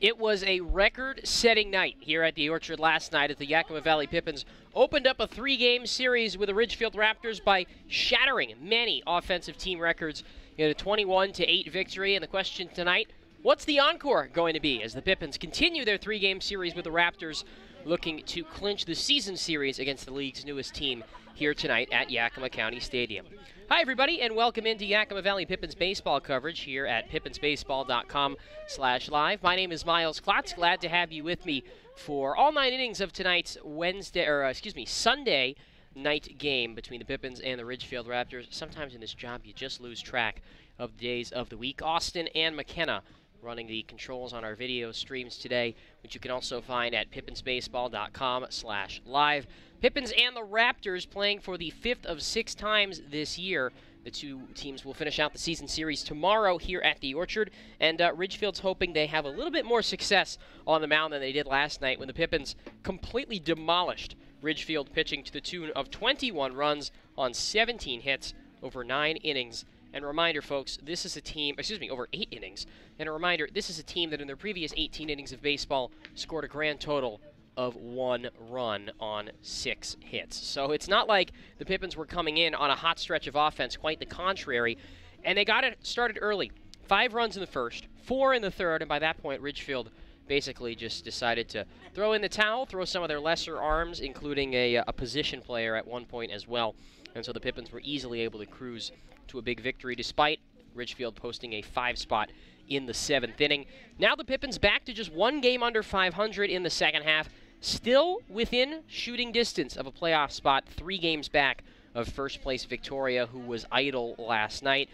It was a record-setting night here at the Orchard last night as the Yakima Valley Pippins opened up a three-game series with the Ridgefield Raptors by shattering many offensive team records in a 21-8 victory. And the question tonight, what's the encore going to be as the Pippins continue their three-game series with the Raptors, looking to clinch the season series against the league's newest team here tonight at Yakima County Stadium. Hi, everybody, and welcome into Yakima Valley Pippins baseball coverage here at pippinsbaseball.com/live. My name is Miles Klotz. Glad to have you with me for all 9 innings of tonight's Sunday night game between the Pippins and the Ridgefield Raptors. Sometimes in this job, you just lose track of the days of the week. Austin and McKenna running the controls on our video streams today, which you can also find at pippinsbaseball.com/live. Pippins and the Raptors playing for the 5th of 6 times this year. The two teams will finish out the season series tomorrow here at the Orchard, and Ridgefield's hoping they have a little bit more success on the mound than they did last night when the Pippins completely demolished Ridgefield, pitching to the tune of 21 runs on 17 hits over 9 innings. And a reminder, folks, this is a team, over 8 innings. And a reminder, this is a team that in their previous 18 innings of baseball scored a grand total of 1 run on 6 hits. So it's not like the Pippins were coming in on a hot stretch of offense, quite the contrary. And they got it started early. 5 runs in the first, 4 in the third, and by that point, Ridgefield basically just decided to throw in the towel, throw some of their lesser arms, including a position player at one point as well. And so the Pippins were easily able to cruise to a big victory, despite Ridgefield posting a 5 spot in the 7th inning. Now the Pippins back to just 1 game under 500 in the second half, still within shooting distance of a playoff spot, 3 games back of first place Victoria, who was idle last night.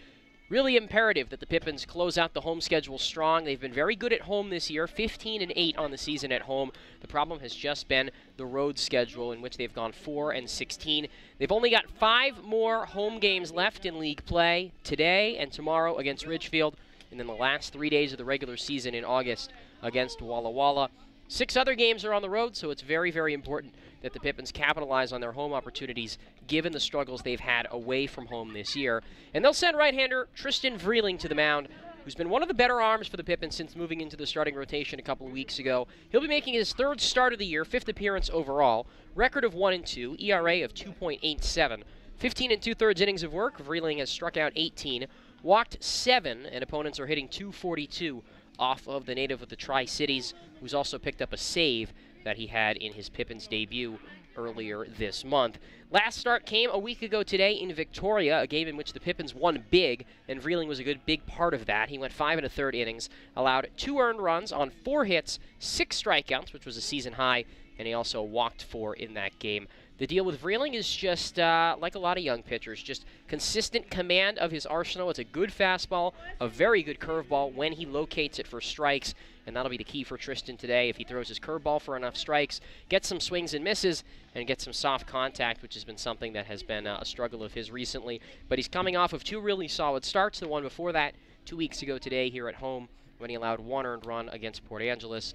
Really imperative that the Pippins close out the home schedule strong. They've been very good at home this year, 15-8 on the season at home. The problem has just been the road schedule, in which they've gone 4-16. They've only got 5 more home games left in league play, today and tomorrow against Ridgefield, and then the last 3 days of the regular season in August against Walla Walla. 6 other games are on the road, so it's very, very important that the Pippins capitalize on their home opportunities, given the struggles they've had away from home this year. And they'll send right-hander Tristan Vreeling to the mound, who's been one of the better arms for the Pippins since moving into the starting rotation a couple of weeks ago. He'll be making his 3rd start of the year, 5th appearance overall, record of 1-2, ERA of 2.87, 15 2/3 innings of work. Vreeling has struck out 18, walked 7, and opponents are hitting .242 off of the native of the Tri-Cities, who's also picked up a save that he had in his Pippins debut earlier this month. Last start came a week ago today in Victoria, a game in which the Pippins won big, and Vreeling was a big part of that. He went 5 1/3 innings, allowed 2 earned runs on 4 hits, 6 strikeouts, which was a season high, and he also walked 4 in that game. The deal with Vreeling is just, like a lot of young pitchers, just consistent command of his arsenal. It's a good fastball, a very good curveball when he locates it for strikes, and that'll be the key for Tristan today. If he throws his curveball for enough strikes, gets some swings and misses, and gets some soft contact, which has been something that has been a struggle of his recently. But he's coming off of 2 really solid starts, the one before that 2 weeks ago today here at home, when he allowed 1 earned run against Port Angeles.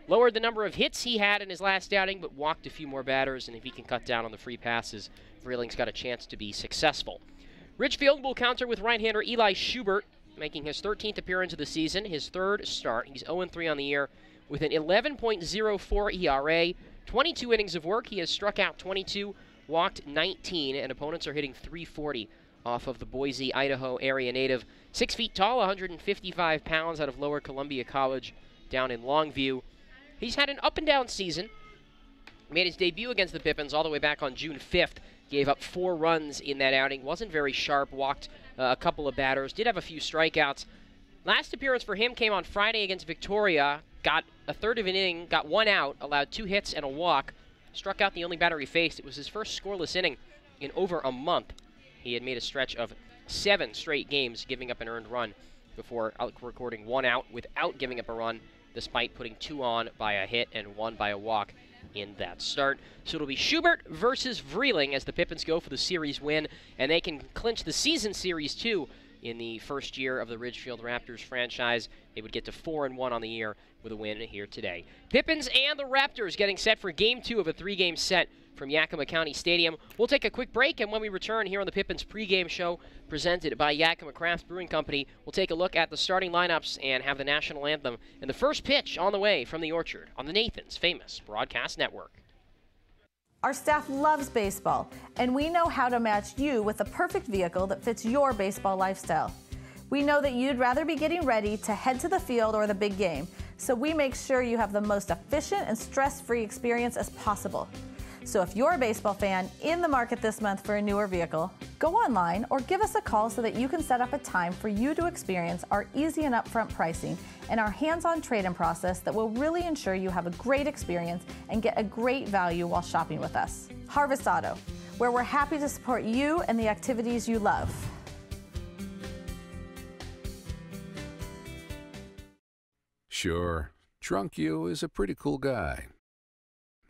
Lowered the number of hits he had in his last outing, but walked a few more batters, and if he can cut down on the free passes, Vreeling's got a chance to be successful. Ridgefield will counter with right-hander Eli Schubert, making his 13th appearance of the season, his 3rd start. He's 0-3 on the year with an 11.04 ERA, 22 innings of work. He has struck out 22, walked 19, and opponents are hitting .340 off of the Boise, Idaho area native. 6 feet tall, 155 pounds, out of Lower Columbia College down in Longview. He's had an up-and-down season. Made his debut against the Pippins all the way back on June 5th. Gave up 4 runs in that outing. Wasn't very sharp. Walked a couple of batters. Did have a few strikeouts. Last appearance for him came on Friday against Victoria. Got a 1/3 of an inning. Got 1 out. Allowed 2 hits and a walk. Struck out the only batter he faced. It was his first scoreless inning in over a month. He had made a stretch of 7 straight games giving up an earned run before recording 1 out without giving up a run, despite putting 2 on by a hit and 1 by a walk in that start. So it'll be Schubert versus Vreeling as the Pippins go for the series win, and they can clinch the season series too in the first year of the Ridgefield Raptors franchise. They would get to 4-1 on the year with a win here today. Pippins and the Raptors getting set for Game 2 of a 3-game set from Yakima County Stadium. We'll take a quick break, and when we return here on the Pippins pregame show presented by Yakima Craft Brewing Company, we'll take a look at the starting lineups and have the national anthem and the first pitch on the way from the Orchard on the Nathan's Famous Broadcast Network. Our staff loves baseball, and we know how to match you with the perfect vehicle that fits your baseball lifestyle. We know that you'd rather be getting ready to head to the field or the big game, so we make sure you have the most efficient and stress-free experience as possible. So if you're a baseball fan in the market this month for a newer vehicle, go online or give us a call so that you can set up a time for you to experience our easy and upfront pricing and our hands-on trade-in process that will really ensure you have a great experience and get a great value while shopping with us. Harvest Auto. where we're happy to support you and the activities you love. Sure, Drunk You is a pretty cool guy,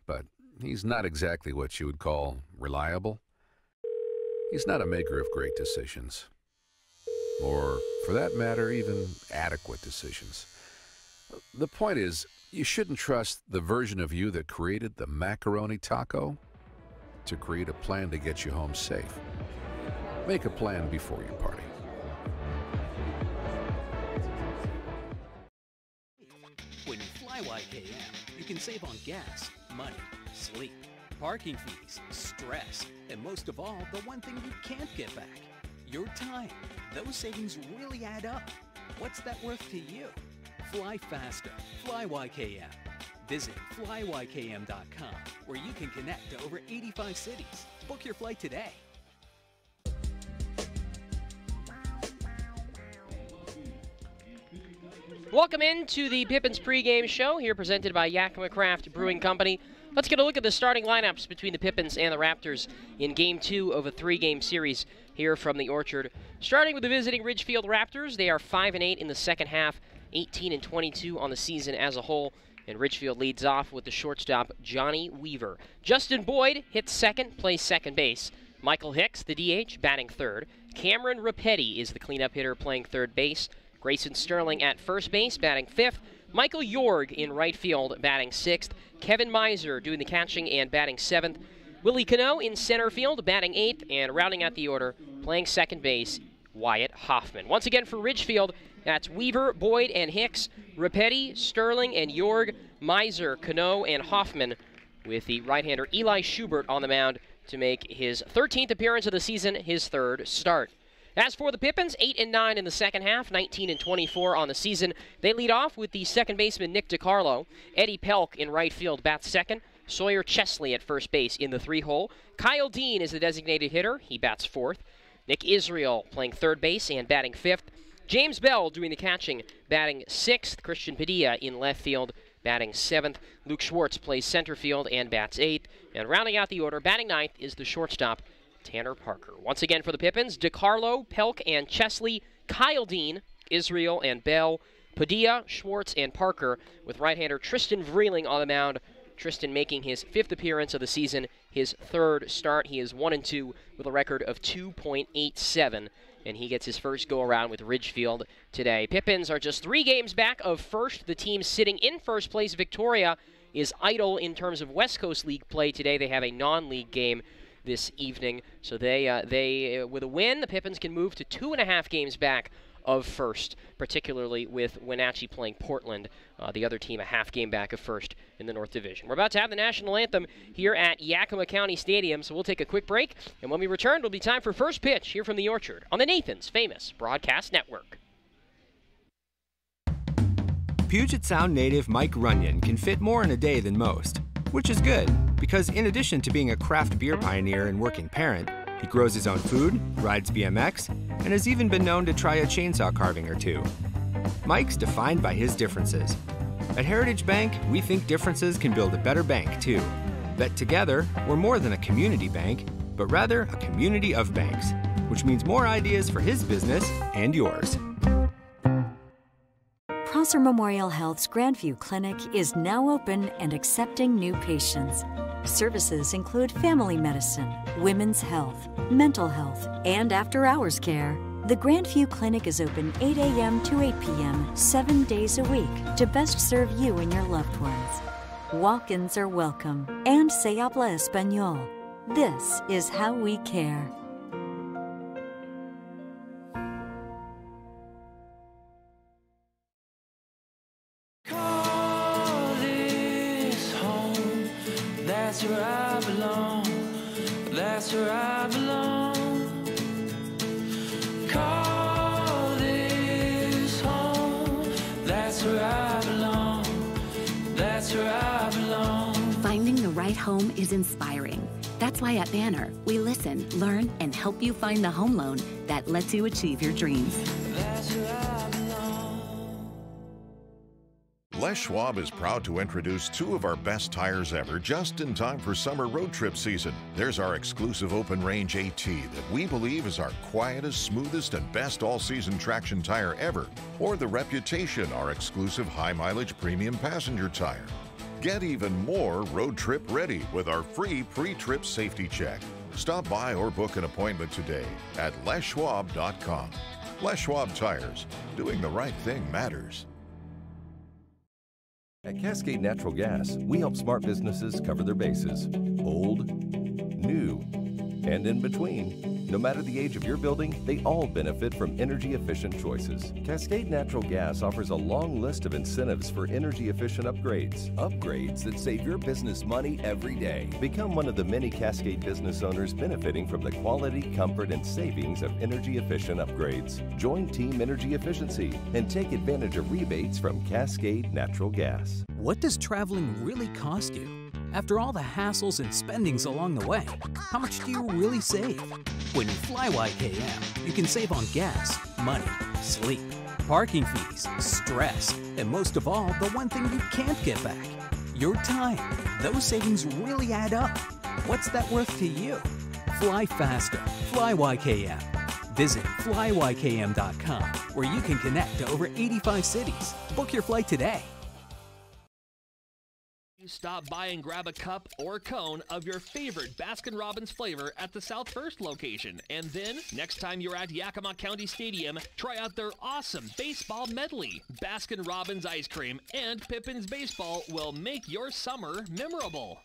but he's not exactly what you would call reliable. He's not a maker of great decisions, or, for that matter, even adequate decisions. The point is, you shouldn't trust the version of you that created the macaroni taco to create a plan to get you home safe. Make a plan before you party. When you fly YKM, you can save on gas, money, sleep, parking fees, stress, and most of all, the one thing you can't get back, your time. Those savings really add up. What's that worth to you? Fly faster. Fly YKM. Visit flyykm.com, where you can connect to over 85 cities. Book your flight today. Welcome into the Pippins pregame show, here presented by Yakima Craft Brewing Company. Let's get a look at the starting lineups between the Pippins and the Raptors in Game 2 of a 3-game series here from the Orchard. Starting with the visiting Ridgefield Raptors, they are 5-8 in the second half, 18-22 on the season as a whole, and Ridgefield leads off with the shortstop, Johnny Weaver. Justin Boyd hits second, plays second base. Michael Hicks, the DH, batting third. Cameron Rapetti is the cleanup hitter, playing third base. Grayson Sterling at first base, batting fifth. Michael Jorg in right field, batting sixth. Kevin Miser doing the catching and batting seventh. Willie Cano in center field, batting eighth. And rounding out the order, playing second base, Wyatt Hoffman. Once again for Ridgefield, that's Weaver, Boyd, and Hicks. Rapetti, Sterling, and Jorg, Miser, Cano, and Hoffman, with the right-hander Eli Schubert on the mound to make his 13th appearance of the season, his third start. As for the Pippins, 8-9 in the second half, 19-24 on the season. They lead off with the second baseman Nick DiCarlo. Eddie Pelk in right field bats second. Sawyer Chesley at first base in the three-hole. Kyle Dean is the designated hitter. He bats fourth. Nick Israel playing third base and batting fifth. James Bell doing the catching, batting sixth. Christian Padilla in left field, batting seventh. Luke Schwartz plays center field and bats eighth. And rounding out the order, batting ninth, is the shortstop, Tanner Parker. Once again for the Pippins, DiCarlo, Pelk, and Chesley, Kyle Dean, Israel, and Bell, Padilla, Schwartz, and Parker, with right-hander Tristan Vreeling on the mound. Tristan making his fifth appearance of the season, his third start. He is 1-2 with a record of 2.87, and he gets his first go-around with Ridgefield today. Pippins are just 3 games back of first. The team sitting in first place, Victoria, is idle in terms of West Coast League play today. They have a non-league game this evening. So they with a win, the Pippins can move to 2.5 games back of first, particularly with Wenatchee playing Portland, the other team a half game back of first in the North Division. We're about to have the national anthem here at Yakima County Stadium, so we'll take a quick break, and when we return, it'll be time for first pitch here from the Orchard on the Nathan's Famous Broadcast Network. Puget Sound native Mike Runyon can fit more in a day than most, which is good, because in addition to being a craft beer pioneer and working parent, he grows his own food, rides BMX, and has even been known to try a chainsaw carving or two. Mike's defined by his differences. At Heritage Bank, we think differences can build a better bank, too. That together, we're more than a community bank, but rather a community of banks, which means more ideas for his business and yours. Prosser Memorial Health's Grandview Clinic is now open and accepting new patients. Services include family medicine, women's health, mental health, and after-hours care. The Grandview Clinic is open 8 a.m. to 8 p.m. 7 days a week to best serve you and your loved ones. Walk-ins are welcome, and se habla español. This is how we care. That's where I belong. That's where I belong. Call this home. That's where I belong. That's where I belong. Finding the right home is inspiring. That's why at Banner, we listen, learn, and help you find the home loan that lets you achieve your dreams. That's where I belong. Les Schwab is proud to introduce two of our best tires ever just in time for summer road trip season. There's our exclusive open range AT that we believe is our quietest, smoothest, and best all-season traction tire ever. Or the Reputation, our exclusive high-mileage premium passenger tire. Get even more road trip ready with our free pre-trip safety check. Stop by or book an appointment today at leschwab.com. Les Schwab Tires. Doing the right thing matters. At Cascade Natural Gas, we help smart businesses cover their bases. Old, new, and in between. No matter the age of your building, they all benefit from energy-efficient choices. Cascade Natural Gas offers a long list of incentives for energy-efficient upgrades. Upgrades that save your business money every day. Become one of the many Cascade business owners benefiting from the quality, comfort, and savings of energy-efficient upgrades. Join Team Energy Efficiency and take advantage of rebates from Cascade Natural Gas. What does traveling really cost you? After all the hassles and spendings along the way, how much do you really save? When you fly YKM, you can save on gas, money, sleep, parking fees, stress, and most of all, the one thing you can't get back, your time. Those savings really add up. What's that worth to you? Fly faster. Fly YKM. Visit flyykm.com, where you can connect to over 85 cities. Book your flight today. Stop by and grab a cup or cone of your favorite Baskin-Robbins flavor at the South First location. And then, next time you're at Yakima County Stadium, try out their awesome baseball medley. Baskin-Robbins ice cream and Pippins baseball will make your summer memorable.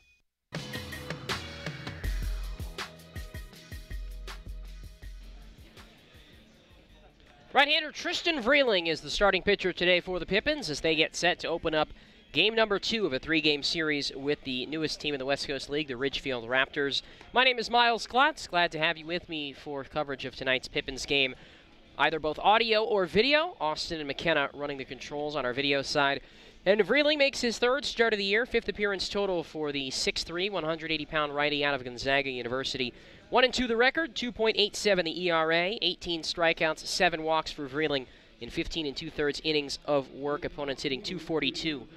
Right-hander Tristan Vreeling is the starting pitcher today for the Pippins as they get set to open up game number 2 of a 3-game series with the newest team in the West Coast League, the Ridgefield Raptors. My name is Miles Klotz. Glad to have you with me for coverage of tonight's Pippins game, either both audio or video. Austin and McKenna running the controls on our video side. And Vreeling makes his 3rd start of the year, 5th appearance total for the 6'3", 180-pound righty out of Gonzaga University. 1-2 the record, 2.87 the ERA, 18 strikeouts, 7 walks for Vreeling in 15 2/3 innings of work. Opponents hitting .242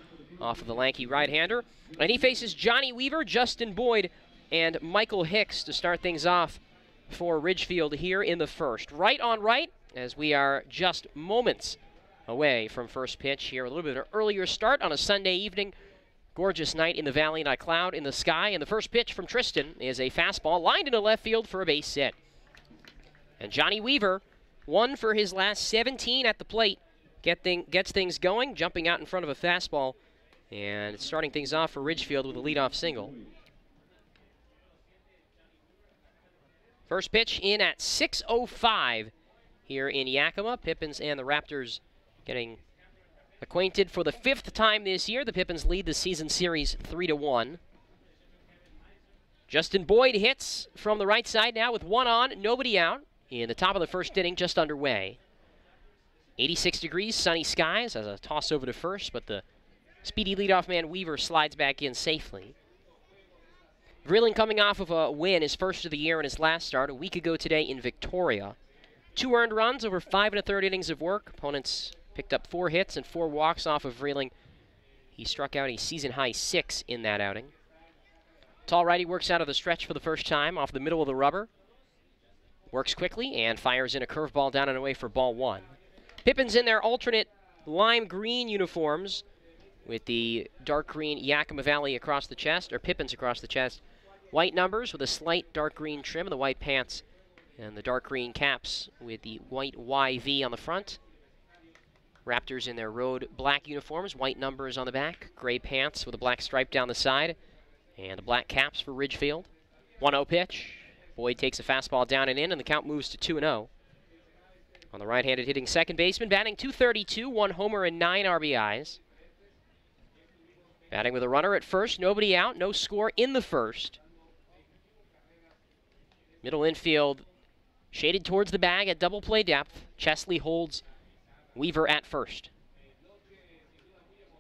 off of the lanky right-hander. And he faces Johnny Weaver, Justin Boyd, and Michael Hicks to start things off for Ridgefield here in the first. Right on right, as we are just moments away from first pitch here. A little bit of an earlier start on a Sunday evening. Gorgeous night in the valley, not a cloud in the sky. And the first pitch from Tristan is a fastball lined into left field for a base hit. And Johnny Weaver, 1 for his last 17 at the plate, gets things going, jumping out in front of a fastball. And starting things off for Ridgefield with a leadoff single. First pitch in at 6:05 here in Yakima. Pippins and the Raptors getting acquainted for the 5th time this year. The Pippins lead the season series 3-1. Justin Boyd hits from the right side now with 1 on, nobody out in the top of the first inning, just underway. 86 degrees, sunny skies as a toss over to first, but the speedy leadoff man Weaver slides back in safely. Vreeling coming off of a win, his first of the year in his last start, a week ago today in Victoria. 2 earned runs over 5 1/3 innings of work. Opponents picked up 4 hits and 4 walks off of Vreeling. He struck out a season-high 6 in that outing. Tall righty works out of the stretch for the first time off the middle of the rubber. Works quickly and fires in a curveball down and away for ball 1. Pippins in their alternate lime green uniforms, with the dark green Yakima Valley across the chest, or Pippins across the chest. White numbers with a slight dark green trim and the white pants, and the dark green caps with the white YV on the front. Raptors in their road black uniforms, white numbers on the back, gray pants with a black stripe down the side, and the black caps for Ridgefield. 1-0 pitch. Boyd takes a fastball down and in, and the count moves to 2-0. On the right-handed hitting second baseman, batting .232, 1 homer and 9 RBIs. Batting with a runner at first, nobody out, no score in the first. Middle infield shaded towards the bag at double play depth. Chesley holds Weaver at first.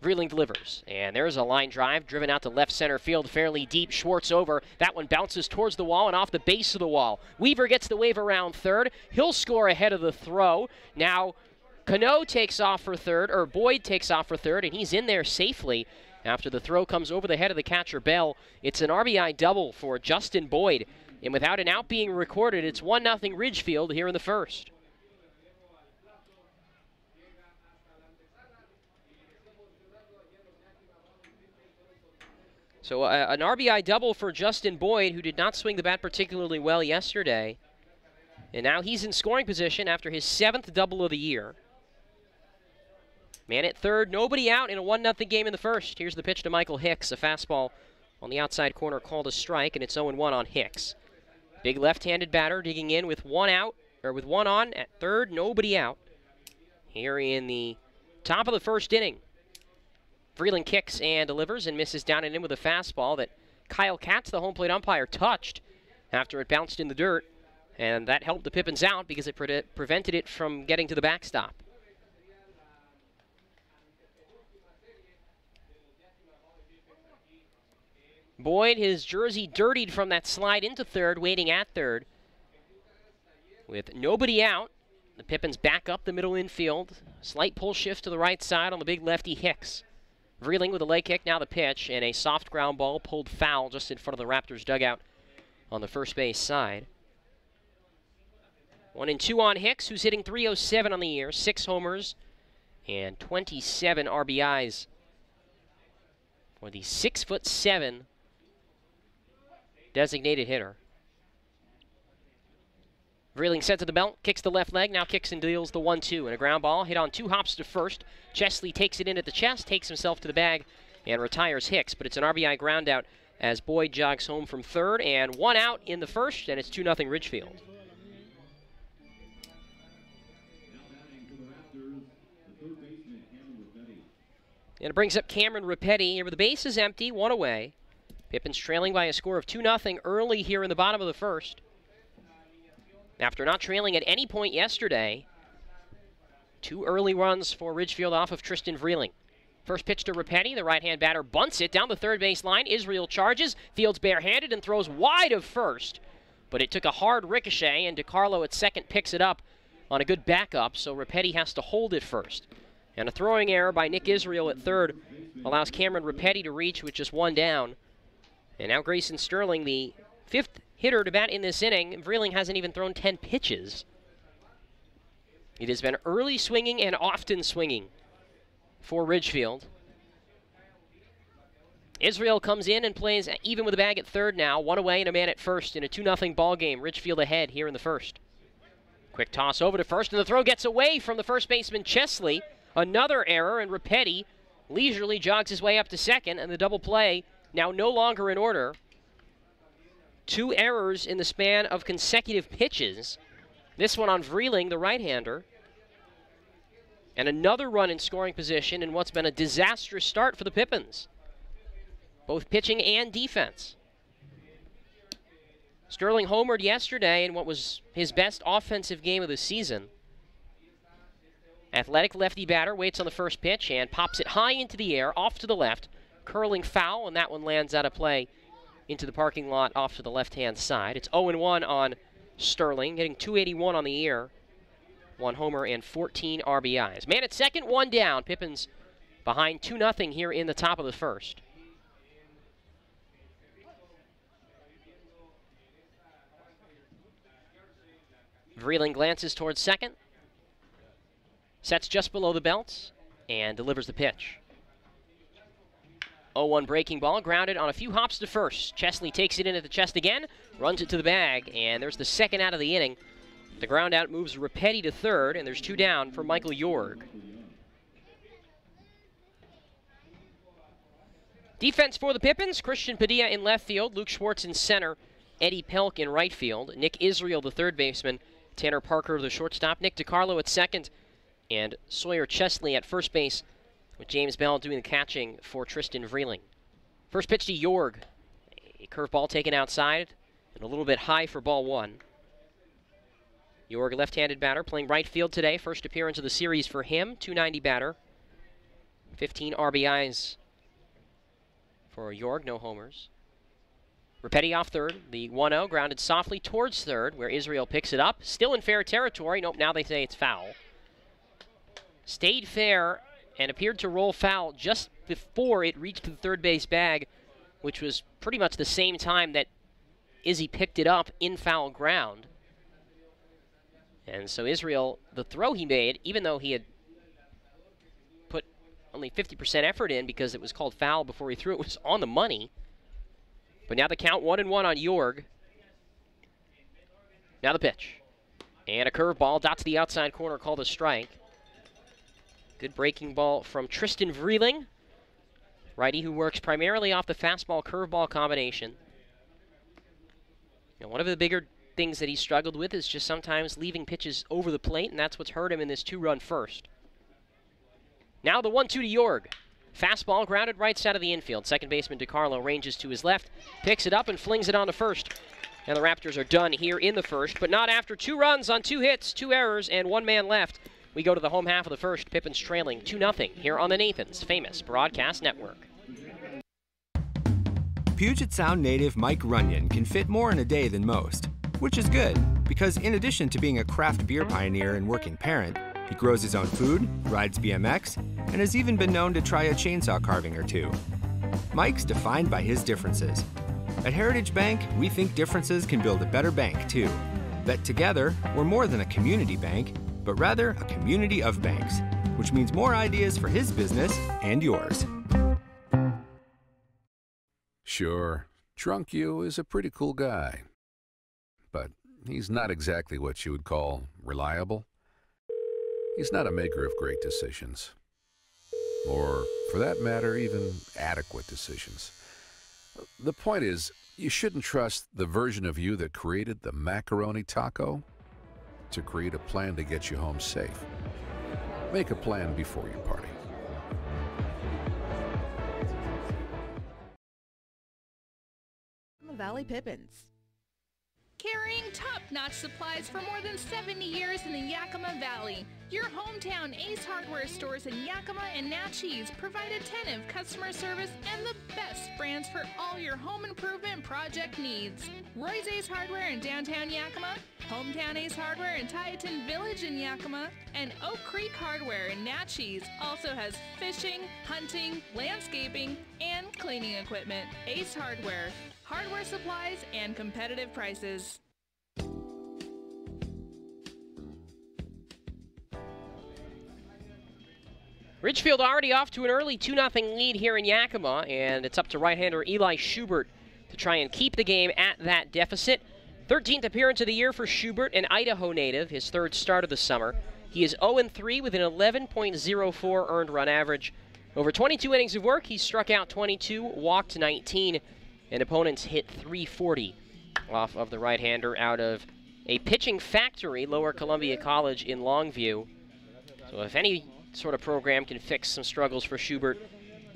Vreeling delivers, and there's a line drive driven out to left center field, fairly deep. Schwartz over. That one bounces towards the wall and off the base of the wall. Weaver gets the wave around third. He'll score ahead of the throw. Now Cano takes off for third, or Boyd takes off for third, and he's in there safely after the throw comes over the head of the catcher, Bell. It's an RBI double for Justin Boyd, and without an out being recorded, it's 1-0 Ridgefield here in the first. So an RBI double for Justin Boyd, who did not swing the bat particularly well yesterday. And now he's in scoring position after his 7th double of the year. Man at third, nobody out in a 1-0 game in the first. Here's the pitch to Michael Hicks, a fastball on the outside corner called a strike, and it's 0-1 on Hicks. Big left-handed batter digging in with one out, or with one on at third, nobody out. Here in the top of the first inning. Vreeland kicks and delivers and misses down and in with a fastball that Kyle Katz, the home plate umpire, touched after it bounced in the dirt. And that helped the Pippins out because it prevented it from getting to the backstop. Boyd, his jersey dirtied from that slide into third, waiting at third. With nobody out, the Pippins back up the middle infield. Slight pull shift to the right side on the big lefty Hicks. Vreeland with a leg kick, now the pitch, and a soft ground ball pulled foul just in front of the Raptors dugout on the first base side. 1-2 on Hicks, who's hitting .307 on the year, 6 homers and 27 RBIs for the 6'7" designated hitter. Vreeling set to the belt, kicks the left leg, now kicks and deals the 1-2, and a ground ball hit on 2 hops to first. Chesley takes it in at the chest, takes himself to the bag, and retires Hicks, but it's an RBI ground out as Boyd jogs home from third, and 1 out in the first, and it's 2-0 Ridgefield. And it brings up Cameron Repetti here with the bases empty, 1 away. Pippins trailing by a score of 2-0 early here in the bottom of the first. After not trailing at any point yesterday, 2 early runs for Ridgefield off of Tristan Vreeling. First pitch to Repetti, the right-hand batter bunts it down the third base line. Israel charges, fields barehanded and throws wide of first. But it took a hard ricochet, and DiCarlo at second picks it up on a good backup, so Repetti has to hold it first. And a throwing error by Nick Israel at third allows Cameron Repetti to reach with just 1 down. And now Grayson Sterling, the 5th hitter to bat in this inning. Vreeling hasn't even thrown 10 pitches. It has been early swinging and often swinging for Ridgefield. Israel comes in and plays even with a bag at third now. 1 away and a man at first in a 2-0 ball game. Ridgefield ahead here in the first. Quick toss over to first, and the throw gets away from the first baseman Chesley. Another error, and Repetti leisurely jogs his way up to second, and the double play now no longer in order. 2 errors in the span of consecutive pitches. This one on Vreeling, the right-hander. And another run in scoring position in what's been a disastrous start for the Pippins, both pitching and defense. Sterling homered yesterday in what was his best offensive game of the season. Athletic lefty batter waits on the first pitch and pops it high into the air, off to the left. Curling foul, and that one lands out of play into the parking lot off to the left-hand side. It's 0-1 on Sterling, getting .281 on the year. 1 homer and 14 RBIs. Man at second, 1 down. Pippins behind 2-0 here in the top of the first. Vreeling glances towards second. Sets just below the belt and delivers the pitch. 0-1 breaking ball, grounded on a few hops to first. Chesley takes it in at the chest again, runs it to the bag, and there's the second out of the inning. The ground out moves Repetti to third, and there's 2 down for Michael Jorg. Defense for the Pippins, Christian Padilla in left field, Luke Schwartz in center, Eddie Pelk in right field, Nick Israel, the third baseman, Tanner Parker, the shortstop, Nick DiCarlo at second, and Sawyer Chesley at first base, with James Bell doing the catching for Tristan Vreeling. First pitch to Jorg. A curveball taken outside and a little bit high for ball 1. Jorg, left-handed batter, playing right field today. First appearance of the series for him. .290 batter. 15 RBIs for Jorg, no homers. Repetti off third. The 1-0 grounded softly towards third, where Israel picks it up. Still in fair territory. Nope, now they say it's foul. stayed fair and appeared to roll foul just before it reached the third base bag, which was pretty much the same time that Izzy picked it up in foul ground. And so Israel, the throw he made, even though he had put only 50% effort in because it was called foul before he threw it, was on the money. But now the count 1-1 on Jorg. Now the pitch. And a curveball, dot to the outside corner, called a strike. Good breaking ball from Tristan Vreeling, righty who works primarily off the fastball curveball combination. You know, one of the bigger things that he struggled with is just sometimes leaving pitches over the plate, and that's what's hurt him in this two-run first. Now the 1-2 to Jorg. Fastball grounded right side of the infield. Second baseman DiCarlo ranges to his left, picks it up and flings it on to first. And the Raptors are done here in the first, but not after 2 runs on 2 hits, 2 errors, and 1 man left. We go to the home half of the first. Pippins trailing 2-0 here on the Nathan's Famous Broadcast Network. Puget Sound native Mike Runyon can fit more in a day than most, which is good, because in addition to being a craft beer pioneer and working parent, he grows his own food, rides BMX, and has even been known to try a chainsaw carving or 2. Mike's defined by his differences. At Heritage Bank, we think differences can build a better bank, too. That together, we're more than a community bank, but rather a community of banks, which means more ideas for his business and yours. Sure, Drunk You is a pretty cool guy, but he's not exactly what you would call reliable. He's not a maker of great decisions, or for that matter, even adequate decisions. The point is, you shouldn't trust the version of you that created the macaroni taco to create a plan to get you home safe. Make a plan before you party. Valley Pippins. Carrying top-notch supplies for more than 70 years in the Yakima Valley. Your hometown Ace Hardware stores in Yakima and Natchez provide attentive customer service and the best brands for all your home improvement project needs. Roy's Ace Hardware in downtown Yakima, Hometown Ace Hardware in Tieton Village in Yakima, and Oak Creek Hardware in Natchez also has fishing, hunting, landscaping, and cleaning equipment. Ace Hardware. Hardware supplies and competitive prices. Ridgefield already off to an early 2-0 lead here in Yakima, and it's up to right-hander Eli Schubert to try and keep the game at that deficit. 13th appearance of the year for Schubert, an Idaho native, his 3rd start of the summer. He is 0-3 with an 11.04 earned run average. Over 22 innings of work, he struck out 22, walked 19, and opponents hit 340 off of the right-hander out of a pitching factory, Lower Columbia College in Longview. So if any sort of program can fix some struggles for Schubert,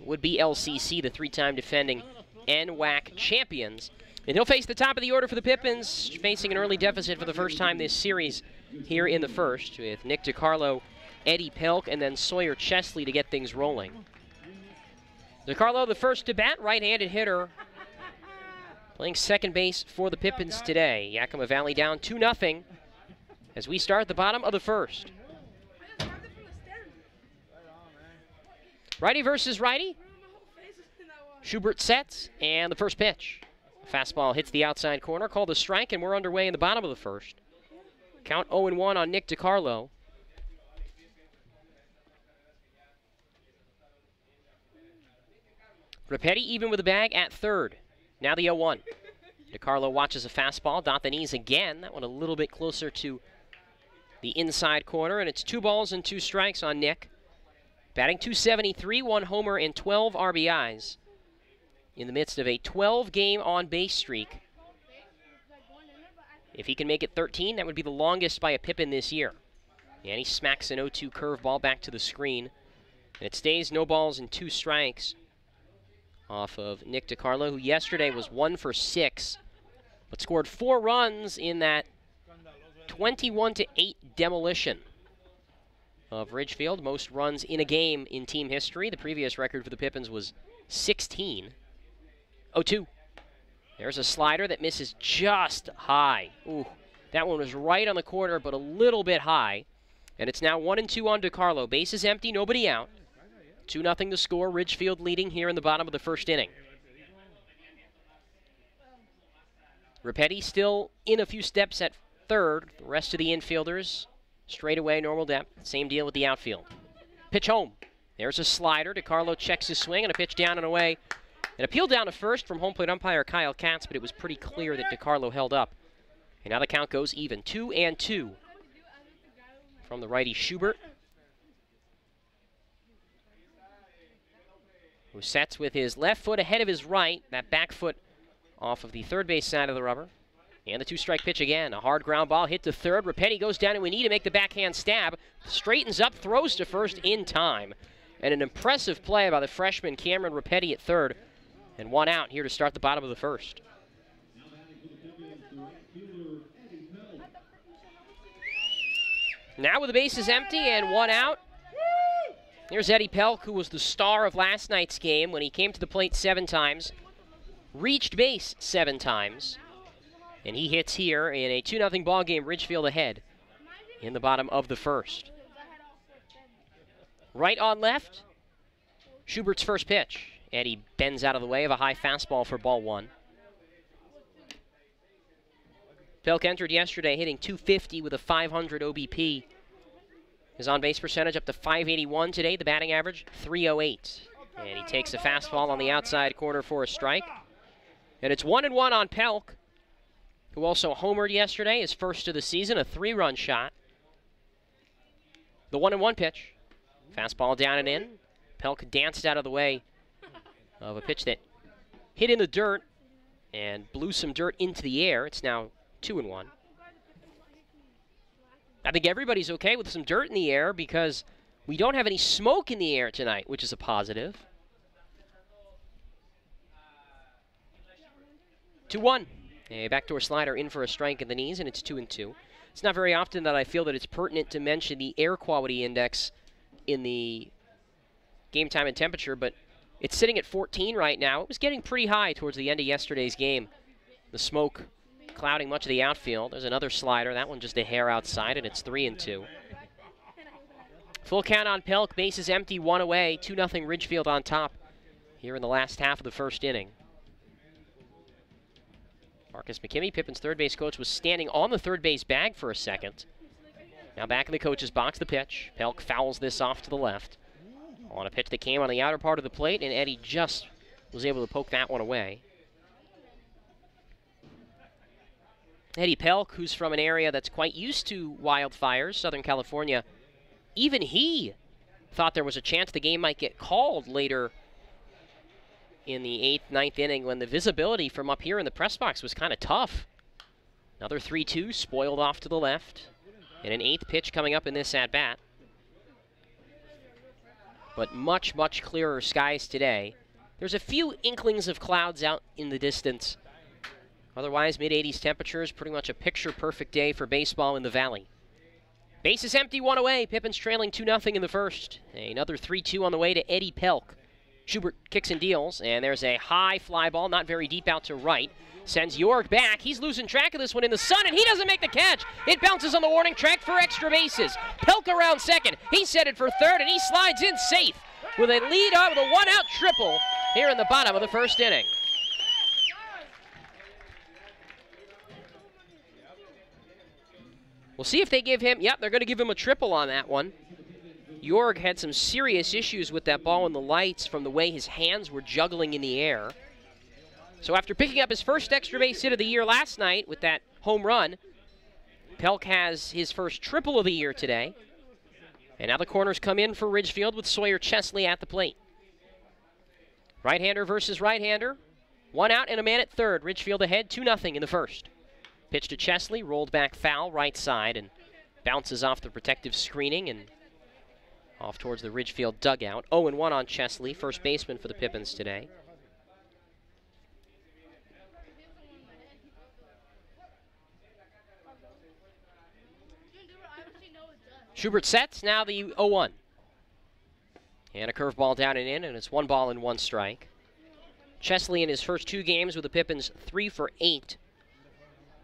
it would be LCC, the 3-time defending NWAC champions. And he'll face the top of the order for the Pippins, facing an early deficit for the first time this series here in the first, with Nick DiCarlo, Eddie Pelk, and then Sawyer Chesley to get things rolling. DiCarlo, the first to bat, right-handed hitter, playing second base for the Pippins today. Yakima Valley down 2-0 as we start the bottom of the first. Righty versus righty. Schubert sets, and the first pitch. Fastball hits the outside corner, called a strike, and we're underway in the bottom of the first. Count 0-1 on Nick DiCarlo. Rapetti even with the bag at third. Now the 0-1. DiCarlo watches a fastball, dot the knees again. That one a little bit closer to the inside corner, and it's 2 balls and 2 strikes on Nick. Batting .273, 1 homer and 12 RBIs in the midst of a 12-game on-base streak. If he can make it 13, that would be the longest by a Pippin this year. And he smacks an 0-2 curveball back to the screen. And it stays no balls and 2 strikes off of Nick DiCarlo, who yesterday was 1 for 6, but scored 4 runs in that 21-8 demolition of Ridgefield. Most runs in a game in team history. The previous record for the Pippins was 16. 0-2. There's a slider that misses just high. Ooh, that one was right on the corner, but a little bit high. And it's now 1-2 on DiCarlo. Bases empty, nobody out. 2-0 to score. Ridgefield leading here in the bottom of the first inning. Rapetti still in a few steps at third. The rest of the infielders straight away, normal depth. Same deal with the outfield. Pitch home. There's a slider. DiCarlo checks his swing and a pitch down and away. An appeal down to first from home plate umpire Kyle Katz, but it was pretty clear that DiCarlo held up. And now the count goes even. 2-2 from the righty Schubert, who sets with his left foot ahead of his right, that back foot off of the third base side of the rubber. And the two-strike pitch again. A hard ground ball hit to third. Rapetti goes down to a knee to make the backhand stab. Straightens up, throws to first in time. And an impressive play by the freshman Cameron Rapetti at third. And one out here to start the bottom of the first. Now with the bases empty and one out. Here's Eddie Pelk, who was the star of last night's game when he came to the plate 7 times. Reached base 7 times. And he hits here in a 2-0 ball game, Ridgefield ahead in the bottom of the first. Right on left, Schubert's first pitch. Eddie bends out of the way of a high fastball for ball 1. Pelk entered yesterday hitting .250 with a .500 OBP. His on-base percentage up to .581 today, the batting average .308. And he takes a fastball on the outside corner for a strike. And it's 1-1 on Pelk, who also homered yesterday, his first of the season, a 3-run shot. The 1-1 pitch. Fastball down and in. Pelk danced out of the way of a pitch that hit in the dirt and blew some dirt into the air. It's now 2-1. I think everybody's okay with some dirt in the air because we don't have any smoke in the air tonight, which is a positive. 2-1. A backdoor slider in for a strike in the knees, and it's 2-2. It's not very often that I feel that it's pertinent to mention the air quality index in the game time and temperature, but it's sitting at 14 right now. It was getting pretty high towards the end of yesterday's game. The smoke clouding much of the outfield. There's another slider. That one just a hair outside, and it's 3-2. Full count on Pelk. Bases empty, 1 away. 2-0 Ridgefield on top here in the last half of the first inning. Marcus McKimmey, Pippin's third base coach, was standing on the third base bag for a second. Now back in the coach's box, the pitch. Pelk fouls this off to the left. On a pitch that came on the outer part of the plate, and Eddie just was able to poke that one away. Eddie Pelk, who's from an area that's quite used to wildfires, Southern California, even he thought there was a chance the game might get called later in the 8th, 9th inning when the visibility from up here in the press box was kind of tough. Another 3-2, spoiled off to the left. And an 8th pitch coming up in this at-bat. But much, much clearer skies today. There's a few inklings of clouds out in the distance. Otherwise, mid-80s temperatures, pretty much a picture-perfect day for baseball in the Valley. Bases empty, 1 away. Pippins trailing 2-0 in the first. Another 3-2 on the way to Eddie Pelk. Schubert kicks and deals, and there's a high fly ball, not very deep out to right. Sends York back. He's losing track of this one in the sun, and he doesn't make the catch. It bounces on the warning track for extra bases. Pelk around second. He's set it for third, and he slides in safe with a lead out with a 1-out triple here in the bottom of the first inning. We'll see if they give him, yep, they're going to give him a triple on that one. Jorg had some serious issues with that ball in the lights from the way his hands were juggling in the air. So after picking up his first extra base hit of the year last night with that home run, Pelk has his first triple of the year today. And now the corners come in for Ridgefield with Sawyer Chesley at the plate. Right-hander versus right-hander. 1 out and a man at third. Ridgefield ahead, 2-0 in the first. Pitch to Chesley, rolled back foul, right side, and bounces off the protective screening and off towards the Ridgefield dugout. 0-1 on Chesley, first baseman for the Pippins today. Schubert sets, now the 0-1. And a curveball down and in, and it's 1 ball and 1 strike. Chesley in his first 2 games with the Pippins, 3 for 8.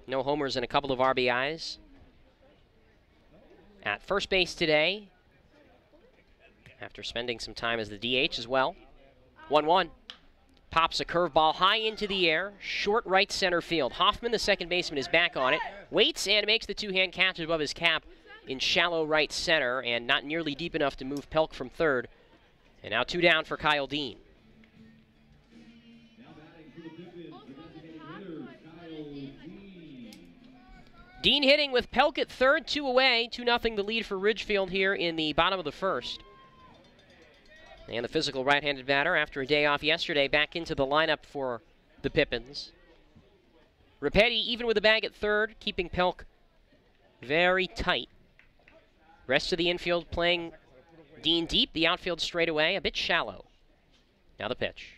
No homers and a couple of RBIs. at first base today, after spending some time as the DH as well. 1-1. Pops a curveball high into the air, short right center field. Hoffman, the second baseman, is back on it, waits and makes the two-hand catch above his cap in shallow right center, and not nearly deep enough to move Pelk from third. And now 2 down for Kyle Dean. Dean hitting with Pelk at third, 2 away, 2-0 the lead for Ridgefield here in the bottom of the first. And the physical right-handed batter, after a day off yesterday, back into the lineup for the Pippins. Rapetti even with the bag at third, keeping Pelk very tight. Rest of the infield playing Dean deep, the outfield straight away, a bit shallow. Now the pitch.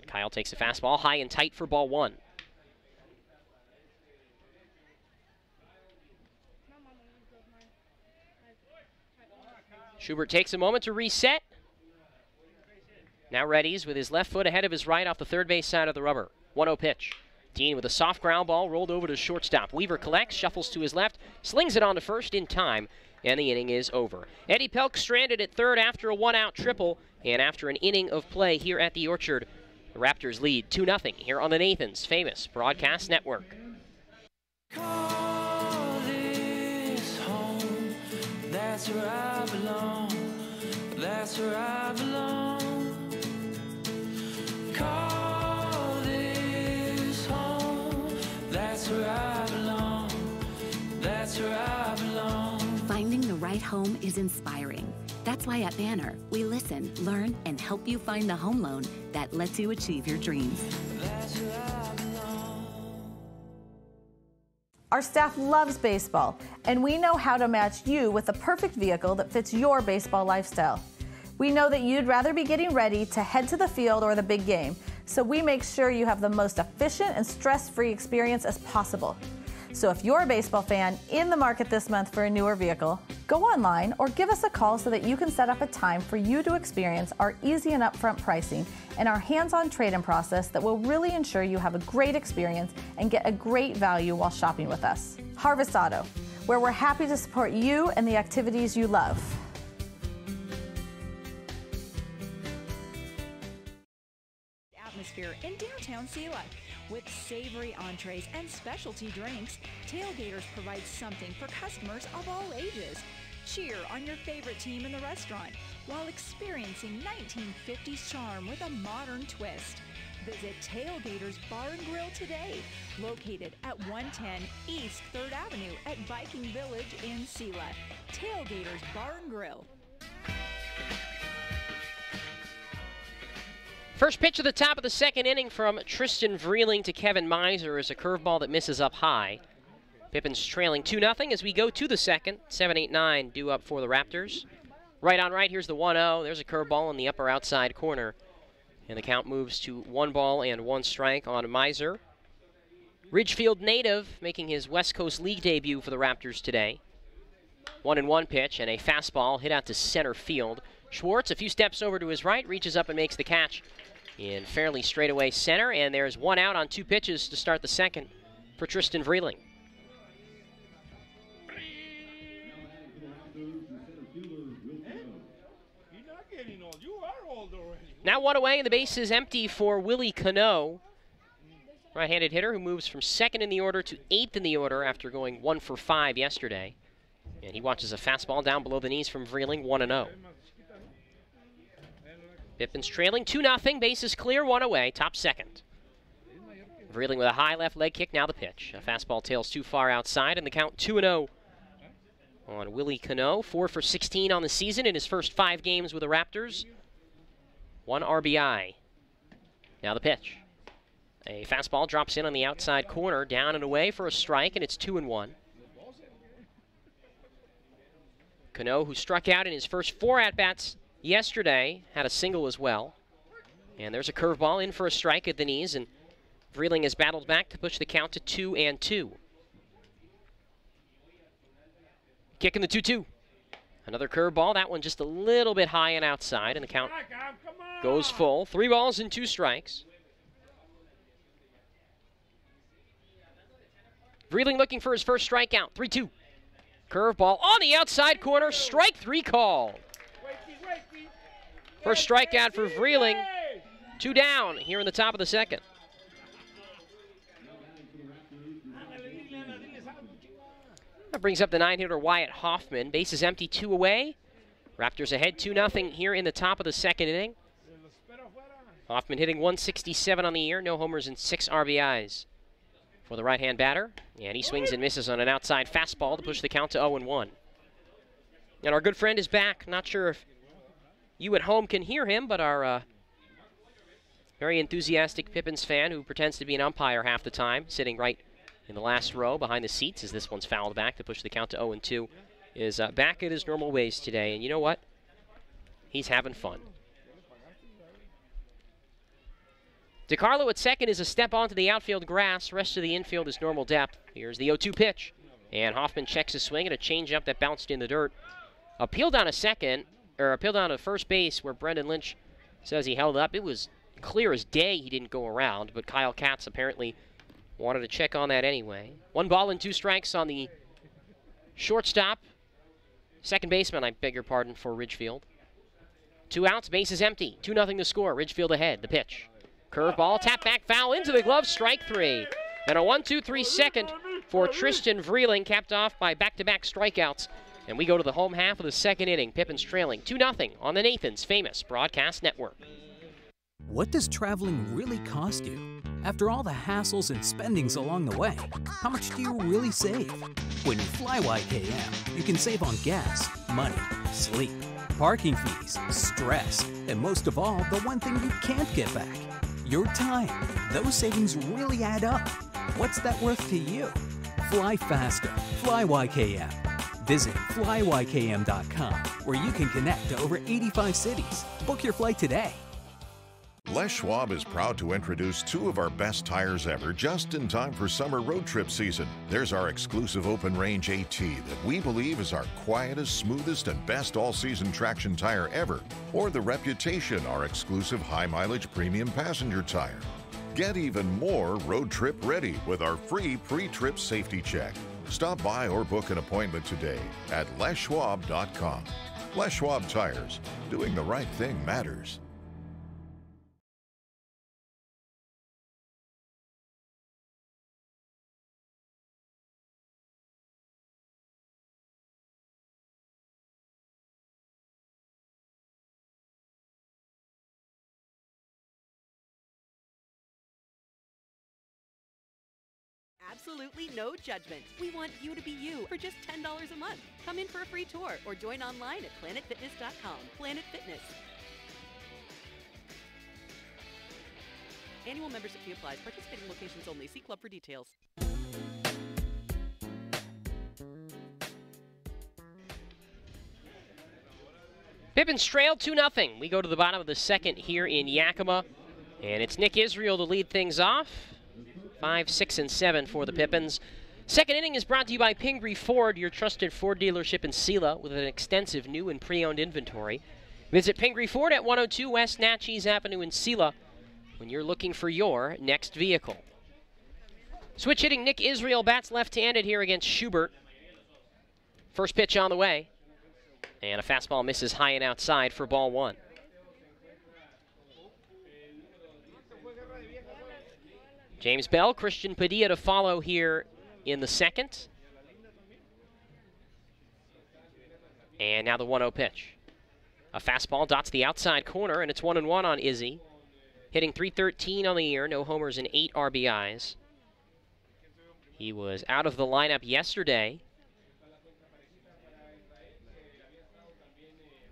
Kyle takes a fastball high and tight for ball 1. Schubert takes a moment to reset. Now readies with his left foot ahead of his right off the third base side of the rubber. 1-0 pitch. Dean with a soft ground ball rolled over to shortstop. Weaver collects, shuffles to his left, slings it on to first in time, and the inning is over. Eddie Pelk stranded at third after a 1-out triple, and after an inning of play here at the Orchard, the Raptors lead 2-0 here on the Nathan's Famous Broadcast Network. Call this home, that's where I belong, that's where I belong. Call this home, that's where I belong, that's where I belong. Finding the right home is inspiring. That's why at Banner, we listen, learn, and help you find the home loan that lets you achieve your dreams. That's where I belong. Our staff loves baseball, and we know how to match you with the perfect vehicle that fits your baseball lifestyle. We know that you'd rather be getting ready to head to the field or the big game, so we make sure you have the most efficient and stress-free experience as possible. So if you're a baseball fan in the market this month for a newer vehicle, go online or give us a call so that you can set up a time for you to experience our easy and upfront pricing and our hands-on trade-in process that will really ensure you have a great experience and get a great value while shopping with us. Harvest Auto, where we're happy to support you and the activities you love. Atmosphere in downtown Selah. With savory entrees and specialty drinks, Tailgaters provides something for customers of all ages. Cheer on your favorite team in the restaurant while experiencing 1950s charm with a modern twist. Visit Tailgaters Bar and Grill today, located at 110 East 3rd Avenue at Viking Village in Selah. Tailgaters Bar and Grill. First pitch of the top of the second inning from Tristan Vreeling to Kevin Miser is a curveball that misses up high. Pippins trailing 2-0 as we go to the second. 7-8-9 due up for the Raptors. Right on right, here's the 1-0. There's a curveball in the upper outside corner. And the count moves to 1 strike on Miser. Ridgefield native making his West Coast League debut for the Raptors today. 1-1 pitch and a fastball hit out to center field. Schwartz, a few steps over to his right, reaches up and makes the catch in fairly straightaway center, and there's 1 out on 2 pitches to start the second for Tristan Vreeling. Now 1 away, and the base is empty for Willie Cano, right-handed hitter who moves from 2nd in the order to 8th in the order after going 1 for 5 yesterday. And he watches a fastball down below the knees from Vreeling, 1-0. Pippins trailing 2-0, bases clear, 1 away, top second. Vreeling with a high left leg kick, now the pitch. A fastball tails too far outside, and the count 2-0 on Willie Cano. 4 for 16 on the season in his first 5 games with the Raptors. 1 RBI. Now the pitch. A fastball drops in on the outside corner, down and away for a strike, and it's 2-1. Cano, who struck out in his first 4 at-bats yesterday, had a single as well. And there's a curveball in for a strike at the knees, and Vreeling has battled back to push the count to 2-2. Kicking the 2-2. Another curveball, that one just a little bit high and outside, and the count goes full. 3 balls and 2 strikes. Vreeling looking for his first strikeout, 3-2. Curveball on the outside corner, strike 3 called. First strikeout for Vreeling. 2 down here in the top of the second. That brings up the 9-hitter Wyatt Hoffman. Bases empty, 2 away. Raptors ahead 2-0 here in the top of the second inning. Hoffman hitting 167 on the year, no homers and 6 RBIs for the right-hand batter. And he swings and misses on an outside fastball to push the count to 0-1. And our good friend is back. Not sure if you at home can hear him, but our very enthusiastic Pippins fan who pretends to be an umpire half the time, sitting right in the last row behind the seats as this one's fouled back to push the count to 0-2, is back at his normal ways today. And you know what? He's having fun. DiCarlo at second is a step onto the outfield grass. Rest of the infield is normal depth. Here's the 0-2 pitch. And Hoffman checks his swing and a changeup that bounced in the dirt. Appealed on to first base where Brendan Lynch says he held up. It was clear as day he didn't go around, but Kyle Katz apparently wanted to check on that anyway. 1 ball and 2 strikes on the shortstop. Second baseman, I beg your pardon, for Ridgefield. 2 outs, bases empty. 2-0 to score. Ridgefield ahead. The pitch. Curveball, tap back, foul into the glove, strike 3. And a 1-2-3 second for Tristan Vreeling, capped off by back-to-back strikeouts. And we go to the home half of the second inning. Pippins trailing 2-0 on the Nathan's Famous Broadcast Network. What does traveling really cost you? After all the hassles and spendings along the way, how much do you really save? When you fly YKM, you can save on gas, money, sleep, parking fees, stress, and most of all, the one thing you can't get back, your time. Those savings really add up. What's that worth to you? Fly faster. Fly YKM. Visit flyykm.com, where you can connect to over 85 cities. Book your flight today. Les Schwab is proud to introduce 2 of our best tires ever just in time for summer road trip season. There's our exclusive open range AT that we believe is our quietest, smoothest, and best all-season traction tire ever. Or the Reputation, our exclusive high-mileage premium passenger tire. Get even more road trip ready with our free pre-trip safety check. Stop by or book an appointment today at leschwab.com. Les Schwab Tires. Doing the right thing matters. Absolutely no judgment. We want you to be you for just $10 a month. Come in for a free tour or join online at planetfitness.com. Planet Fitness. Annual membership fee applies. Participating locations only. See club for details. Pippins trail 2-0. We go to the bottom of the second here in Yakima. And it's Nick Israel to lead things off. 5, 6, and 7 for the Pippins. Second inning is brought to you by Pingree Ford, your trusted Ford dealership in Sela with an extensive new and pre-owned inventory. Visit Pingree Ford at 102 West Natchez Avenue in Sela when you're looking for your next vehicle. Switch hitting Nick Israel bats left-handed here against Schubert. First pitch on the way. And a fastball misses high and outside for ball 1. James Bell, Christian Padilla to follow here in the second. And now the 1-0 pitch. A fastball dots the outside corner, and it's 1-1 on Izzy. Hitting .313 on the year, no homers and 8 RBIs. He was out of the lineup yesterday.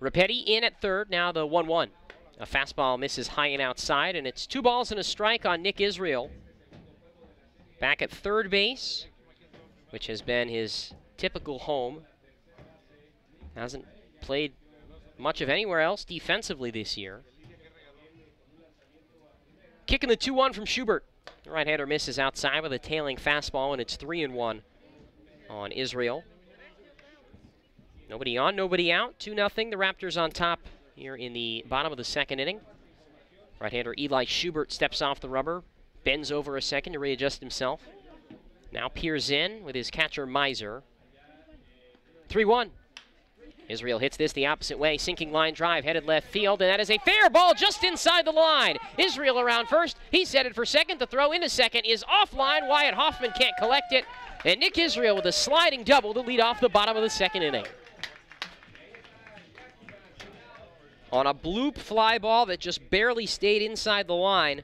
Rapetti in at third, now the 1-1. A fastball misses high and outside, and it's 2 balls and a strike on Nick Israel. Back at third base, which has been his typical home. Hasn't played much of anywhere else defensively this year. Kicking the 2-1 from Schubert. The right-hander misses outside with a tailing fastball, and it's 3-1 on Israel. Nobody on, nobody out. 2-0. The Raptors on top here in the bottom of the second inning. Right-hander Eli Schubert steps off the rubber. Bends over a second to readjust himself. Now peers in with his catcher, Miser. 3-1. Israel hits this the opposite way, sinking line drive, headed left field, and that is a fair ball just inside the line. Israel around first. He's headed for second. The throw into second is offline. Wyatt Hoffman can't collect it. And Nick Israel with a sliding double to lead off the bottom of the second inning. On a bloop fly ball that just barely stayed inside the line,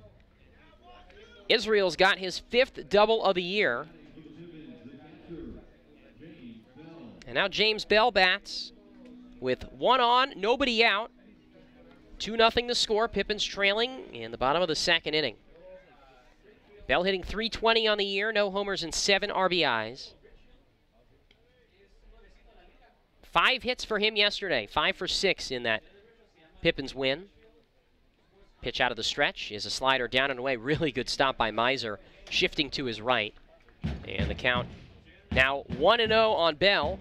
Israel's got his 5th double of the year. And now James Bell bats with 1 on, nobody out. 2-0 the score. Pippins trailing in the bottom of the second inning. Bell hitting .320 on the year, no homers and 7 RBIs. 5 hits for him yesterday, 5 for 6 in that Pippins win. Pitch out of the stretch is a slider down and away. Really good stop by Miser, shifting to his right. And the count now 1-0 on Bell.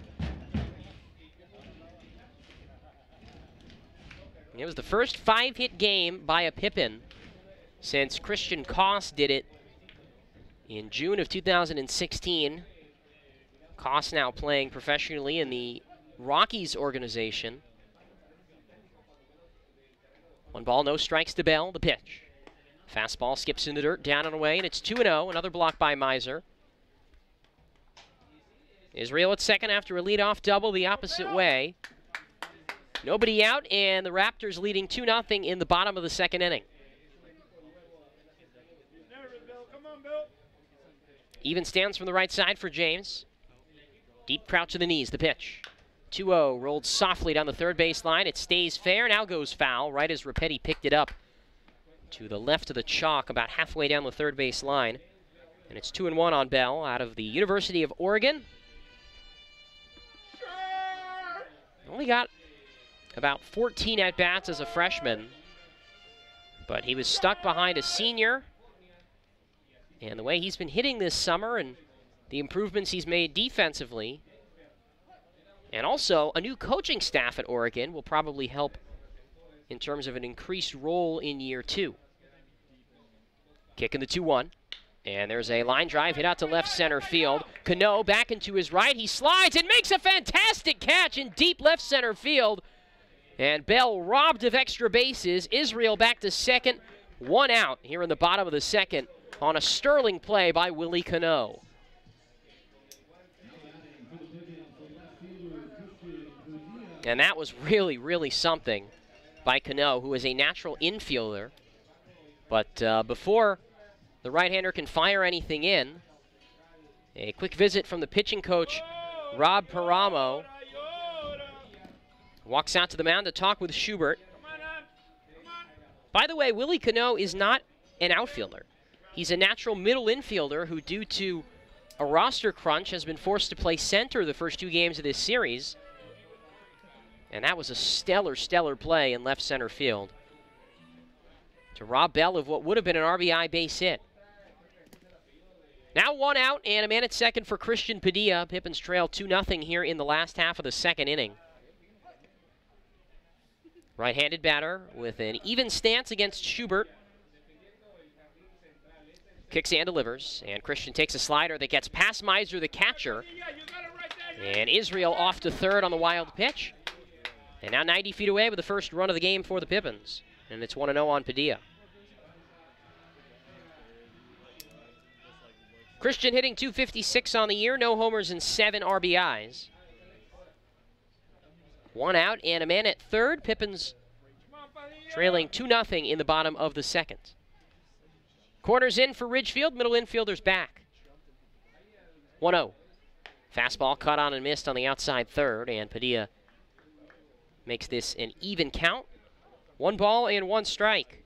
It was the first 5-hit game by a Pippin since Christian Koss did it in June of 2016. Koss now playing professionally in the Rockies organization. 1 ball, no strikes to Bell. The pitch. Fastball skips in the dirt, down and away, and it's 2-0. Another block by Miser. Israel at second after a leadoff double the opposite way. Nobody out, and the Raptors leading 2-0 in the bottom of the second inning. Even stands from the right side for James. Deep crouch to the knees, the pitch. 2-0, rolled softly down the third base line. It stays fair, now goes foul, right as Rapetti picked it up to the left of the chalk, about halfway down the third base line. And it's 2-1 on Bell out of the University of Oregon. Only got about 14 at-bats as a freshman, but he was stuck behind a senior. And the way he's been hitting this summer and the improvements he's made defensively, and also a new coaching staff at Oregon will probably help in terms of an increased role in year 2. Kicking the 2-1. And there's a line drive hit out to left center field. Cano back into his right. He slides and makes a fantastic catch in deep left center field. And Bell robbed of extra bases. Israel back to second. 1 out here in the bottom of the second on a sterling play by Willie Cano. And that was really, really something by Cano, who is a natural infielder. But before the right-hander can fire anything in, a quick visit from the pitching coach, Rob Paramo. Walks out to the mound to talk with Schubert. By the way, Willie Cano is not an outfielder. He's a natural middle infielder who, due to a roster crunch, has been forced to play center the first 2 games of this series. And that was a stellar, stellar play in left center field to rob Bell of what would have been an RBI base hit. Now 1 out and a man at second for Christian Padilla. Pippins trail 2-0 here in the last half of the second inning. Right-handed batter with an even stance against Schubert. Kicks and delivers, and Christian takes a slider that gets past Miser, the catcher. And Israel off to third on the wild pitch. And now 90 feet away with the first run of the game for the Pippins. And it's 1-0 on Padilla. Christian hitting .256 on the year, no homers and 7 RBIs. 1 out and a man at third. Pippins trailing 2-0 in the bottom of the second. Corners in for Ridgefield, middle infielders back. 1-0. Fastball cut on and missed on the outside third, and Padilla makes this an even count. 1 ball and 1 strike.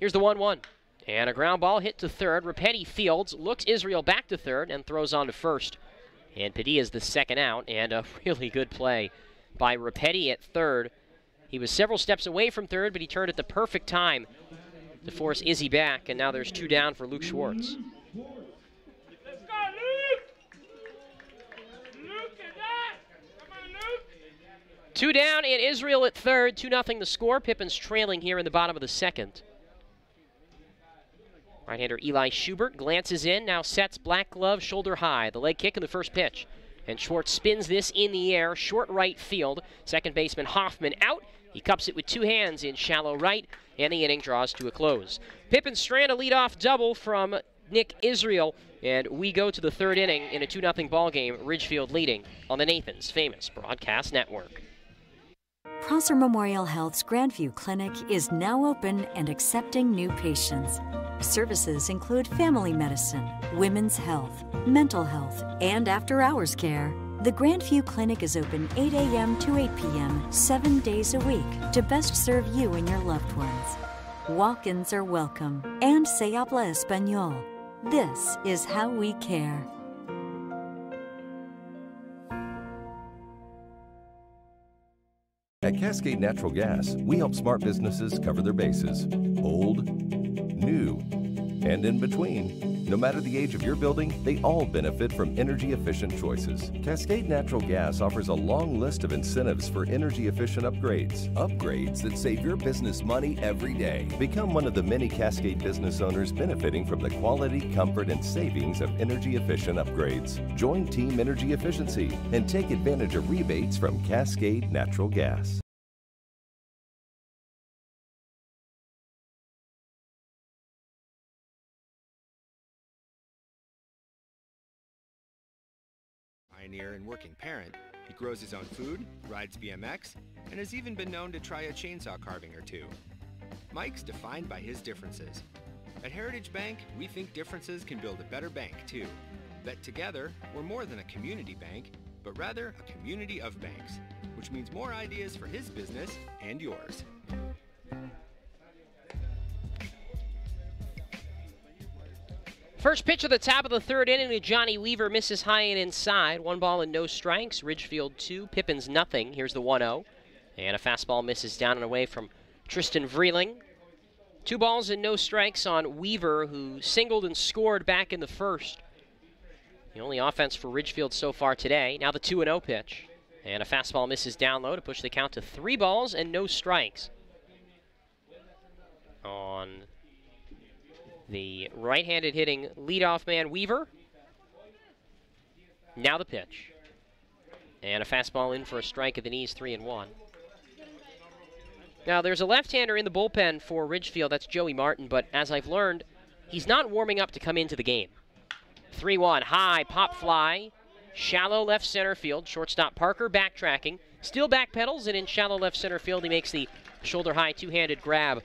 Here's the 1-1. And a ground ball hit to third. Rapetti fields, looks Israel back to third, and throws on to first. And Padilla's the second out, and a really good play by Rapetti at third. He was several steps away from third, but he turned at the perfect time to force Izzy back, and now there's 2 down for Luke Schwartz. Let's go, Luke! Luke at that! Come on, Luke! 2 down, and Israel at third. 2-0 the score. Pippins trailing here in the bottom of the second. Right-hander Eli Schubert glances in, now sets black glove shoulder high. The leg kick in the first pitch. And Schwartz spins this in the air, short right field. Second baseman Hoffman out. He cups it with two hands in shallow right, and the inning draws to a close. Pippins strand a leadoff double from Nick Israel, and we go to the third inning in a 2-0 ball game, Ridgefield leading on the Nathan's Famous Broadcast Network. Prosser Memorial Health's Grandview Clinic is now open and accepting new patients. Services include family medicine, women's health, mental health, and after-hours care. The Grandview Clinic is open 8 a.m. to 8 p.m. 7 days a week to best serve you and your loved ones. Walk-ins are welcome, and se habla español. This is how we care. At Cascade Natural Gas, we help smart businesses cover their bases. Old, new, and in between. No matter the age of your building, they all benefit from energy-efficient choices. Cascade Natural Gas offers a long list of incentives for energy-efficient upgrades. Upgrades that save your business money every day. Become one of the many Cascade business owners benefiting from the quality, comfort, and savings of energy-efficient upgrades. Join Team Energy Efficiency and take advantage of rebates from Cascade Natural Gas. Pioneer and working parent, he grows his own food, rides BMX, and has even been known to try a chainsaw carving or two. Mike's defined by his differences. At Heritage Bank, we think differences can build a better bank too. That together, we're more than a community bank, but rather a community of banks, which means more ideas for his business and yours. First pitch of the top of the third inning to Johnny Weaver, misses high and inside. 1 ball and no strikes. Ridgefield 2, Pippins nothing. Here's the 1-0. And a fastball misses down and away from Tristan Vreeling. 2 balls and no strikes on Weaver, who singled and scored back in the first. The only offense for Ridgefield so far today. Now the 2-0 pitch. And a fastball misses down low to push the count to 3 balls and no strikes. On the right-handed hitting leadoff man Weaver. Now the pitch. And a fastball in for a strike at the knees, 3-1. Now there's a left-hander in the bullpen for Ridgefield, that's Joey Martin, but as I've learned, he's not warming up to come into the game. 3-1, high, pop fly, shallow left center field, shortstop Parker backtracking, still backpedals, and in shallow left center field he makes the shoulder-high two-handed grab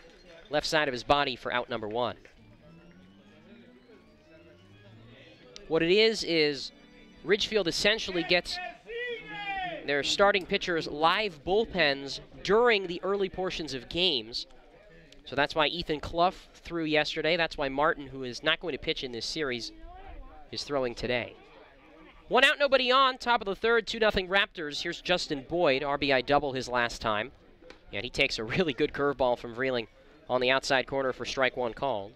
left side of his body for out number 1. What it is Ridgefield essentially gets their starting pitchers live bullpens during the early portions of games. So that's why Ethan Clough threw yesterday. That's why Martin, who is not going to pitch in this series, is throwing today. 1 out, nobody on. Top of the third, 2-0 Raptors. Here's Justin Boyd, RBI double his last time. And he takes a really good curveball from Vreeling on the outside corner for strike 1 called.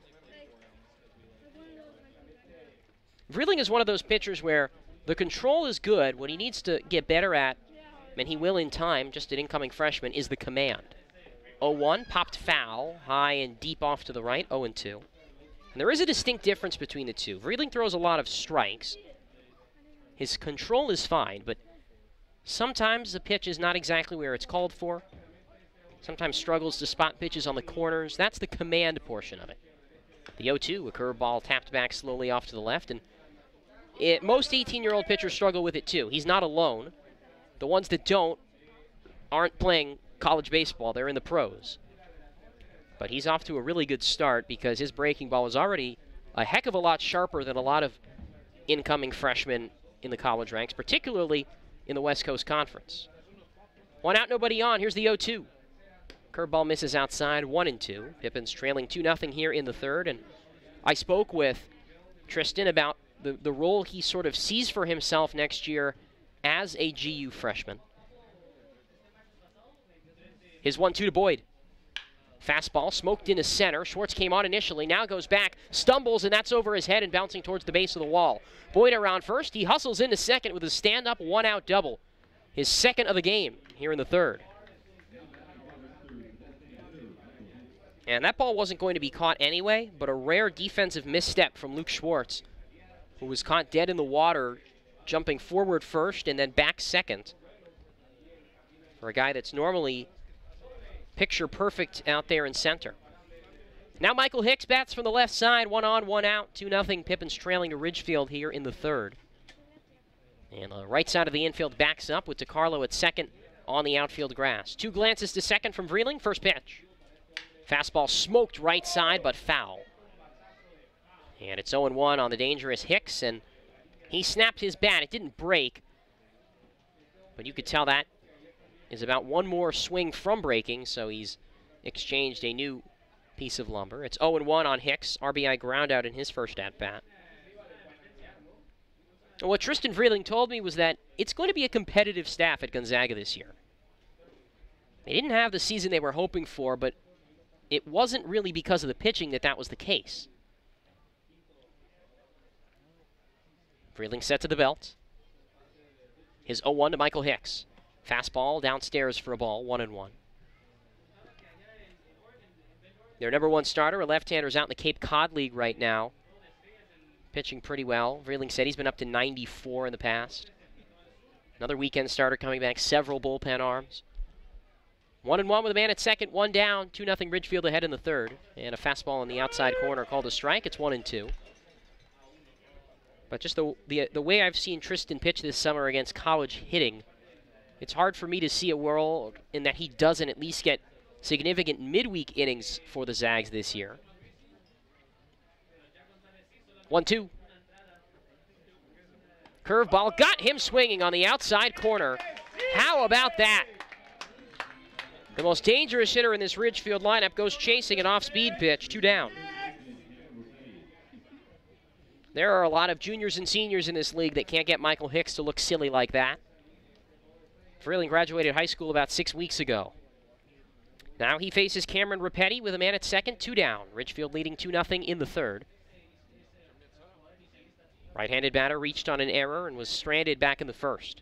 Vreeling is one of those pitchers where the control is good. What he needs to get better at, and he will in time, just an incoming freshman, is the command. 0-1, popped foul, high and deep off to the right, 0-2. And there is a distinct difference between the two. Vreeling throws a lot of strikes. His control is fine, but sometimes the pitch is not exactly where it's called for. Sometimes struggles to spot pitches on the corners. That's the command portion of it. The 0-2, a curveball tapped back slowly off to the left, and most 18-year-old pitchers struggle with it too. He's not alone. The ones that don't aren't playing college baseball. They're in the pros. But he's off to a really good start because his breaking ball is already a heck of a lot sharper than a lot of incoming freshmen in the college ranks, particularly in the West Coast Conference. 1 out, nobody on. Here's the 0-2. Curveball misses outside, 1-2. Pippins trailing 2-0 here in the third. And I spoke with Tristan about the role he sort of sees for himself next year as a GU freshman. His 1-2 to Boyd. Fastball smoked into center. Schwartz came on initially, now goes back, stumbles, and that's over his head and bouncing towards the base of the wall. Boyd around first. He hustles into second with a stand-up 1-out double. His second of the game here in the third. And that ball wasn't going to be caught anyway, but a rare defensive misstep from Luke Schwartz, who was caught dead in the water, jumping forward first and then back second. For a guy that's normally picture perfect out there in center. Now Michael Hicks bats from the left side, 1 on, 1 out, 2-0. Pippins trailing to Ridgefield here in the third. And the right side of the infield backs up with DiCarlo at second on the outfield grass. 2 glances to second from Vreeling, first pitch. Fastball smoked right side, but foul. And it's 0-1 on the dangerous Hicks, and he snapped his bat. It didn't break, but you could tell that is about one more swing from breaking, so he's exchanged a new piece of lumber. It's 0-1 on Hicks, RBI ground out in his first at-bat. And what Tristan Vreeling told me was that it's going to be a competitive staff at Gonzaga this year. They didn't have the season they were hoping for, but it wasn't really because of the pitching that was the case. Vreeling set to the belt. His 0-1 to Michael Hicks. Fastball downstairs for a ball, 1-1. Their number 1 starter, a left-hander's out in the Cape Cod League right now. Pitching pretty well. Vreeling said he's been up to 94 in the past. Another weekend starter coming back, several bullpen arms. 1-1 with a man at second, 1 down, 2-0 Ridgefield ahead in the third. And a fastball in the outside corner called a strike. It's 1-2. But just the way I've seen Tristan pitch this summer against college hitting, it's hard for me to see a world in that he doesn't at least get significant midweek innings for the Zags this year. 1-2. Curveball got him swinging on the outside corner. How about that? The most dangerous hitter in this Ridgefield lineup goes chasing an off-speed pitch, 2 down. There are a lot of juniors and seniors in this league that can't get Michael Hicks to look silly like that. Vreeling graduated high school about 6 weeks ago. Now he faces Cameron Rapetti with a man at second, 2 down. Ridgefield leading 2-0 in the third. Right-handed batter reached on an error and was stranded back in the first.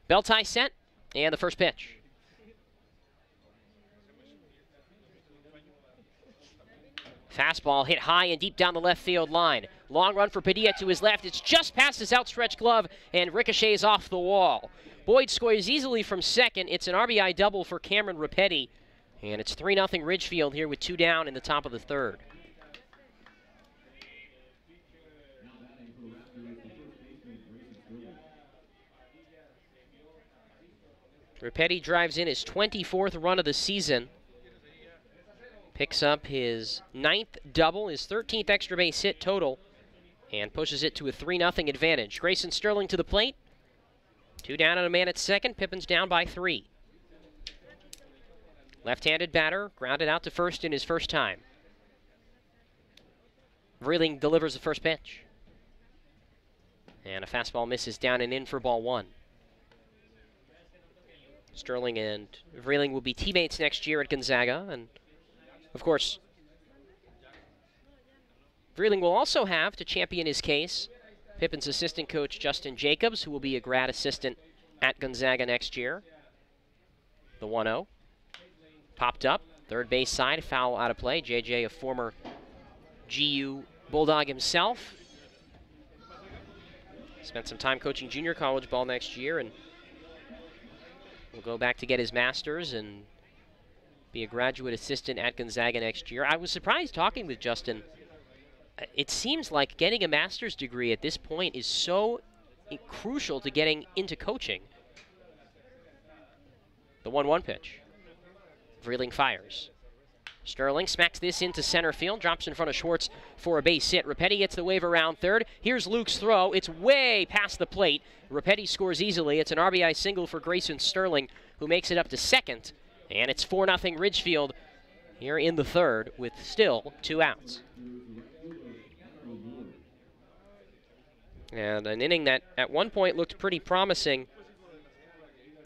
Belt tie set, and the first pitch. Fastball hit high and deep down the left field line. Long run for Padilla to his left. It's just past his outstretched glove and ricochets off the wall. Boyd scores easily from second. It's an RBI double for Cameron Rapetti. And it's 3-0 Ridgefield here with 2 down in the top of the third. Rapetti drives in his 24th run of the season. Picks up his 9th double, his 13th extra base hit total, and pushes it to a 3-0 advantage. Grayson Sterling to the plate. 2 down and a man at second. Pippins down by 3. Left-handed batter, grounded out to first in his first time. Vreeling delivers the first pitch. And a fastball misses down and in for ball 1. Sterling and Vreeling will be teammates next year at Gonzaga, and of course, Vreeling will also have to champion his case Pippins assistant coach Justin Jacobs, who will be a grad assistant at Gonzaga next year. The 1-0. Popped up, third base side, foul out of play. JJ, a former GU Bulldog himself. Spent some time coaching junior college ball next year, and will go back to get his master's and be a graduate assistant at Gonzaga next year. I was surprised talking with Justin. It seems like getting a master's degree at this point is so crucial to getting into coaching. The 1-1 pitch. Vreeling fires. Sterling smacks this into center field, drops in front of Schwartz for a base hit. Rapetti gets the wave around third. Here's Luke's throw. It's way past the plate. Rapetti scores easily. It's an RBI single for Grayson Sterling, who makes it up to second. And it's 4-0 Ridgefield here in the third with still 2 outs. And an inning that at one point looked pretty promising,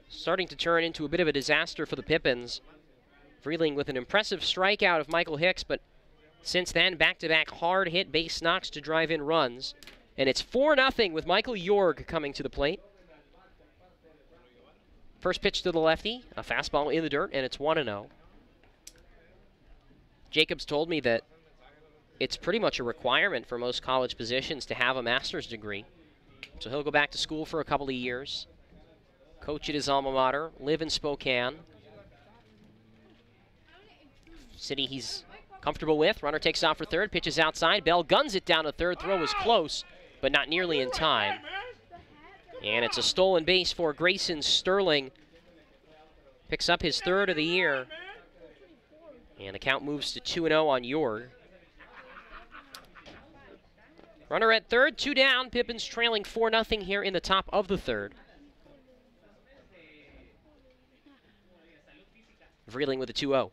starting to turn into a bit of a disaster for the Pippins. Vreeling with an impressive strikeout of Michael Hicks, but since then, back-to-back hard-hit base knocks to drive in runs. And it's 4-0 with Michael Jorg coming to the plate. First pitch to the lefty, a fastball in the dirt, and it's 1-0. Jacobs told me that it's pretty much a requirement for most college positions to have a master's degree. So he'll go back to school for a couple of years, coach at his alma mater, live in Spokane. City he's comfortable with. Runner takes off for third, pitches outside. Bell guns it down to third. Throw was close, but not nearly in time. And it's a stolen base for Grayson Sterling. Picks up his third of the year. And the count moves to 2-0 on Jorg. Runner at third, 2 down. Pippins trailing 4-0 here in the top of the third. Vreeling with a 2-0.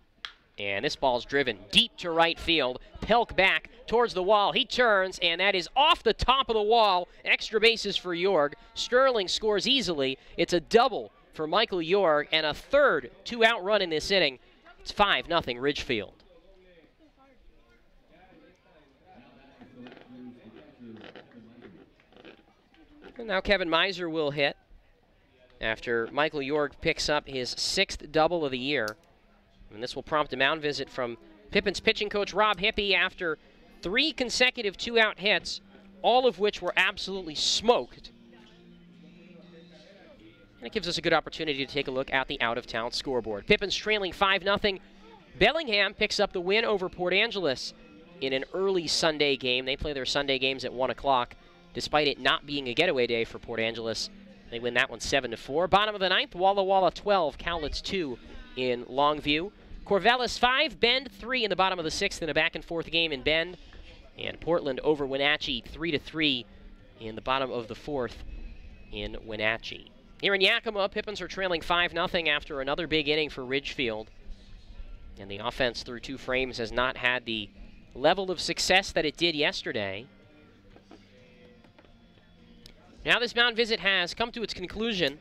And this ball's driven deep to right field. Pelk back towards the wall. He turns, and that is off the top of the wall. Extra bases for Jorg. Sterling scores easily. It's a double for Michael Jorg, and a third 2-out run in this inning. It's 5-0 Ridgefield. And now Kevin Miser will hit after Michael Jorg picks up his 6th double of the year. And this will prompt a mound visit from Pippins pitching coach Rob Hippie after 3 consecutive 2-out hits, all of which were absolutely smoked. And it gives us a good opportunity to take a look at the out-of-town scoreboard. Pippins trailing 5-0. Bellingham picks up the win over Port Angeles in an early Sunday game. They play their Sunday games at 1 o'clock. Despite it not being a getaway day for Port Angeles, they win that one 7-4. Bottom of the 9th, Walla Walla 12, Cowlitz 2 in Longview. Corvallis 5, Bend 3 in the bottom of the 6th in a back-and-forth game in Bend. And Portland over Wenatchee 3-3 in the bottom of the 4th in Wenatchee. Here in Yakima, Pippins are trailing 5-0 after another big inning for Ridgefield. And the offense through 2 frames has not had the level of success that it did yesterday. Now this mound visit has come to its conclusion.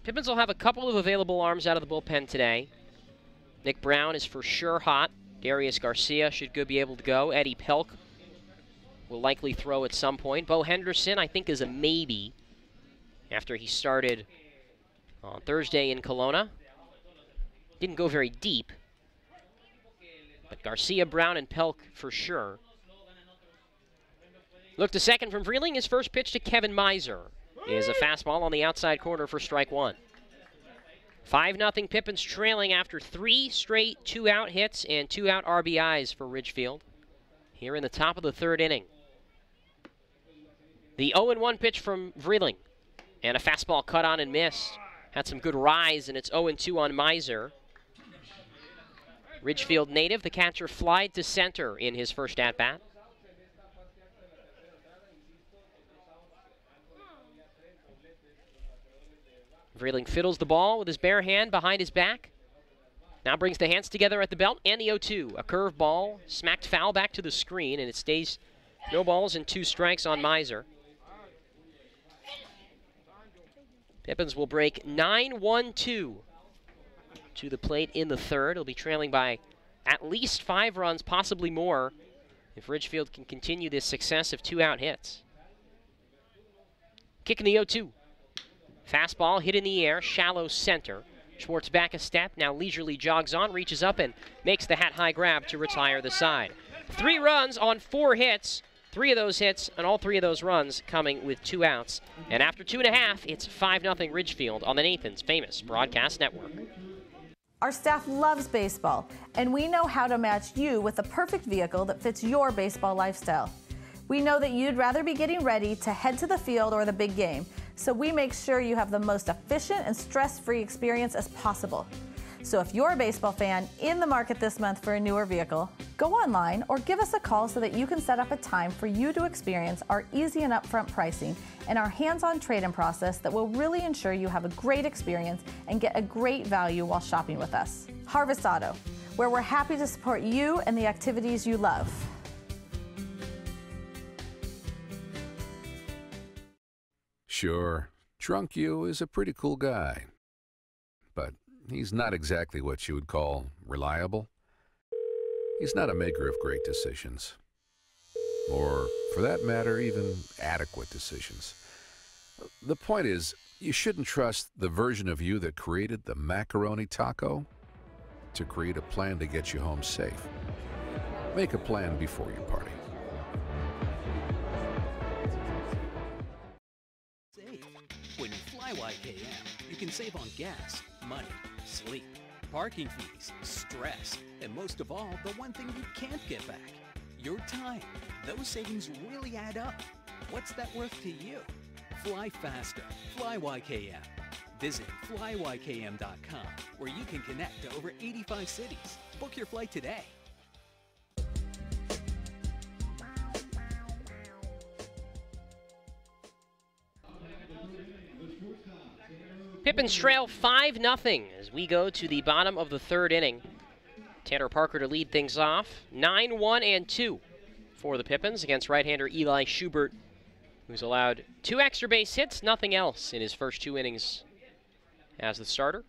Pippins will have a couple of available arms out of the bullpen today. Nick Brown is for sure hot. Darius Garcia should be able to go. Eddie Pelk will likely throw at some point. Bo Henderson, I think, is a maybe after he started on Thursday in Kelowna. Didn't go very deep. But Garcia, Brown, and Pelk for sure. Look to second from Vreeling. His first pitch to Kevin Miser is a fastball on the outside corner for strike 1. 5-0 Pippins trailing after 3 straight 2-out hits and 2-out RBIs for Ridgefield here in the top of the 3rd inning. The 0-1 pitch from Vreeling, and a fastball cut on and missed. Had some good rise, and it's 0-2 on Miser. Ridgefield native, the catcher flied to center in his first at-bat. Vreeling fiddles the ball with his bare hand behind his back. Now brings the hands together at the belt, and the 0-2. A curve ball smacked foul back to the screen, and it stays no balls and 2 strikes on Miser. Pippins will break 9-1-2 to the plate in the 3rd. He'll be trailing by at least 5 runs, possibly more, if Ridgefield can continue this success of 2-out hits. Kicking the 0-2. Fastball hit in the air, shallow center. Schwartz back a step, now leisurely jogs on, reaches up and makes the hat-high grab to retire the side. 3 runs on 4 hits. 3 of those hits and all 3 of those runs coming with 2 outs. And after 2.5, it's 5-0 Ridgefield on the Nathan's Famous Broadcast Network. Our staff loves baseball, and we know how to match you with the perfect vehicle that fits your baseball lifestyle. We know that you'd rather be getting ready to head to the field or the big game, so we make sure you have the most efficient and stress-free experience as possible. So if you're a baseball fan in the market this month for a newer vehicle, go online or give us a call so that you can set up a time for you to experience our easy and upfront pricing and our hands-on trade-in process that will really ensure you have a great experience and get a great value while shopping with us. Harvest Auto, where we're happy to support you and the activities you love. Sure, Drunk You is a pretty cool guy, but he's not exactly what you would call reliable. He's not a maker of great decisions, or for that matter, even adequate decisions. The point is, You shouldn't trust the version of you that created the macaroni taco to create a plan to get you home safe. Make a plan before you party. Save. When you fly YKM, you can save on gas, money, sleep, parking fees, stress, and most of all, the one thing you can't get back, your time. Those savings really add up. What's that worth to you? Fly faster. Fly YKM. Visit flyykm.com, where you can connect to over 85 cities. Book your flight today. Pippins trail 5-0 as we go to the bottom of the third inning. Tanner Parker to lead things off. 9-1 and 2 for the Pippins against right-hander Eli Schubert, who's allowed 2 extra base hits, nothing else in his first 2 innings as the starter.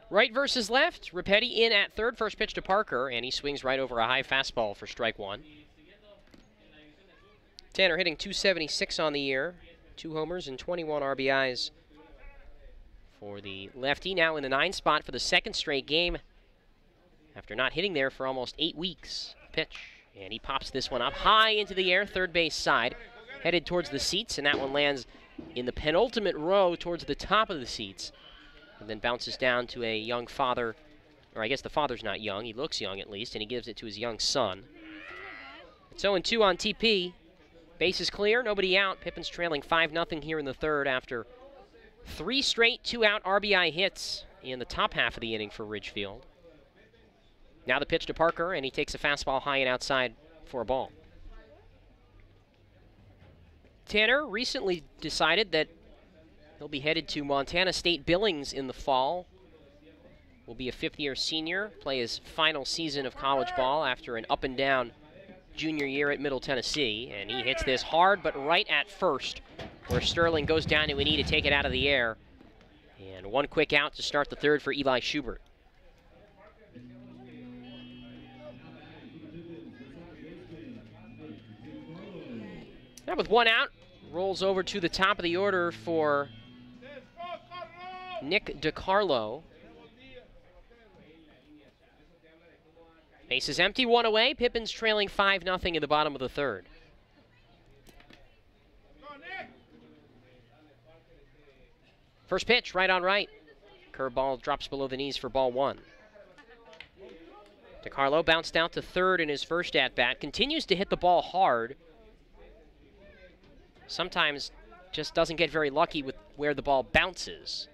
Right versus left. Rapetti in at third. First pitch to Parker, and he swings right over a high fastball for strike 1. Tanner hitting .276 on the year. 2 homers and 21 RBIs for the lefty. Now in the 9 spot for the second straight game after not hitting there for almost 8 weeks. Pitch, and he pops this one up high into the air, third base side, headed towards the seats, and that one lands in the penultimate row towards the top of the seats, and then bounces down to a young father, or I guess the father's not young, he looks young at least, and he gives it to his young son. It's 0-2 on TP. Base is clear, nobody out. Pippins trailing 5-0 here in the third after 3 straight 2-out RBI hits in the top half of the inning for Ridgefield. Now the pitch to Parker, and he takes a fastball high and outside for a ball. Tanner recently decided that he'll be headed to Montana State Billings in the fall. Will be a 5th-year senior, play his final season of college ball after an up-and-down junior year at Middle Tennessee, and he hits this hard but right at first, where Sterling goes down to a knee to take it out of the air. And 1 quick out to start the third for Eli Schubert. Now with 1 out, rolls over to the top of the order for Nick DiCarlo. Base is empty, 1 away. Pippins trailing 5-0 in the bottom of the third. First pitch, right on right. Curveball drops below the knees for ball 1. DiCarlo bounced out to third in his first at-bat. Continues to hit the ball hard. Sometimes just doesn't get very lucky with where the ball bounces.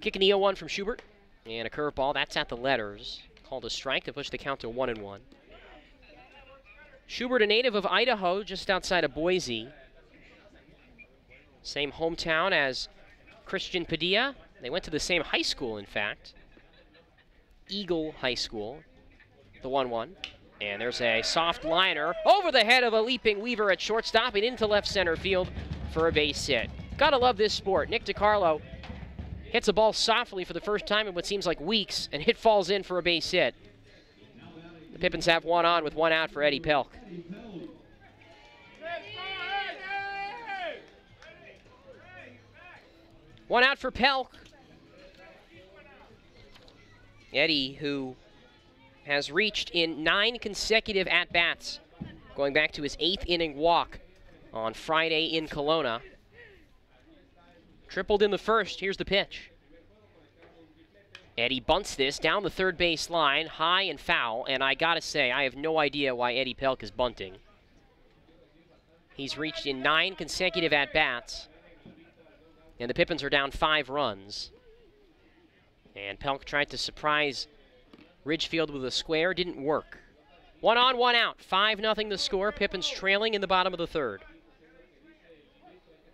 Kicking the 0-1 from Schubert. And a curveball, that's at the letters. Called a strike to push the count to 1-1. Schubert, a native of Idaho, just outside of Boise. Same hometown as Christian Padilla. They went to the same high school, in fact. Eagle High School. The 1-1. And there's a soft liner over the head of a leaping Weaver at shortstop and into left center field for a base hit. Gotta love this sport. Nick DiCarlo hits a ball softly for the first time in what seems like weeks, and it falls in for a base hit. The Pippins have 1 on with 1 out for Eddie Pelk. One out for Pelk. Eddie, who has reached in 9 consecutive at-bats, going back to his 8th inning walk on Friday in Kelowna. Tripled in the first. Here's the pitch. Eddie bunts this down the third base line, high and foul, and I gotta say, I have no idea why Eddie Pelk is bunting. He's reached in 9 consecutive at-bats, and the Pippins are down 5 runs. And Pelk tried to surprise Ridgefield with a square, didn't work. 1 on, 1 out, 5-0 the score. Pippins trailing in the bottom of the third.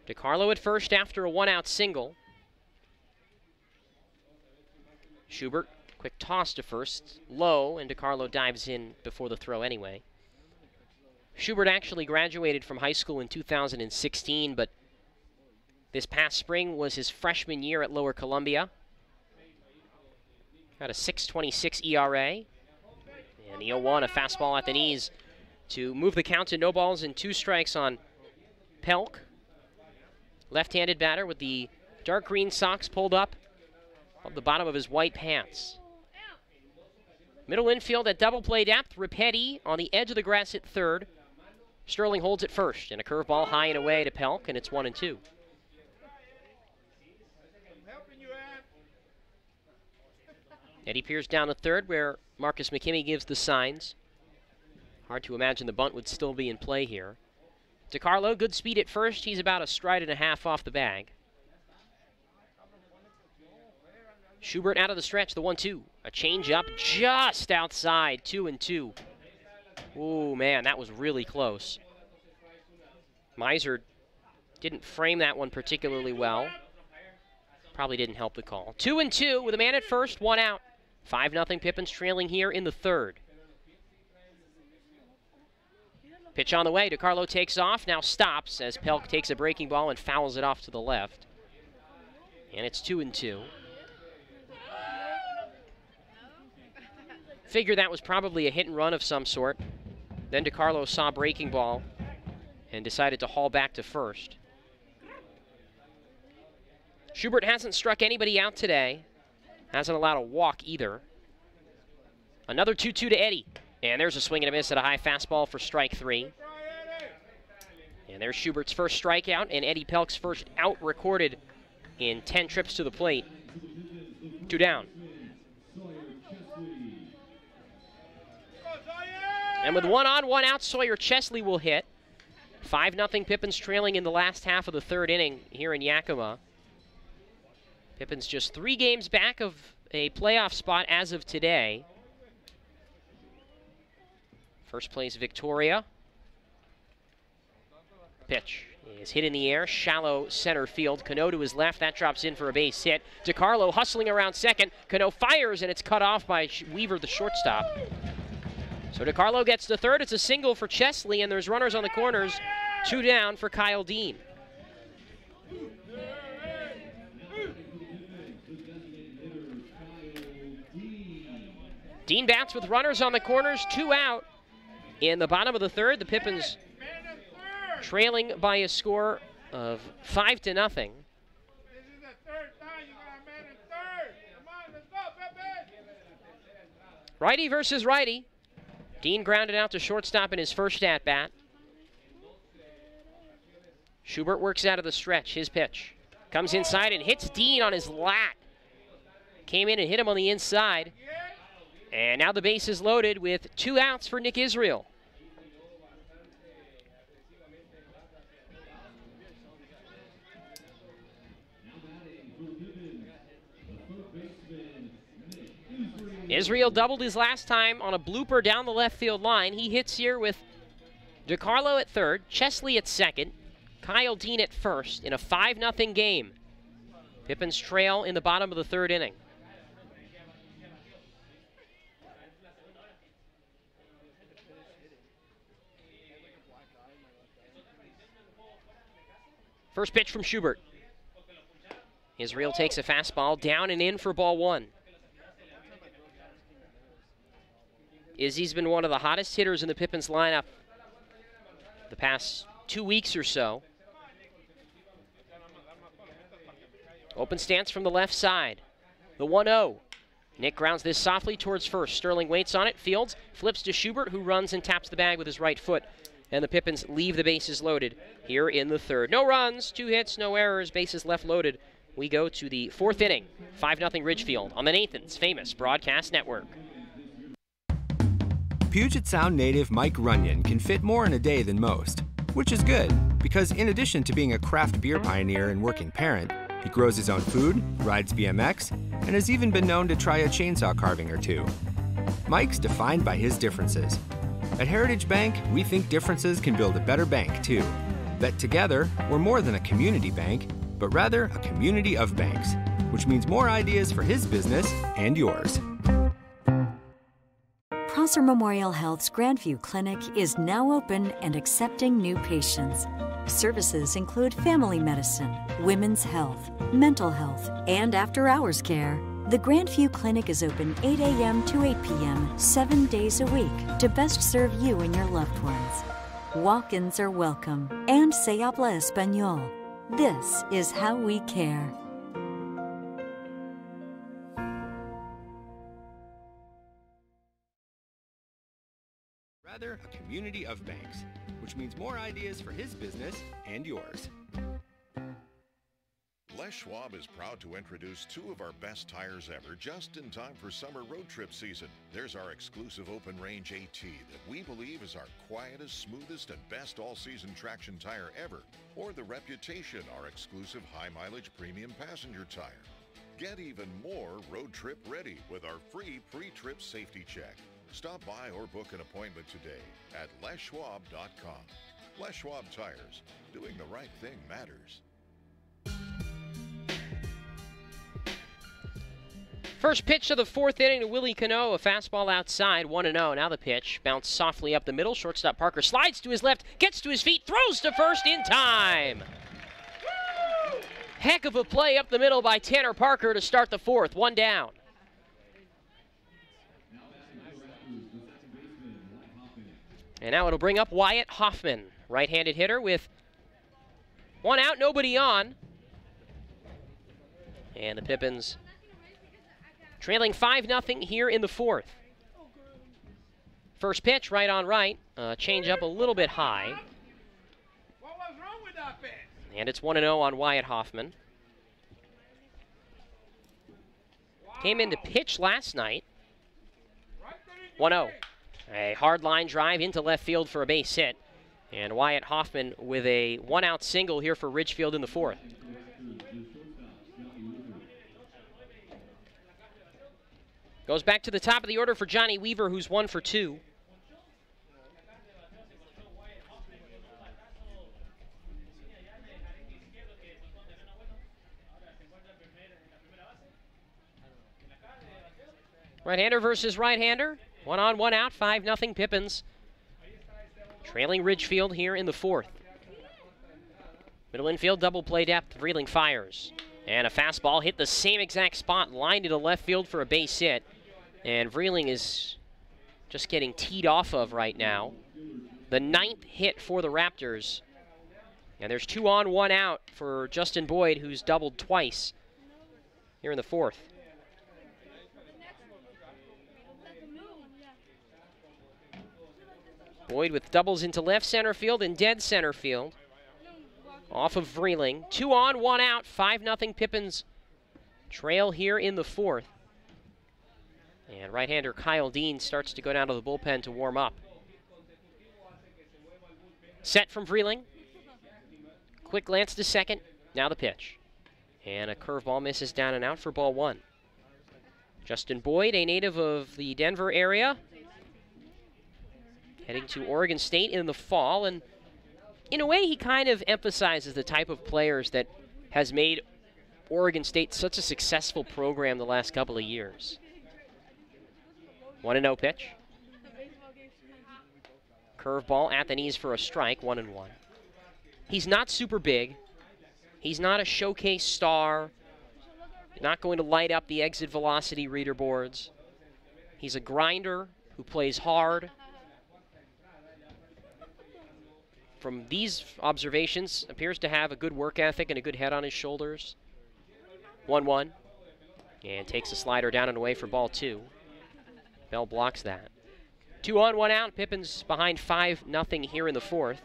DiCarlo at first after a 1-out single. Schubert, quick toss to first, low, and DiCarlo dives in before the throw anyway. Schubert actually graduated from high school in 2016, but this past spring was his freshman year at Lower Columbia. Got a .626 ERA. And the 0-1, a fastball at the knees to move the count to no balls and 2 strikes on Pelk. Left-handed batter with the dark green socks pulled up on the bottom of his white pants. Middle infield at double play depth. Ripetti on the edge of the grass at third. Sterling holds it first, and a curveball high and away to Pelk, and it's 1-2. Eddie Pierce down to third, where Marcus McKimmey gives the signs. Hard to imagine the bunt would still be in play here. DeCarlo, good speed at first. He's about a stride and a half off the bag. Schubert out of the stretch, the 1-2. A changeup just outside, 2-2. Ooh, man, that was really close. Miser didn't frame that one particularly well. Probably didn't help the call. 2-2 with a man at first, 1 out. 5-0 Pippins trailing here in the third. Pitch on the way. DeCarlo takes off, now stops as Pelk takes a breaking ball and fouls it off to the left. And it's 2-2. Figure that was probably a hit and run of some sort. Then DeCarlo saw breaking ball and decided to haul back to first. Schubert hasn't struck anybody out today. Hasn't allowed a walk either. Another 2-2 to Eddie. And there's a swing and a miss at a high fastball for strike 3. And there's Schubert's first strikeout and Eddie Pelk's first out recorded in 10 trips to the plate. 2 down. And with 1 on, 1 out, Sawyer Chesley will hit. 5-0 Pippins trailing in the last half of the third inning here in Yakima. Pippins just 3 games back of a playoff spot as of today. First place Victoria. Pitch is hit in the air, shallow center field. Cano to his left, that drops in for a base hit. DeCarlo hustling around second. Cano fires, and it's cut off by Weaver, the shortstop. So DeCarlo gets to third. It's a single for Chesley, and there's runners on the corners. 2 down for Kyle Dean. Dean bats with runners on the corners, 2 out. In the bottom of the third, the Pippins trailing by a score of 5-0. Righty versus righty. Dean grounded out to shortstop in his first at-bat. Schubert works out of the stretch, his pitch. Comes inside and hits Dean on his lat. Came in and hit him on the inside. And now the base is loaded with 2 outs for Nick Israel. Israel doubled his last time on a blooper down the left field line. He hits here with DeCarlo at third, Chesley at second, Kyle Dean at first in a 5-0 game. Pippins trail in the bottom of the third inning. First pitch from Schubert. Israel takes a fastball down and in for ball 1. Izzy's been one of the hottest hitters in the Pippins lineup the past 2 weeks or so. Open stance from the left side. The 1-0. Nick grounds this softly towards first. Sterling waits on it, fields, flips to Schubert, who runs and taps the bag with his right foot. And the Pippins leave the bases loaded here in the third. No runs, 2 hits, no errors, bases left loaded. We go to the 4th inning, 5-0 Ridgefield on the Nathan's famous broadcast network. Puget Sound native Mike Runyon can fit more in a day than most, which is good, because in addition to being a craft beer pioneer and working parent, he grows his own food, rides BMX, and has even been known to try a chainsaw carving or 2. Mike's defined by his differences. At Heritage Bank, we think differences can build a better bank, too. That together, we're more than a community bank, but rather a community of banks, which means more ideas for his business and yours. Prosser Memorial Health's Grandview Clinic is now open and accepting new patients. Services include family medicine, women's health, mental health, and after-hours care. The Grandview Clinic is open 8 a.m. to 8 p.m. 7 days a week to best serve you and your loved ones. Walk-ins are welcome and se habla español. This is how we care. Rather, a community of banks, which means more ideas for his business and yours. Les Schwab is proud to introduce two of our best tires ever just in time for summer road trip season. There's our exclusive open range AT that we believe is our quietest, smoothest, and best all-season traction tire ever. Or the Reputation, our exclusive high-mileage premium passenger tire. Get even more road trip ready with our free pre-trip safety check. Stop by or book an appointment today at leschwab.com. Les Schwab Tires. Doing the right thing matters. First pitch of the fourth inning to Willie Cano, a fastball outside, 1-0. Now the pitch, bounced softly up the middle. Shortstop Parker slides to his left, gets to his feet, throws to first in time. Heck of a play up the middle by Tanner Parker to start the fourth, 1 down. And now it'll bring up Wyatt Hoffman, right-handed hitter with 1 out, nobody on. And the Pippins trailing 5-0 here in the fourth. First pitch, right on right. Change up a little bit high. What was wrong with that pitch? And it's 1-0 on Wyatt Hoffman. Came in to pitch last night. 1-0. A hard line drive into left field for a base hit. And Wyatt Hoffman with a 1-out single here for Ridgefield in the fourth. Goes back to the top of the order for Johnny Weaver, who's 1 for 2. Right-hander versus right-hander. 1 on, 1 out, 5-0 Pippins. Trailing Ridgefield here in the fourth. Middle infield, double play depth. Vreeling fires. And a fastball hit the same exact spot, lined into left field for a base hit. And Vreeling is just getting teed off of right now. The 9th hit for the Raptors. And there's 2 on, 1 out for Justin Boyd, who's doubled twice here in the fourth. Boyd with doubles into left center field and dead center field. Off of Vreeling. 2 on, 1 out. 5-0 Pippins trail here in the fourth. And right-hander Kyle Dean starts to go down to the bullpen to warm up. Set from Vreeling. Quick glance to second. Now the pitch. And a curveball misses down and out for ball 1. Justin Boyd, a native of the Denver area, heading to Oregon State in the fall. And in a way, he kind of emphasizes the type of players that has made Oregon State such a successful program the last couple of years. 1-0 pitch. Curveball at the knees for a strike, 1-1. He's not super big. He's not a showcase star. Not going to light up the exit velocity reader boards. He's a grinder who plays hard. From these observations, appears to have a good work ethic and a good head on his shoulders. 1-1. And takes a slider down and away for ball 2. Bell blocks that. 2 on, 1 out. Pippins behind 5-0 here in the fourth.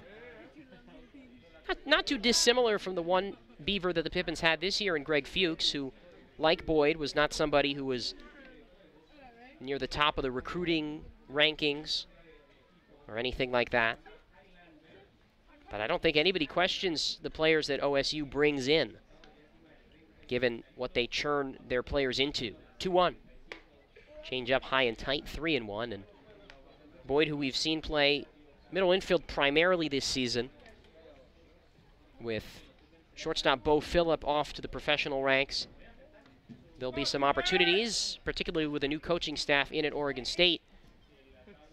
Not too dissimilar from the one Beaver that the Pippins had this year in Greg Fuchs, who, like Boyd, was not somebody who was near the top of the recruiting rankings or anything like that. But I don't think anybody questions the players that OSU brings in, given what they churn their players into. 2-1. Change up high and tight, 3-1. And Boyd, who we've seen play middle infield primarily this season, with shortstop Bo Phillip off to the professional ranks. There'll be some opportunities, particularly with a new coaching staff in at Oregon State,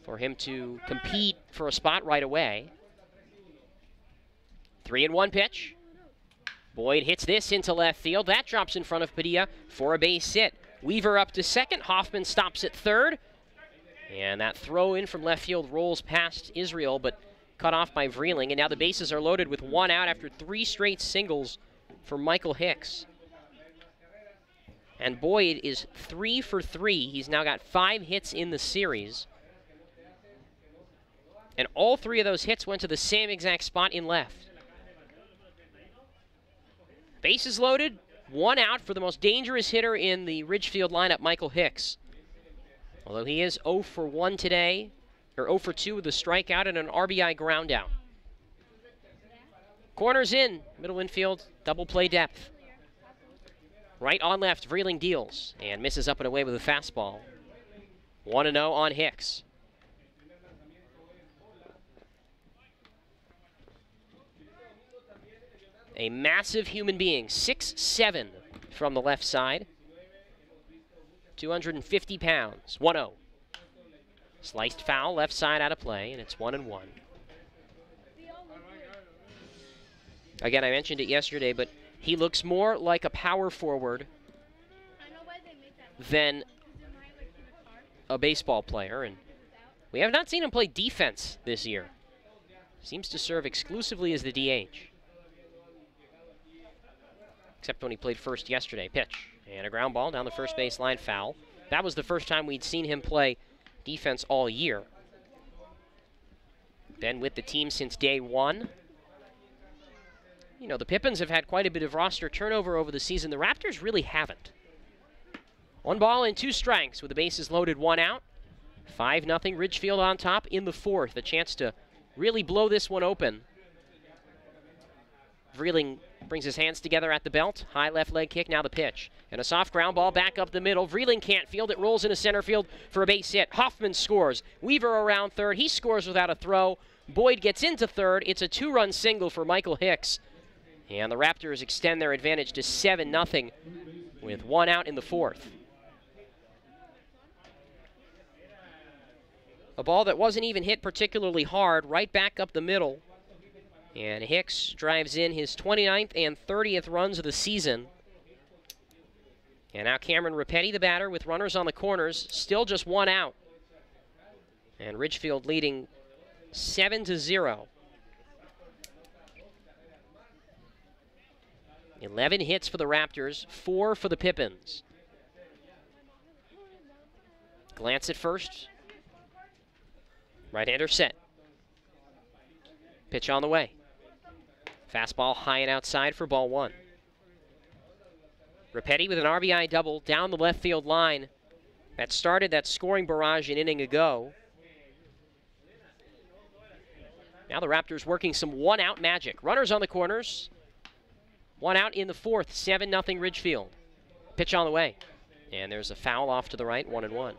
for him to compete for a spot right away. 3-1 pitch. Boyd hits this into left field. That drops in front of Padilla for a base hit. Weaver up to second. Hoffman stops at third. And that throw in from left field rolls past Israel, but cut off by Vreeling, and now the bases are loaded with 1 out after 3 straight singles for Michael Hicks. And Boyd is 3 for 3. He's now got 5 hits in the series. And all 3 of those hits went to the same exact spot in left. Bases loaded, 1 out for the most dangerous hitter in the Ridgefield lineup, Michael Hicks. Although he is 0 for 1 today, or 0 for 2 with a strikeout and an RBI ground out. Corners in, middle infield, double play depth. Right on left, Vreeling deals and misses up and away with a fastball. 1-0 on Hicks. A massive human being, 6'7" from the left side. 250 pounds, 1-0. Sliced foul, left side out of play, and it's 1-1. Again, I mentioned it yesterday, but he looks more like a power forward than a baseball player, and we have not seen him play defense this year. Seems to serve exclusively as the DH. Except when he played first yesterday. Pitch, and a ground ball down the first baseline, foul. That was the first time we'd seen him play defense all year. Been with the team since day 1. You know, the Pippins have had quite a bit of roster turnover over the season. The Raptors really haven't. 1 ball and 2 strikes with the bases loaded, 1 out. 5-0 Ridgefield on top in the 4th. A chance to really blow this one open. Vreeling brings his hands together at the belt. High left leg kick, now the pitch. And a soft ground ball back up the middle. Vreeling can't field it, rolls into center field for a base hit. Hoffman scores. Weaver around third. He scores without a throw. Boyd gets into third. It's a 2-run single for Michael Hicks. And the Raptors extend their advantage to 7-0 with 1 out in the 4th. A ball that wasn't even hit particularly hard, right back up the middle. And Hicks drives in his 29th and 30th runs of the season. And now Cameron Rapetti, the batter, with runners on the corners, still just 1 out. And Ridgefield leading 7-0. 11 hits for the Raptors, 4 for the Pippins. Glance at first. Right-hander set. Pitch on the way. Fastball high and outside for ball 1. Rapetti with an RBI double down the left field line. That started that scoring barrage an inning ago. Now the Raptors working some 1-out magic. Runners on the corners. 1 out in the 4th, 7-0 Ridgefield. Pitch on the way. And there's a foul off to the right, 1-1.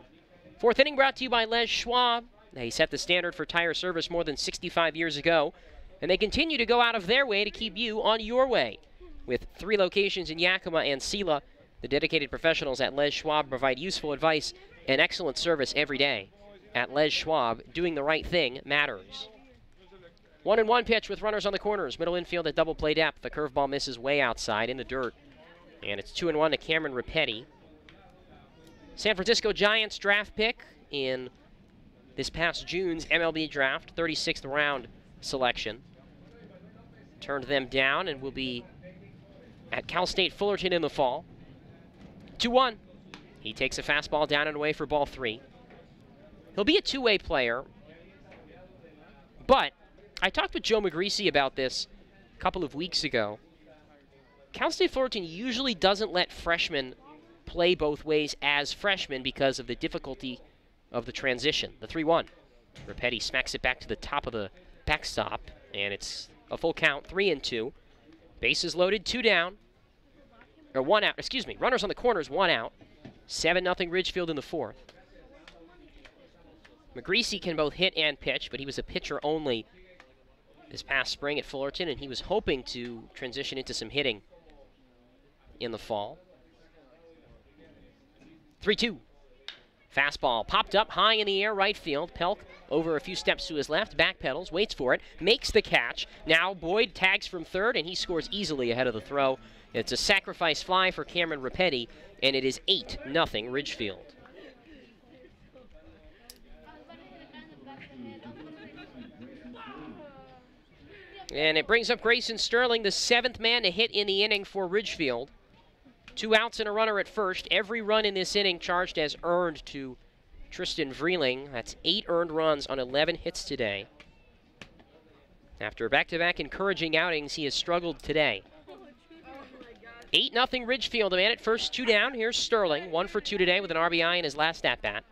4th inning brought to you by Les Schwab. They set the standard for tire service more than 65 years ago, and they continue to go out of their way to keep you on your way. With 3 locations in Yakima and Sela, the dedicated professionals at Les Schwab provide useful advice and excellent service every day. At Les Schwab, doing the right thing matters. 1-1 pitch with runners on the corners. Middle infield at double play depth. The curveball misses way outside in the dirt. And it's 2-1 to Cameron Rapetti. San Francisco Giants draft pick in this past June's MLB draft, 36th round selection. Turned them down and will be at Cal State Fullerton in the fall. 2-1. He takes a fastball down and away for ball 3. He'll be a two-way player, but I talked with Joe Magrisi about this a couple of weeks ago. Cal State Fullerton usually doesn't let freshmen play both ways as freshmen because of the difficulty of the transition. The 3-1. Rapetti smacks it back to the top of the backstop, and it's a full count, 3-2. Bases loaded, 2 down. Or 1 out, excuse me. Runners on the corners, 1 out. 7-0 Ridgefield in the 4th. Magrisi can both hit and pitch, but he was a pitcher only this past spring at Fullerton, and he was hoping to transition into some hitting in the fall. 3-2. Fastball popped up high in the air, right field. Pelk over a few steps to his left, backpedals, waits for it, makes the catch. Now Boyd tags from third, and he scores easily ahead of the throw. It's a sacrifice fly for Cameron Rapetti, and it is 8-0 Ridgefield. And it brings up Grayson Sterling, the 7th man to hit in the inning for Ridgefield. 2 outs and a runner at first. Every run in this inning charged as earned to Tristan Vreeling. That's 8 earned runs on 11 hits today. After back-to-back encouraging outings, he has struggled today. 8-0 Ridgefield. A man at first, 2 down. Here's Sterling, 1 for 2 today with an RBI in his last at-bat.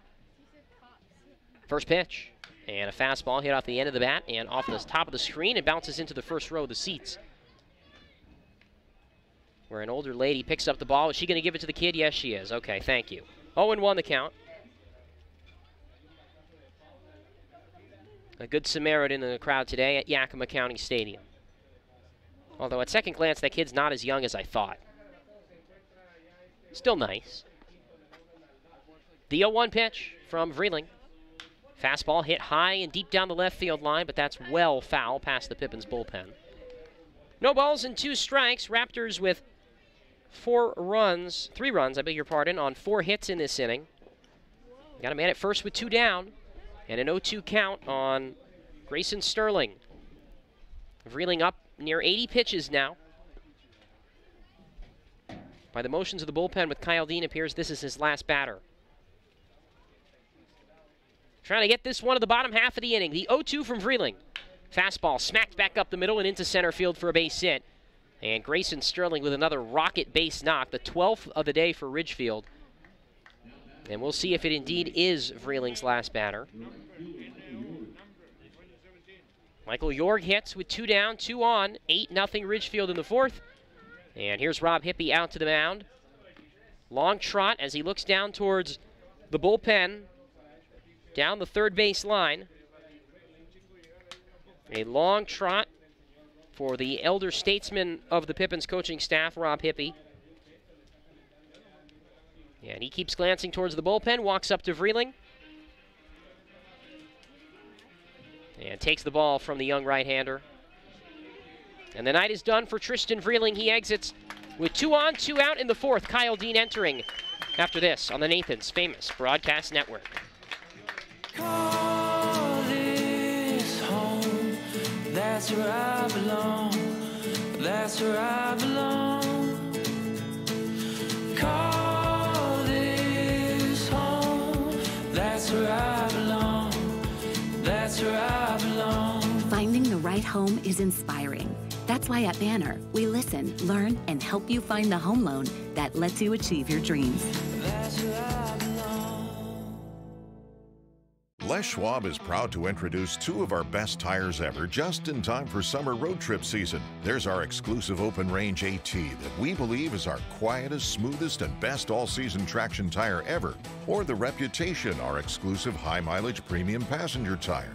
First pitch. And a fastball hit off the end of the bat and off the top of the screen. It bounces into the first row of the seats, where an older lady picks up the ball. Is she going to give it to the kid? Yes, she is. Okay, thank you. 0-1 the count. A good Samaritan in the crowd today at Yakima County Stadium. Although at second glance, that kid's not as young as I thought. Still nice. The 0-1 pitch from Vreeling. Fastball hit high and deep down the left field line, but that's well foul past the Pippins bullpen. No balls and 2 strikes. Raptors with 3 runs, I beg your pardon, on 4 hits in this inning. Got a man at first with 2 down, and an 0-2 count on Grayson Sterling. Vreeling up near 80 pitches now. By the motions of the bullpen with Kyle Dean, appears this is his last batter. Trying to get this one to the bottom half of the inning. The 0-2 from Vreeling. Fastball smacked back up the middle and into center field for a base hit. And Grayson Sterling with another rocket base knock, the 12th of the day for Ridgefield. And we'll see if it indeed is Vreeling's last batter. Michael Yorg hits with 2 down, 2 on, 8-0 Ridgefield in the 4th. And here's Rob Hippie out to the mound. Long trot as he looks down towards the bullpen, down the third base line. A long trot for the elder statesman of the Pippins coaching staff, Rob Hippie. And he keeps glancing towards the bullpen, walks up to Vreeling, and takes the ball from the young right-hander. And the night is done for Tristan Vreeling. He exits with 2 on, 2 out in the 4th. Kyle Dean entering after this on the Nathan's Famous Broadcast Network. Call this home, that's where I belong, that's where I belong. Call this home, that's where I belong, that's where I belong. Finding the right home is inspiring. That's why at Banner, we listen, learn, and help you find the home loan that lets you achieve your dreams. That's where I belong. Les Schwab is proud to introduce 2 of our best tires ever just in time for summer road trip season. There's our exclusive open range AT that we believe is our quietest, smoothest, and best all-season traction tire ever. Or the Reputation, our exclusive high-mileage premium passenger tire.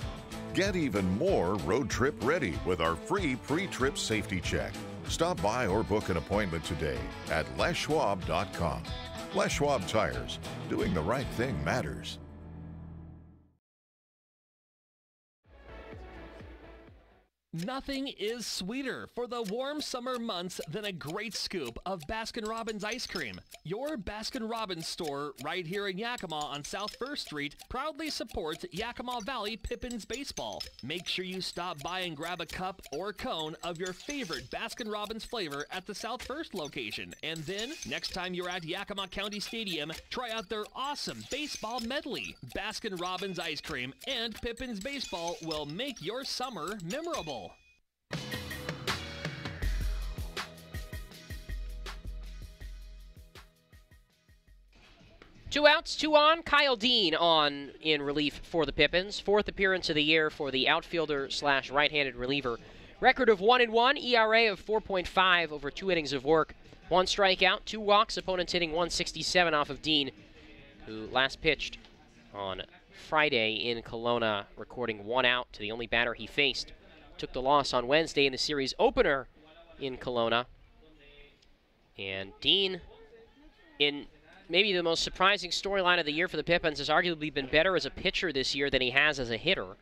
Get even more road trip ready with our free pre-trip safety check. Stop by or book an appointment today at leschwab.com. Les Schwab Tires. Doing the right thing matters. Nothing is sweeter for the warm summer months than a great scoop of Baskin-Robbins ice cream. Your Baskin-Robbins store right here in Yakima on South 1st Street proudly supports Yakima Valley Pippins baseball. Make sure you stop by and grab a cup or cone of your favorite Baskin-Robbins flavor at the South 1st location. And then, next time you're at Yakima County Stadium, try out their awesome baseball medley. Baskin-Robbins ice cream and Pippins baseball will make your summer memorable. 2 outs, 2 on. Kyle Dean on in relief for the Pippins. 4th appearance of the year for the outfielder slash right-handed reliever. Record of 1-1, ERA of 4.5 over 2 innings of work. 1 strikeout, 2 walks. Opponents hitting 167 off of Dean, who last pitched on Friday in Kelowna, recording 1 out to the only batter he faced. Took the loss on Wednesday in the series opener in Kelowna. And Dean, in maybe the most surprising storyline of the year for the Pippins, has arguably been better as a pitcher this year than he has as a hitter.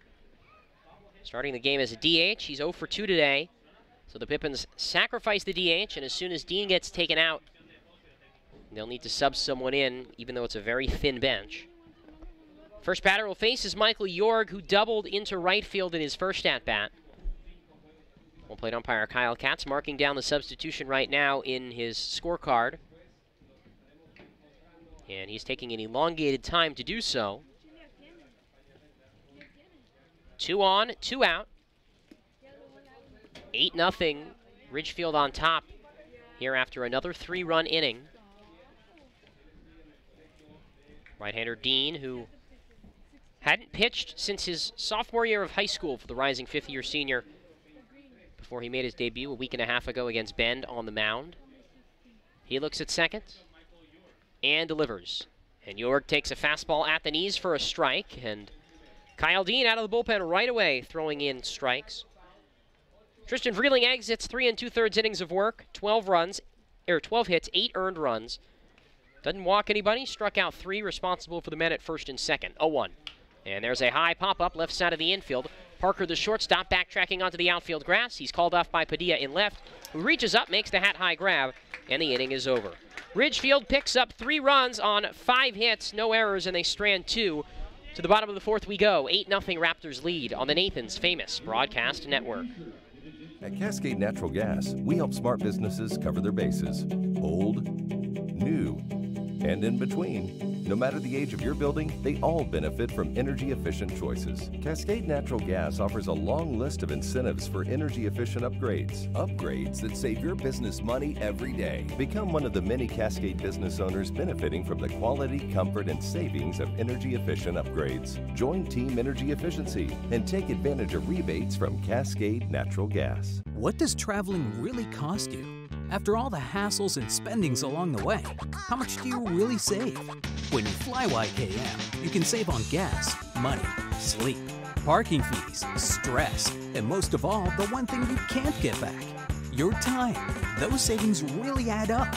Starting the game as a DH, he's 0 for 2 today. So the Pippins sacrifice the DH, and as soon as Dean gets taken out, they'll need to sub someone in, even though it's a very thin bench. First batter will face is Michael Yorg, who doubled into right field in his first at-bat. Home plate umpire Kyle Katz marking down the substitution right now in his scorecard. And he's taking an elongated time to do so. 2 on, 2 out. 8-0, Ridgefield on top here after another 3-run inning. Right-hander Dean, who hadn't pitched since his sophomore year of high school for the rising fifth-year senior before he made his debut a week and a half ago against Bend on the mound. He looks at second and delivers. And York takes a fastball at the knees for a strike, and Kyle Dean out of the bullpen right away throwing in strikes. Tristan Vreeling exits 3 2/3 innings of work, 12 hits, 8 earned runs. Doesn't walk anybody, struck out 3, responsible for the men at first and second. 0-1. And there's a high pop-up left side of the infield. Parker, the shortstop, backtracking onto the outfield grass. He's called off by Padilla in left, who reaches up, makes the hat-high grab, and the inning is over. Ridgefield picks up 3 runs on 5 hits, no errors, and they strand 2. To the bottom of the 4th we go. 8-0 Raptors lead on the Nathan's Famous Broadcast Network. At Cascade Natural Gas, we help smart businesses cover their bases. Old, new, and in between. No matter the age of your building, they all benefit from energy-efficient choices. Cascade Natural Gas offers a long list of incentives for energy-efficient upgrades. Upgrades that save your business money every day. Become one of the many Cascade business owners benefiting from the quality, comfort, and savings of energy-efficient upgrades. Join Team Energy Efficiency and take advantage of rebates from Cascade Natural Gas. What does traveling really cost you? After all the hassles and spendings along the way, how much do you really save? When you fly YKM, you can save on gas, money, sleep, parking fees, stress, and most of all, the one thing you can't get back, your time. Those savings really add up.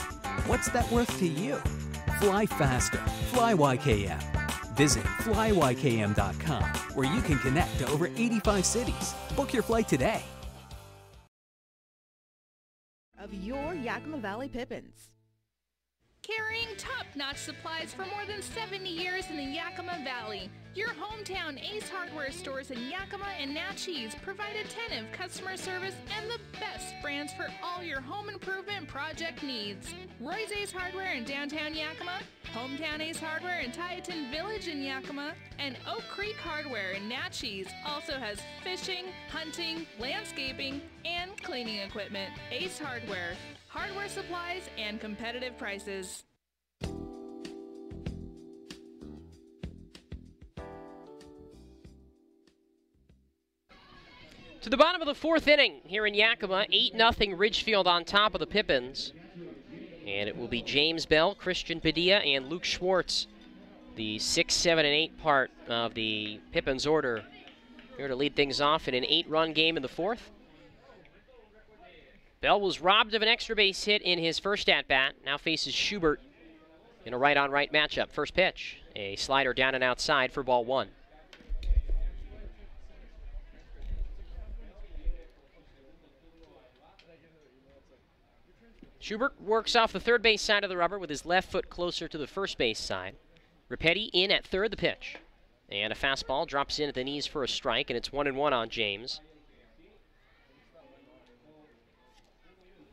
What's that worth to you? Fly faster. Fly YKM. Visit flyykm.com, where you can connect to over 85 cities. Book your flight today. Of your Yakima Valley Pippins. Carrying top-notch supplies for more than 70 years in the Yakima Valley, your hometown Ace Hardware stores in Yakima and Natchez provide attentive customer service and the best brands for all your home improvement project needs. Roy's Ace Hardware in downtown Yakima, Hometown Ace Hardware in Tieton Village in Yakima, and Oak Creek Hardware in Natchez also has fishing, hunting, landscaping, and cleaning equipment. Ace Hardware. Hardware supplies and competitive prices. To the bottom of the 4th inning here in Yakima, 8-0 Ridgefield on top of the Pippins. And it will be James Bell, Christian Padilla, and Luke Schwartz, the 6, 7, and 8 part of the Pippins order, here to lead things off in an 8-run game in the 4th. Bell was robbed of an extra base hit in his first at-bat, now faces Schubert in a right-on-right matchup. First pitch, a slider down and outside for ball 1. Schubert works off the third base side of the rubber with his left foot closer to the first base side. Rapetti in at third, the pitch. And a fastball drops in at the knees for a strike, and it's 1-1 on James.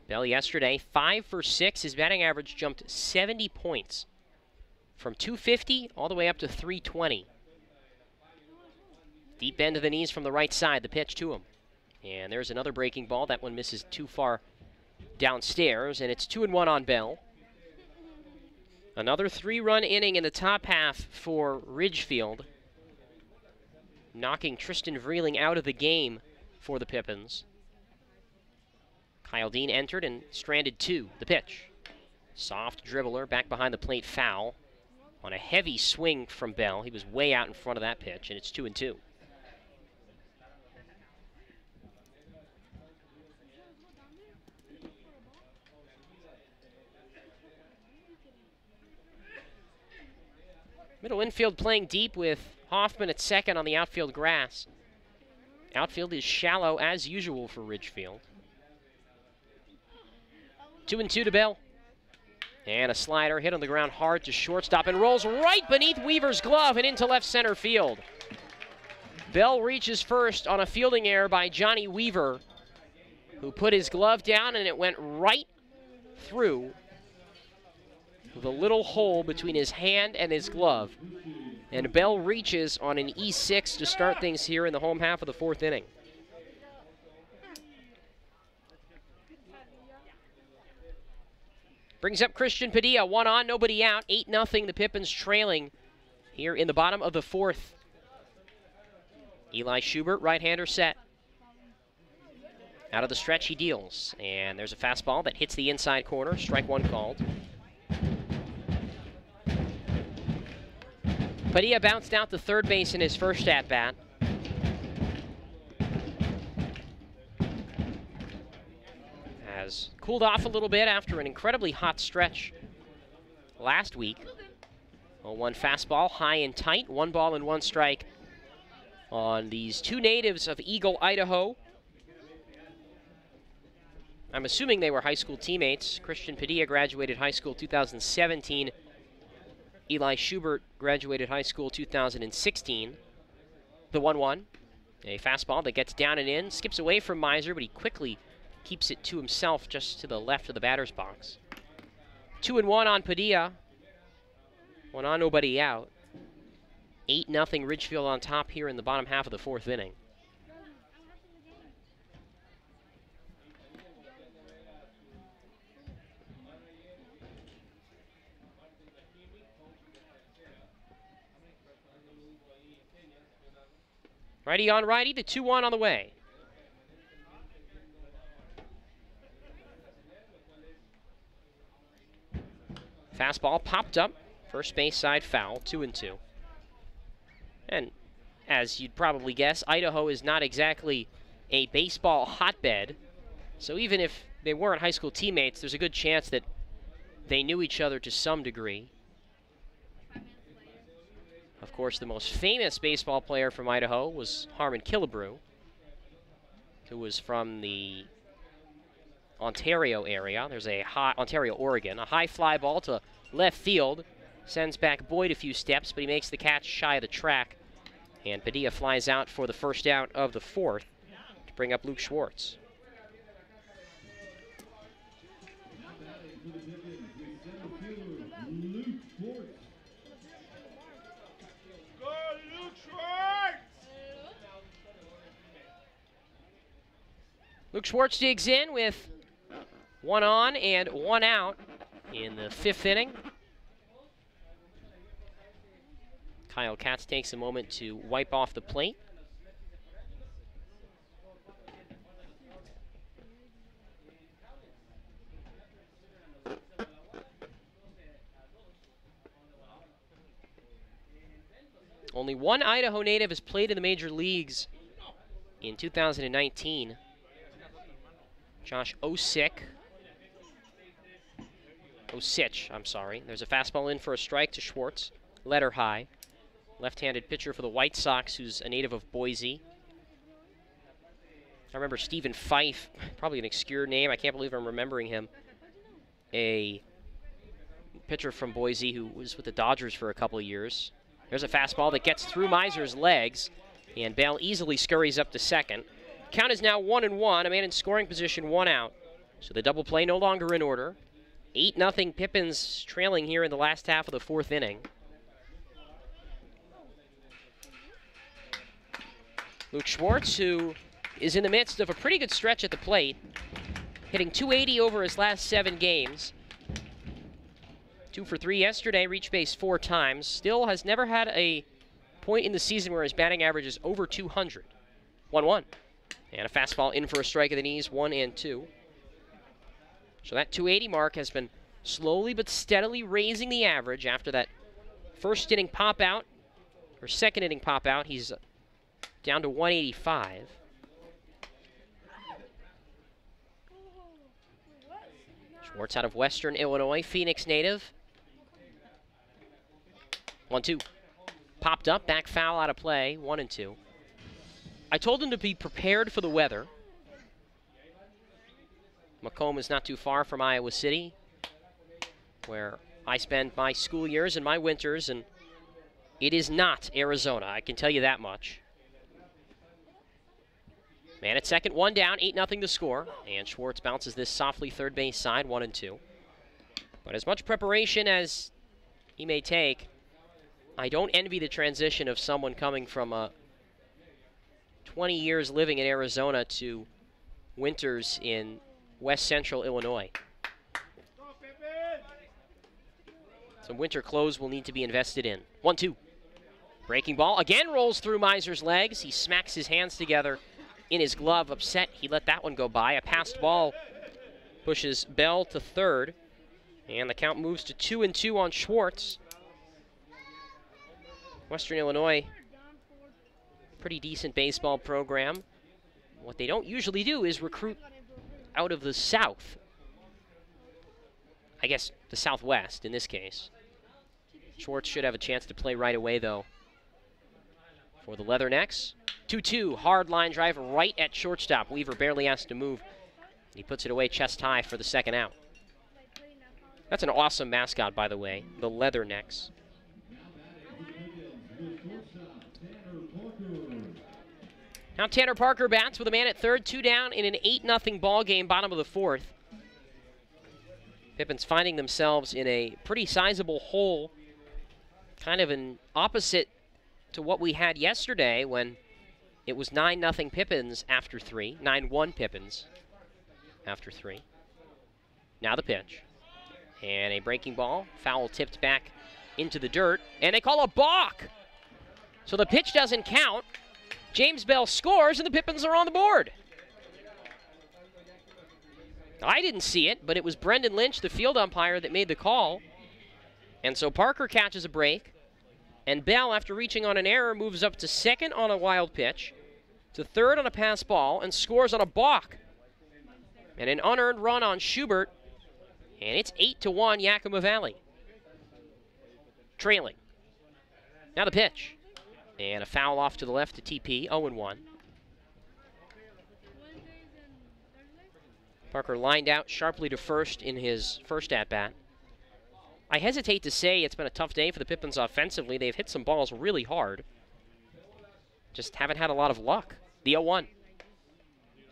Bell yesterday, 5 for 6. His batting average jumped 70 points from 250 all the way up to 320. Deep end of the knees from the right side, the pitch to him. And there's another breaking ball. That one misses too far downstairs, and it's 2-1 on Bell. Another 3-run inning in the top half for Ridgefield, knocking Tristan Vreeling out of the game for the Pippins. Kyle Dean entered and stranded 2. The pitch. Soft dribbler back behind the plate, foul on a heavy swing from Bell. He was way out in front of that pitch, and it's 2-2. Middle infield playing deep with Hoffman at second on the outfield grass. Outfield is shallow as usual for Ridgefield. 2-2 to Bell. And a slider hit on the ground hard to shortstop and rolls right beneath Weaver's glove and into left center field. Bell reaches first on a fielding error by Johnny Weaver, who put his glove down, and it went right through the little hole between his hand and his glove. And Bell reaches on an E6 to start things here in the home half of the 4th inning. Brings up Christian Padilla, 1 on, nobody out, 8-0, the Pippins trailing here in the bottom of the 4th. Eli Schubert, right-hander set. Out of the stretch he deals, and there's a fastball that hits the inside corner, strike 1 called. Padilla bounced out to third base in his first at-bat. Has cooled off a little bit after an incredibly hot stretch last week. 0-1 fastball, high and tight, 1 ball and 1 strike on these 2 natives of Eagle, Idaho. I'm assuming they were high school teammates. Christian Padilla graduated high school 2017. Eli Schubert graduated high school 2016. The 1-1, a fastball that gets down and in, skips away from Miser, but he quickly keeps it to himself just to the left of the batter's box. 2-1 on Padilla. 1 on, nobody out. 8-0 Ridgefield on top here in the bottom half of the 4th inning. Righty on righty, the 2-1 on the way. Fastball popped up, first base side foul, 2-2. And as you'd probably guess, Idaho is not exactly a baseball hotbed. So even if they weren't high school teammates, there's a good chance that they knew each other to some degree. Of course, the most famous baseball player from Idaho was Harmon Killebrew, who was from the Ontario area. There's a high, Ontario, Oregon. A high fly ball to left field. Sends back Boyd a few steps, but he makes the catch shy of the track. And Padilla flies out for the first out of the 4th to bring up Luke Schwartz. Luke Schwartz digs in with 1 on and 1 out in the 5th inning. Kyle Katz takes a moment to wipe off the plate. Only 1 Idaho native has played in the major leagues in 2019. Josh Osich, I'm sorry. There's a fastball in for a strike to Schwartz. Letter high. Left-handed pitcher for the White Sox, who's a native of Boise. I remember Stephen Fife, probably an obscure name. I can't believe I'm remembering him. A pitcher from Boise who was with the Dodgers for a couple of years. There's a fastball that gets through Miser's legs, and Bell easily scurries up to second. Count is now 1-1, a man in scoring position, 1 out. So the double play no longer in order. 8-0 Pippins trailing here in the last half of the 4th inning. Luke Schwartz, who is in the midst of a pretty good stretch at the plate, hitting .280 over his last 7 games. 2 for 3 yesterday, reached base 4 times. Still has never had a point in the season where his batting average is over 200. 1-1. And a fastball in for a strike at the knees, 1-2. So that .280 mark has been slowly but steadily raising the average after that first inning pop out, or second inning pop out. He's down to 185. Schwartz out of Western Illinois, Phoenix native. 1-2. Popped up, back foul out of play, 1-2. I told him to be prepared for the weather. Macomb is not too far from Iowa City, where I spend my school years and my winters, and it is not Arizona, I can tell you that much. Man at second, one down, 8-0 to score. And Schwartz bounces this softly third base side, 1-2. But as much preparation as he may take, I don't envy the transition of someone coming from 20 years living in Arizona to winters in west central Illinois. Some winter clothes will need to be invested in. 1-2. Breaking ball again rolls through Miser's legs. He smacks his hands together in his glove, upset he let that one go by. A passed ball pushes Bell to third, and the count moves to 2-2 on Schwartz. Western Illinois, pretty decent baseball program. What they don't usually do is recruit out of the South. I guess the Southwest in this case. Schwartz should have a chance to play right away, though, for the Leathernecks. 2-2, hard line drive right at shortstop. Weaver barely has to move. He puts it away chest high for the second out. That's an awesome mascot, by the way, the Leathernecks. Now Tanner Parker bats with a man at third, 2 down in an 8-0 ball game, bottom of the fourth. Pippins finding themselves in a pretty sizable hole, kind of an opposite to what we had yesterday when it was 9-0 Pippins after 3, 9-1 Pippins after 3. Now the pitch. And a breaking ball, foul tipped back into the dirt, and they call a balk. So the pitch doesn't count. James Bell scores, and the Pippins are on the board. I didn't see it, but it was Brendan Lynch, the field umpire, that made the call. And so Parker catches a break, and Bell, after reaching on an error, moves up to second on a wild pitch, to third on a pass ball, and scores on a balk. And an unearned run on Schubert, and it's 8-1 Yakima Valley. Trailing. Now the pitch. And a foul off to the left to TP, 0-1. Parker lined out sharply to first in his first at-bat. I hesitate to say it's been a tough day for the Pippins offensively. They've hit some balls really hard. Just haven't had a lot of luck. The 0-1.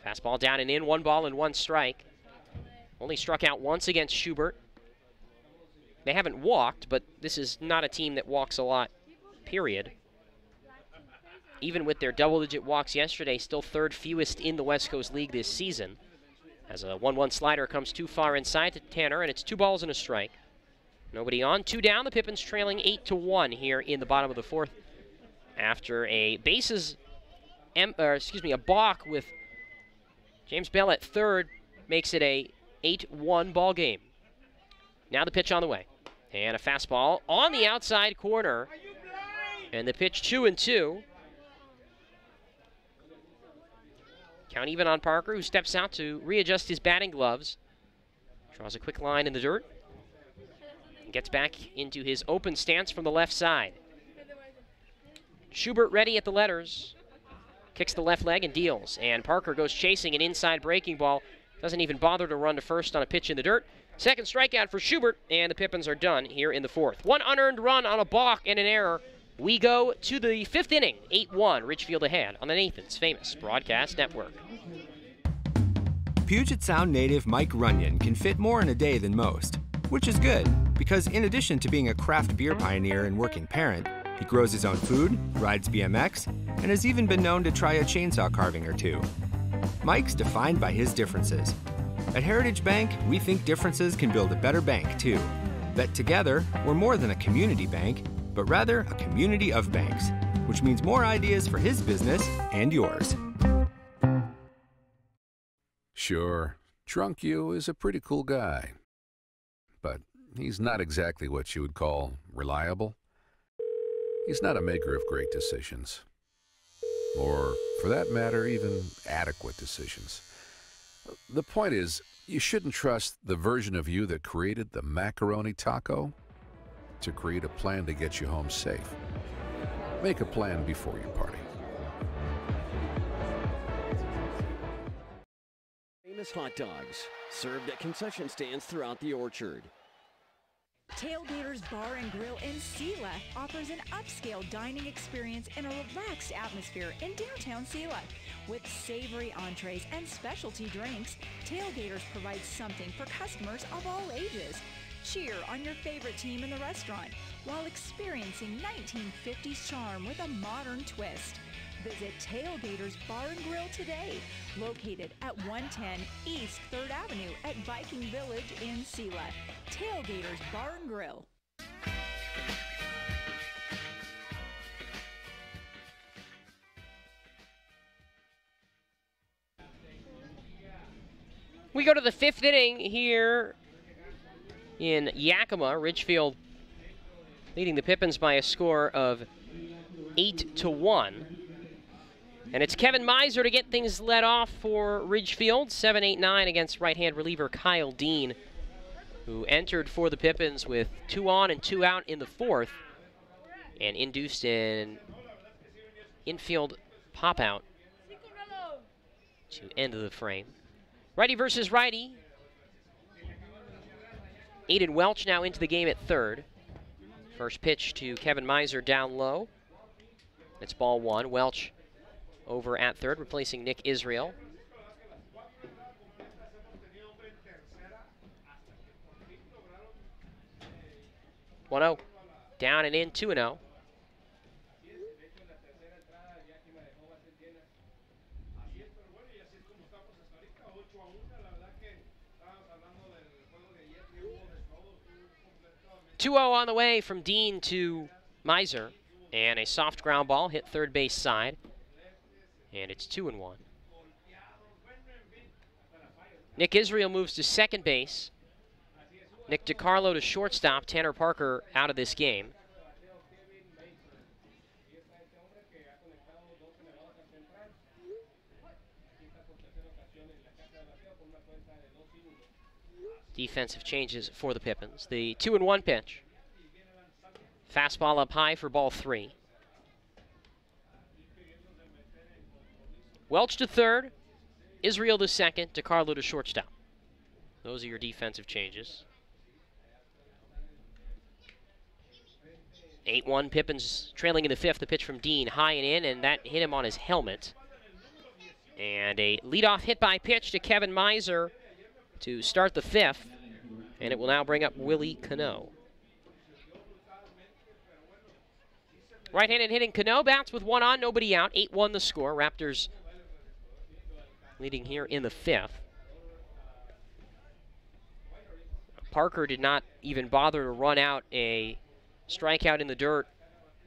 Fastball down and in, 1 ball and 1 strike. Only struck out once against Schubert. They haven't walked, but this is not a team that walks a lot, period. Even with their double-digit walks yesterday, still third fewest in the West Coast League this season. As a 1-1 slider comes too far inside to Tanner, and it's 2 balls and a strike. Nobody on, 2 down. The Pippins trailing 8-1 here in the bottom of the fourth. After a a balk with James Bell at third, makes it a 8-1 ball game. Now the pitch on the way. And a fastball on the outside corner. And the pitch 2-2. Count even on Parker, who steps out to readjust his batting gloves. Draws a quick line in the dirt. And gets back into his open stance from the left side. Schubert ready at the letters. Kicks the left leg and deals. And Parker goes chasing an inside breaking ball. Doesn't even bother to run to first on a pitch in the dirt. Second strikeout for Schubert, and the Pippins are done here in the fourth. 1 unearned run on a balk and an error. We go to the 5th inning, 8-1, Ridgefield ahead on the Nathan's Famous Broadcast Network. Puget Sound native Mike Runyon can fit more in a day than most, which is good, because in addition to being a craft beer pioneer and working parent, he grows his own food, rides BMX, and has even been known to try a chainsaw carving or two. Mike's defined by his differences. At Heritage Bank, we think differences can build a better bank, too. That together, we're more than a community bank, but rather a community of banks, which means more ideas for his business and yours. Sure, Drunk You is a pretty cool guy, but he's not exactly what you would call reliable. He's not a maker of great decisions, or, for that matter, even adequate decisions. The point is, you shouldn't trust the version of you that created the macaroni taco to create a plan to get you home safe. Make a plan before you party. Famous hot dogs, served at concession stands throughout the orchard. Tailgaters Bar and Grill in Sela offers an upscale dining experience in a relaxed atmosphere in downtown Sela. With savory entrees and specialty drinks, Tailgaters provides something for customers of all ages. Cheer on your favorite team in the restaurant while experiencing 1950s charm with a modern twist. Visit Tailgaters Bar and Grill today, located at 110 East 3rd Avenue at Viking Village in Sela. Tailgaters Bar and Grill. We go to the 5th inning here in Yakima. Ridgefield leading the Pippins by a score of 8-1. And it's Kevin Miser to get things led off for Ridgefield. 7-8-9 against right-hand reliever Kyle Dean, who entered for the Pippins with 2 on and 2 out in the 4th and induced an infield pop-out to end the frame. Righty versus righty. Aiden Welch now into the game at 3rd. First pitch to Kevin Miser down low. It's ball 1. Welch over at 3rd, replacing Nick Israel. One-0. Down and in, 2-0. On the way from Dean to Miser, and a soft ground ball hit third base side, and it's 2-1. Nick Israel moves to second base. Nick DiCarlo to shortstop. Tanner Parker out of this game. Defensive changes for the Pippins. The 2-1 pitch. Fastball up high for ball 3. Welch to 3rd. Israel to 2nd. DiCarlo to shortstop. Those are your defensive changes. 8-1 Pippins trailing in the 5th. The pitch from Dean, high and in, and that hit him on his helmet. And a leadoff hit by pitch to Kevin Miser to start the 5th, and it will now bring up Willie Cano. Right-handed hitting Cano, bats with 1 on, nobody out. 8-1 the score. Raptors leading here in the 5th. Parker did not even bother to run out a strikeout in the dirt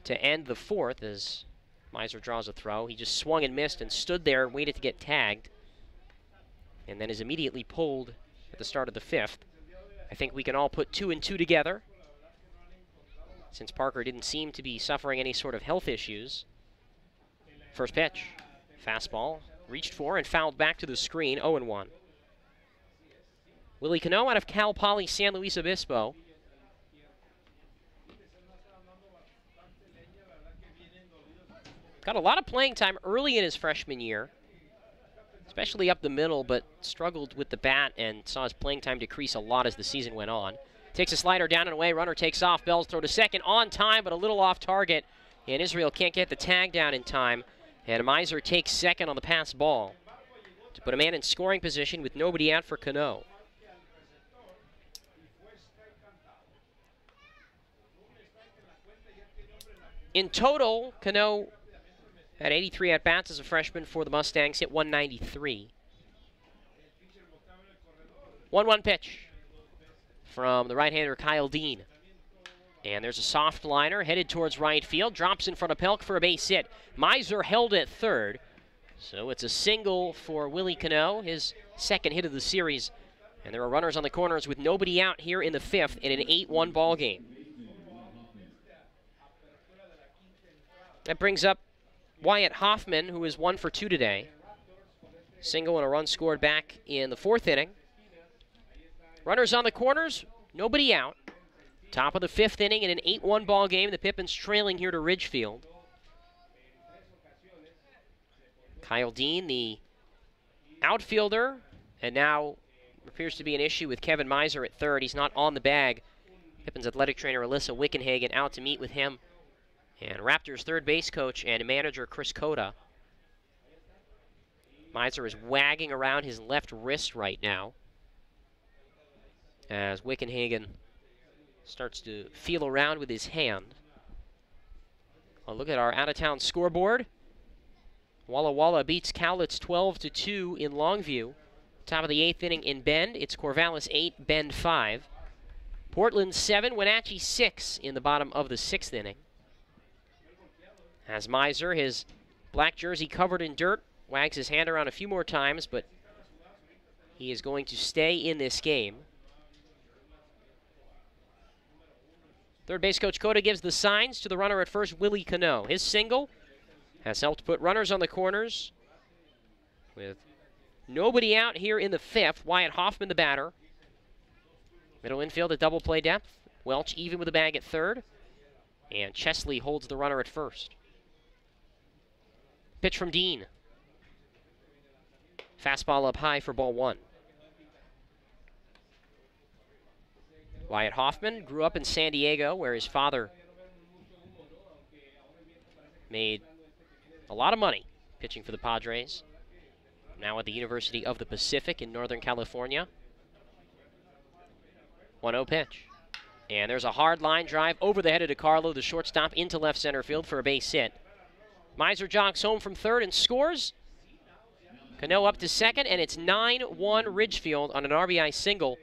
to end the 4th as Miser draws a throw. He just swung and missed and stood there and waited to get tagged, and then is immediately pulled at the start of the 5th. I think we can all put 2 and 2 together, since Parker didn't seem to be suffering any sort of health issues. First pitch, fastball, reached for and fouled back to the screen, 0-1. Willie Cano out of Cal Poly San Luis Obispo. Got a lot of playing time early in his freshman year, especially up the middle, but struggled with the bat and saw his playing time decrease a lot as the season went on. Takes a slider down and away, runner takes off, Bell's throw to second, on time, but a little off target, and Israel can't get the tag down in time, and Miser takes second on the pass ball to put a man in scoring position with nobody out for Cano. In total, Cano had 83 at-bats as a freshman for the Mustangs, hit 193. 1-1 pitch from the right-hander Kyle Dean. And there's a soft liner headed towards right field, drops in front of Pelk for a base hit. Miser held at 3rd, so it's a single for Willie Cano, his 2nd hit of the series. And there are runners on the corners with nobody out here in the 5th in an 8-1 ball game. That brings up Wyatt Hoffman, who is 1 for 2 today. Single and a run scored back in the 4th inning. Runners on the corners, nobody out. Top of the 5th inning in an 8-1 ball game. The Pippins trailing here to Ridgefield. Kyle Dean, the outfielder, and now appears to be an issue with Kevin Miser at 3rd. He's not on the bag Pippins athletic trainer Alyssa Wickenhagen out to meet with him and Raptors third base coach and manager Chris Cota. Miser is wagging around his left wrist right now as Wickenhagen starts to feel around with his hand. Well, look at our out-of-town scoreboard. Walla Walla beats Cowlitz 12-2 in Longview. Top of the 8th inning in Bend, it's Corvallis 8, Bend 5. Portland 7, Wenatchee 6 in the bottom of the 6th inning. As Miser, his black jersey covered in dirt, wags his hand around a few more times, but he is going to stay in this game. Third base coach Cota gives the signs to the runner at first, Willie Cano. His single has helped put runners on the corners with nobody out here in the 5th. Wyatt Hoffman, the batter. Middle infield at double play depth. Welch even with a bag at third. And Chesley holds the runner at first. Pitch from Dean. Fastball up high for ball 1. Wyatt Hoffman grew up in San Diego, where his father made a lot of money pitching for the Padres. Now at the University of the Pacific in Northern California. 1-0 pitch. And there's a hard line drive over the head of DiCarlo, the shortstop, into left center field for a base hit. Miser jogs home from third and scores. Cano up to second, and it's 9-1 Ridgefield on an RBI single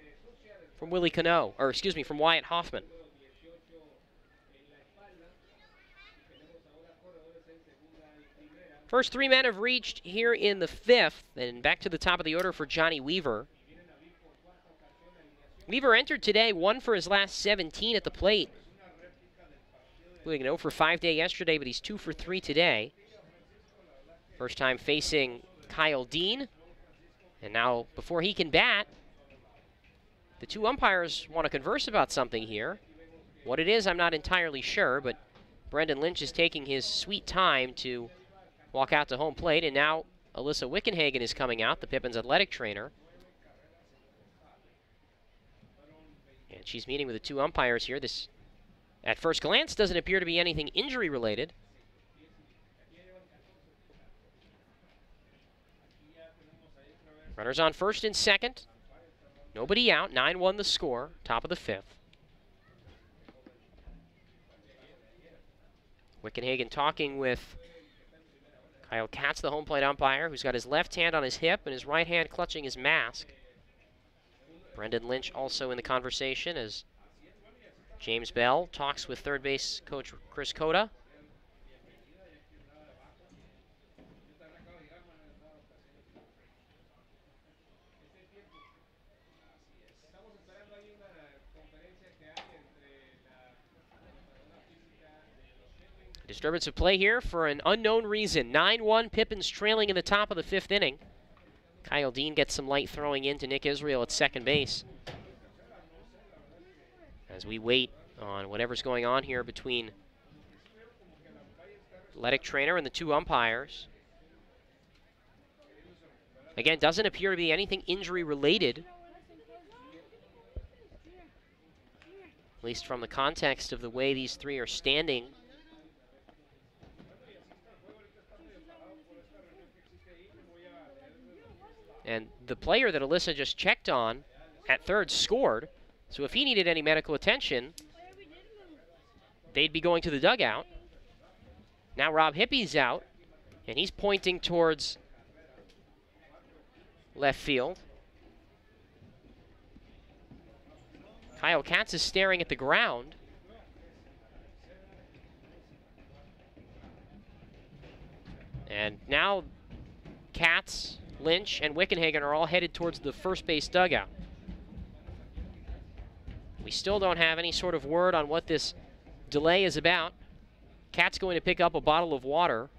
from Willie Cano, or excuse me, from Wyatt Hoffman. First 3 men have reached here in the 5th, and back to the top of the order for Johnny Weaver. Weaver entered today, 1 for his last 17 at the plate. Including an 0 for 5 day yesterday, but he's 2 for 3 today. First time facing Kyle Dean. And now, before he can bat, the 2 umpires want to converse about something here. What it is, I'm not entirely sure, but Brendan Lynch is taking his sweet time to walk out to home plate, and now Alyssa Wickenhagen is coming out, the Pippins athletic trainer. And she's meeting with the 2 umpires here. This, at first glance, doesn't appear to be anything injury-related. Runners on first and second. Nobody out. 9-1 the score. Top of the 5th. Wickenhagen talking with Kyle Katz, the home plate umpire, who's got his left hand on his hip and his right hand clutching his mask. Brendan Lynch also in the conversation as James Bell talks with third base coach Chris Cota. Disturbance of play here for an unknown reason. 9-1 Pippins trailing in the top of the 5th inning. Kyle Dean gets some light throwing in to Nick Israel at second base. As we wait on whatever's going on here between athletic trainer and the 2 umpires. Again, doesn't appear to be anything injury related. At least from the context of the way these 3 are standing. And the player that Alyssa just checked on at third scored. So if he needed any medical attention, they'd be going to the dugout. Now Rob Hippie's out, and he's pointing towards left field. Kyle Katz is staring at the ground. And now Katz, Lynch, and Wickenhagen are all headed towards the first base dugout. We still don't have any sort of word on what this delay is about. Katz going to pick up a bottle of water.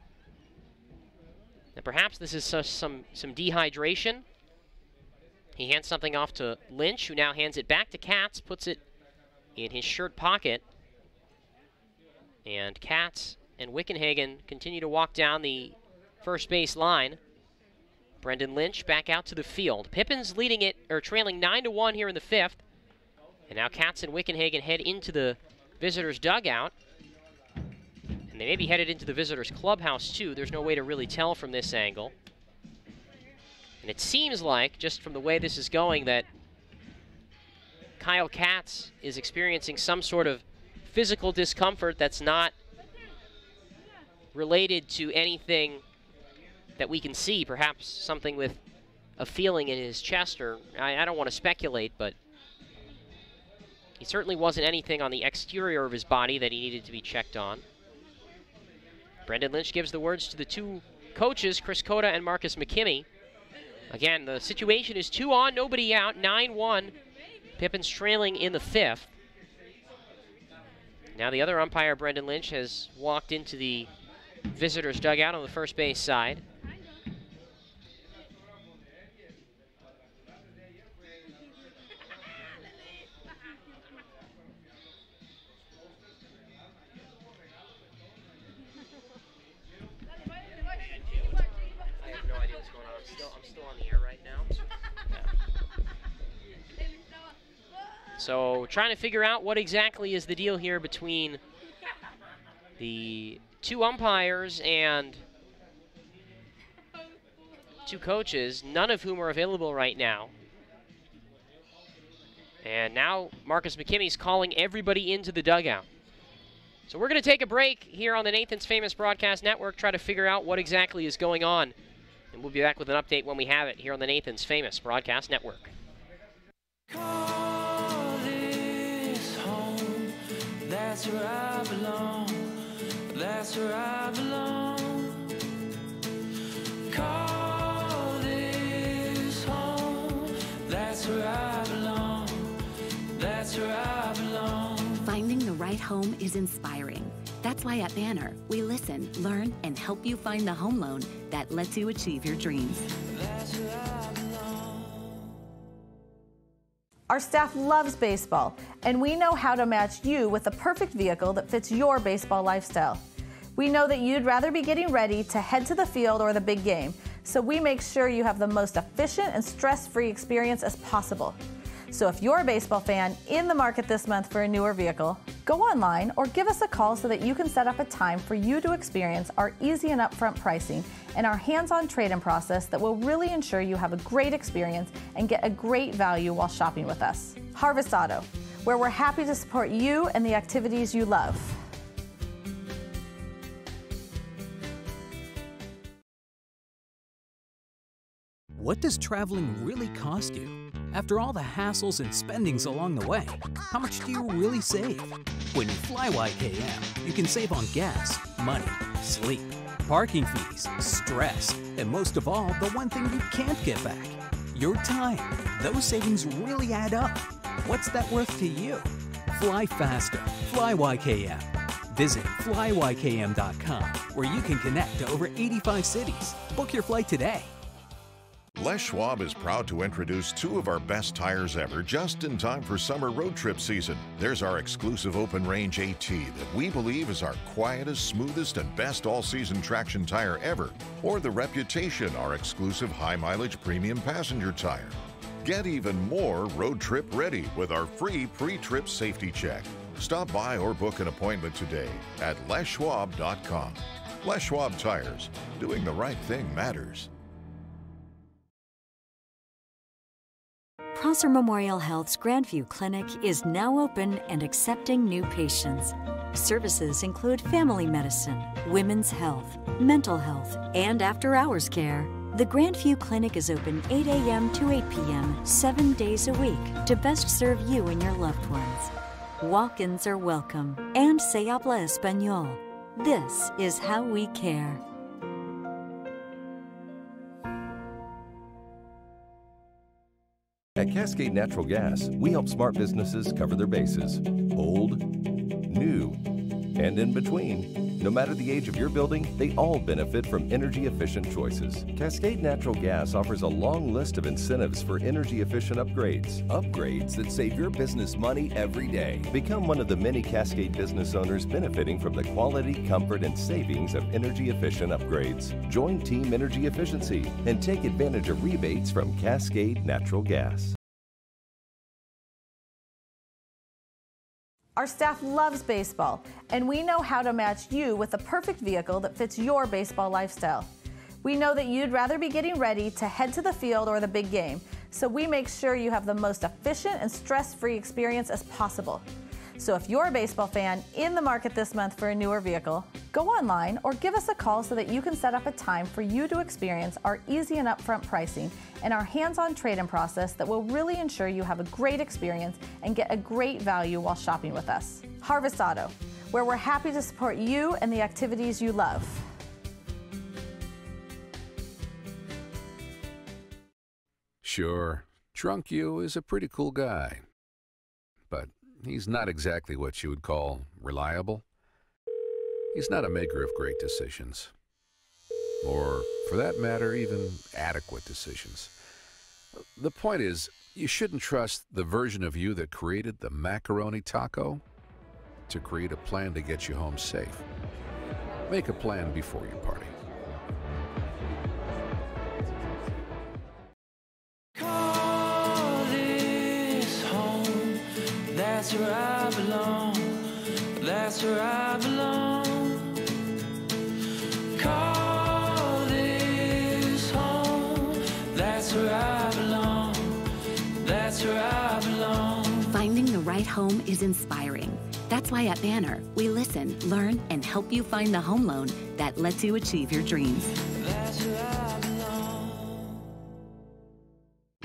And perhaps this is some dehydration. He hands something off to Lynch, who now hands it back to Katz, puts it in his shirt pocket. And Katz and Wickenhagen continue to walk down the first base line. Brendan Lynch back out to the field. Pippins leading it, or trailing 9-1 here in the 5th. And now Katz and Wickenhagen head into the visitors' dugout. And they may be headed into the visitors' clubhouse, too. There's no way to really tell from this angle. And it seems like, just from the way this is going, that Kyle Katz is experiencing some sort of physical discomfort that's not related to anything that we can see. Perhaps something with a feeling in his chest, or I don't want to speculate, but he certainly wasn't anything on the exterior of his body that he needed to be checked on. Brendan Lynch gives the words to the two coaches, Chris Cota and Marcus McKimmey. Again, the situation is 2 on, nobody out, 9-1. Pippins trailing in the 5th. Now the other umpire, Brendan Lynch, has walked into the visitors' dugout on the first base side. So trying to figure out what exactly is the deal here between the two umpires and two coaches, none of whom are available right now. And now Marcus McKimmey's calling everybody into the dugout. So we're going to take a break here on the Nathan's Famous Broadcast Network, try to figure out what exactly is going on. And we'll be back with an update when we have it here on the Nathan's Famous Broadcast Network. That's where I belong. That's where I belong. Call this home. That's where I belong. That's where I belong. Finding the right home is inspiring. That's why at Banner, we listen, learn, and help you find the home loan that lets you achieve your dreams. That's where I belong. Our staff loves baseball, and we know how to match you with the perfect vehicle that fits your baseball lifestyle. We know that you'd rather be getting ready to head to the field or the big game, so we make sure you have the most efficient and stress-free experience as possible. So if you're a baseball fan in the market this month for a newer vehicle, go online or give us a call so that you can set up a time for you to experience our easy and upfront pricing and our hands-on trade-in process that will really ensure you have a great experience and get a great value while shopping with us. Harvest Auto, where we're happy to support you and the activities you love. What does traveling really cost you? After all the hassles and spendings along the way, how much do you really save? When you fly YKM, you can save on gas, money, sleep, parking fees, stress, and most of all, the one thing you can't get back, your time. Those savings really add up. What's that worth to you? Fly faster. Fly YKM. Visit flyykm.com, where you can connect to over 85 cities. Book your flight today. Les Schwab is proud to introduce 2 of our best tires ever just in time for summer road trip season. There's our exclusive open range AT that we believe is our quietest, smoothest, and best all-season traction tire ever. Or the Reputation, our exclusive high-mileage premium passenger tire. Get even more road trip ready with our free pre-trip safety check. Stop by or book an appointment today at leschwab.com. Les Schwab Tires. Doing the right thing matters. Prosser Memorial Health's Grandview Clinic is now open and accepting new patients. Services include family medicine, women's health, mental health, and after-hours care. The Grandview Clinic is open 8 a.m. to 8 p.m. 7 days a week to best serve you and your loved ones. Walk-ins are welcome, and se habla español. This is how we care. At Cascade Natural Gas, we help smart businesses cover their bases. Old, new, and in between. No matter the age of your building, they all benefit from energy-efficient choices. Cascade Natural Gas offers a long list of incentives for energy-efficient upgrades. Upgrades that save your business money every day. Become one of the many Cascade business owners benefiting from the quality, comfort, and savings of energy-efficient upgrades. Join Team Energy Efficiency and take advantage of rebates from Cascade Natural Gas. Our staff loves baseball, and we know how to match you with the perfect vehicle that fits your baseball lifestyle. We know that you'd rather be getting ready to head to the field or the big game, so we make sure you have the most efficient and stress-free experience as possible. So if you're a baseball fan in the market this month for a newer vehicle, go online or give us a call so that you can set up a time for you to experience our easy and upfront pricing and our hands-on trade-in process that will really ensure you have a great experience and get a great value while shopping with us. Harvest Auto, where we're happy to support you and the activities you love. Sure, Drunk You is a pretty cool guy, but he's not exactly what you would call reliable. He's not a maker of great decisions, or for that matter, even adequate decisions. The point is, you shouldn't trust the version of you that created the macaroni taco to create a plan to get you home safe. Make a plan before you party. That's where I belong. That's where I belong. Call this home. That's where I belong. That's where I belong. Finding the right home is inspiring. That's why at Banner, we listen, learn, and help you find the home loan that lets you achieve your dreams. That's where I belong.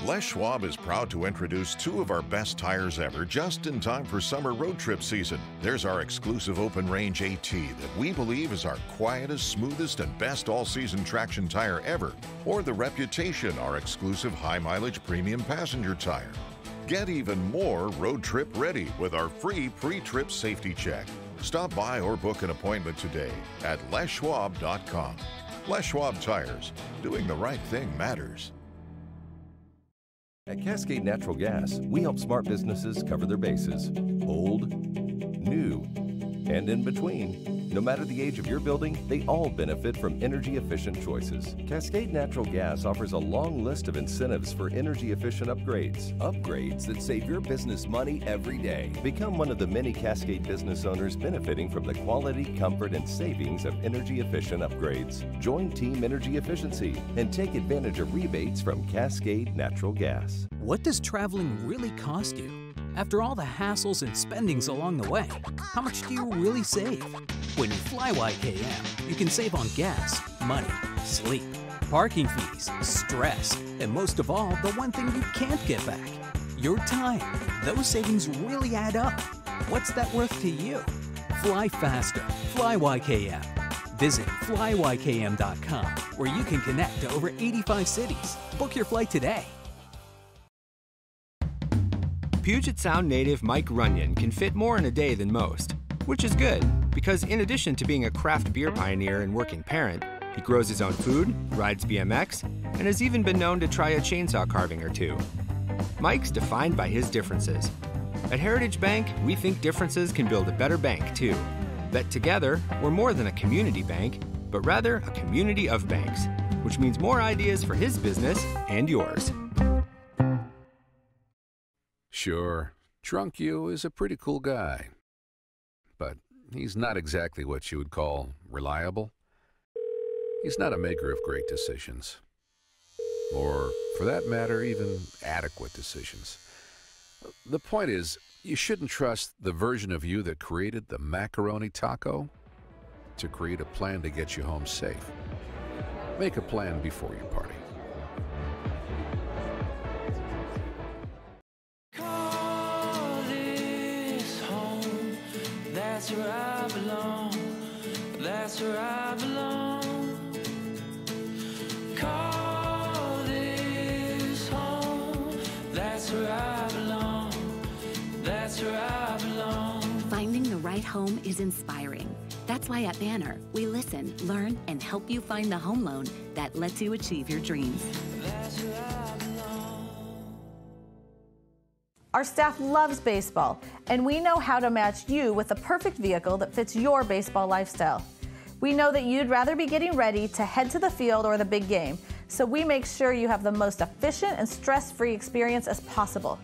Les Schwab is proud to introduce two of our best tires ever just in time for summer road trip season. There's our exclusive open range AT that we believe is our quietest, smoothest, and best all-season traction tire ever. Or the Reputation, our exclusive high-mileage premium passenger tire. Get even more road trip ready with our free pre-trip safety check. Stop by or book an appointment today at leschwab.com. Les Schwab Tires. Doing the right thing matters. At Cascade Natural Gas, we help smart businesses cover their bases. Old, new, and in between. No matter the age of your building, they all benefit from energy-efficient choices. Cascade Natural Gas offers a long list of incentives for energy-efficient upgrades. Upgrades that save your business money every day. Become one of the many Cascade business owners benefiting from the quality, comfort, and savings of energy-efficient upgrades. Join Team Energy Efficiency and take advantage of rebates from Cascade Natural Gas. What does traveling really cost you? After all the hassles and spendings along the way, how much do you really save? When you fly YKM, you can save on gas, money, sleep, parking fees, stress, and most of all, the one thing you can't get back, your time. Those savings really add up. What's that worth to you? Fly faster. Fly YKM. Visit flyykm.com, where you can connect to over 85 cities. Book your flight today. Puget Sound native Mike Runyon can fit more in a day than most, which is good because in addition to being a craft beer pioneer and working parent, he grows his own food, rides BMX, and has even been known to try a chainsaw carving or two. Mike's defined by his differences. At Heritage Bank, we think differences can build a better bank too. That together, we're more than a community bank, but rather a community of banks, which means more ideas for his business and yours. Sure, Drunk You is a pretty cool guy, but he's not exactly what you would call reliable. He's not a maker of great decisions, or for that matter, even adequate decisions. The point is, you shouldn't trust the version of you that created the macaroni taco to create a plan to get you home safe. Make a plan before you party. That's where I belong. That's where I belong. Call this home. That's where I belong. That's where I belong. Finding the right home is inspiring. That's why at Banner, we listen, learn, and help you find the home loan that lets you achieve your dreams. That's where I belong. Our staff loves baseball, and we know how to match you with the perfect vehicle that fits your baseball lifestyle. We know that you'd rather be getting ready to head to the field or the big game, so we make sure you have the most efficient and stress-free experience as possible.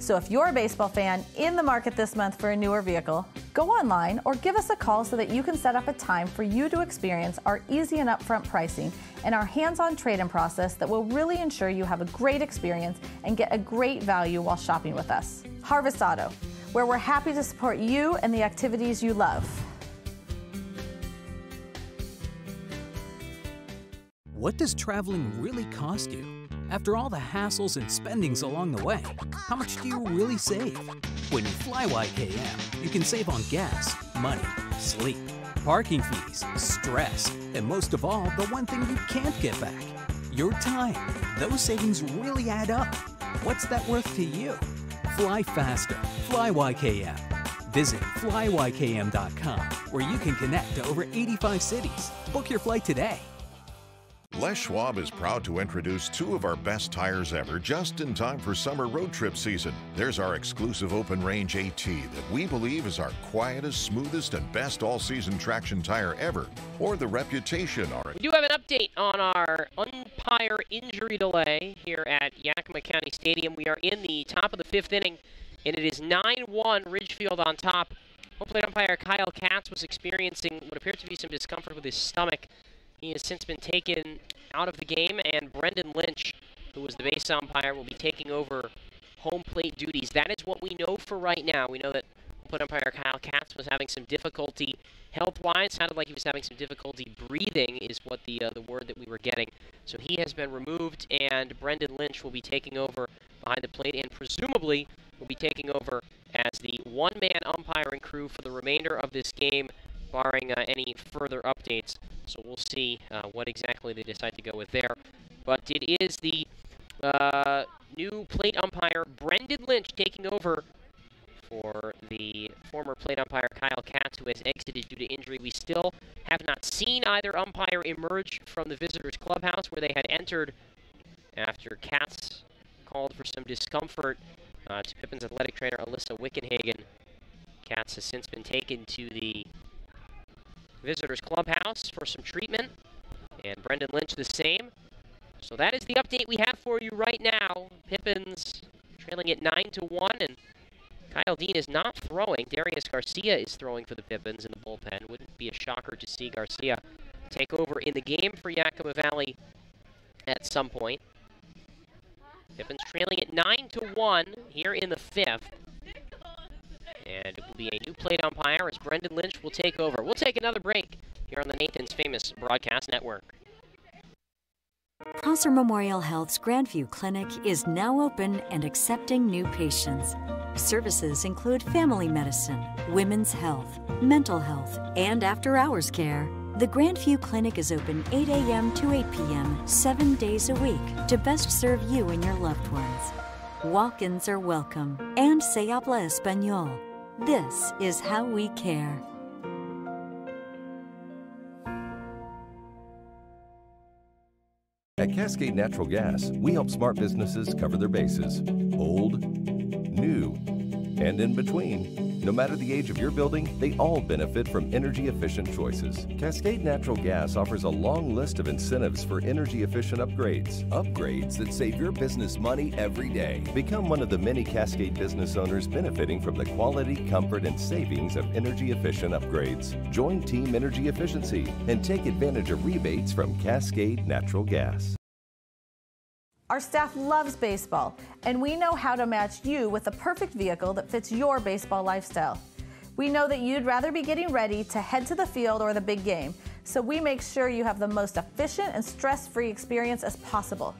So if you're a baseball fan in the market this month for a newer vehicle, go online or give us a call so that you can set up a time for you to experience our easy and upfront pricing and our hands-on trade-in process that will really ensure you have a great experience and get a great value while shopping with us. Harvest Auto, where we're happy to support you and the activities you love. What does traveling really cost you? After all the hassles and spendings along the way, how much do you really save? When you fly YKM, you can save on gas, money, sleep, parking fees, stress, and most of all, the one thing you can't get back, your time. Those savings really add up. What's that worth to you? Fly faster. Fly YKM. Visit flyykm.com, where you can connect to over 85 cities. Book your flight today. Les Schwab is proud to introduce two of our best tires ever just in time for summer road trip season. There's our exclusive open range AT that we believe is our quietest, smoothest, and best all-season traction tire ever, or the reputation are. We do have an update on our umpire injury delay here at Yakima County Stadium. We are in the top of the 5th inning, and it is 9-1 Ridgefield on top. Home plate umpire Kyle Katz was experiencing what appeared to be some discomfort with his stomach. He has since been taken out of the game, and Brendan Lynch, who was the base umpire, will be taking over home plate duties. That is what we know for right now. We know that home plate umpire Kyle Katz was having some difficulty health-wise. Sounded like he was having some difficulty breathing is what the word that we were getting. So he has been removed, and Brendan Lynch will be taking over behind the plate, and presumably will be taking over as the one-man umpiring crew for the remainder of this game, barring any further updates. So we'll see what exactly they decide to go with there. But it is the new plate umpire, Brendan Lynch, taking over for the former plate umpire, Kyle Katz, who has exited due to injury. We still have not seen either umpire emerge from the visitors' clubhouse where they had entered after Katz called for some discomfort to Pippins athletic trainer Alyssa Wickenhagen. Katz has since been taken to the visitors clubhouse for some treatment, and Brendan Lynch the same. So that is the update we have for you right now. Pippins trailing at 9-1, and Kyle Dean is not throwing. Darius Garcia is throwing for the Pippins in the bullpen. Wouldn't be a shocker to see Garcia take over in the game for Yakima Valley at some point. Pippins trailing at 9-1 here in the 5th. And it will be a new plate umpire as Brendan Lynch will take over. We'll take another break here on the Nathan's Famous Broadcast Network. Prosser Memorial Health's Grandview Clinic is now open and accepting new patients. Services include family medicine, women's health, mental health, and after-hours care. The Grandview Clinic is open 8 a.m. to 8 p.m. 7 days a week to best serve you and your loved ones. Walk-ins are welcome, and se habla español. This is how we care. At Cascade Natural Gas, we help smart businesses cover their bases. Old, new, and in between. No matter the age of your building, they all benefit from energy-efficient choices. Cascade Natural Gas offers a long list of incentives for energy-efficient upgrades. Upgrades that save your business money every day. Become one of the many Cascade business owners benefiting from the quality, comfort, and savings of energy-efficient upgrades. Join Team Energy Efficiency and take advantage of rebates from Cascade Natural Gas. Our staff loves baseball, and we know how to match you with the perfect vehicle that fits your baseball lifestyle. We know that you'd rather be getting ready to head to the field or the big game, so we make sure you have the most efficient and stress-free experience as possible.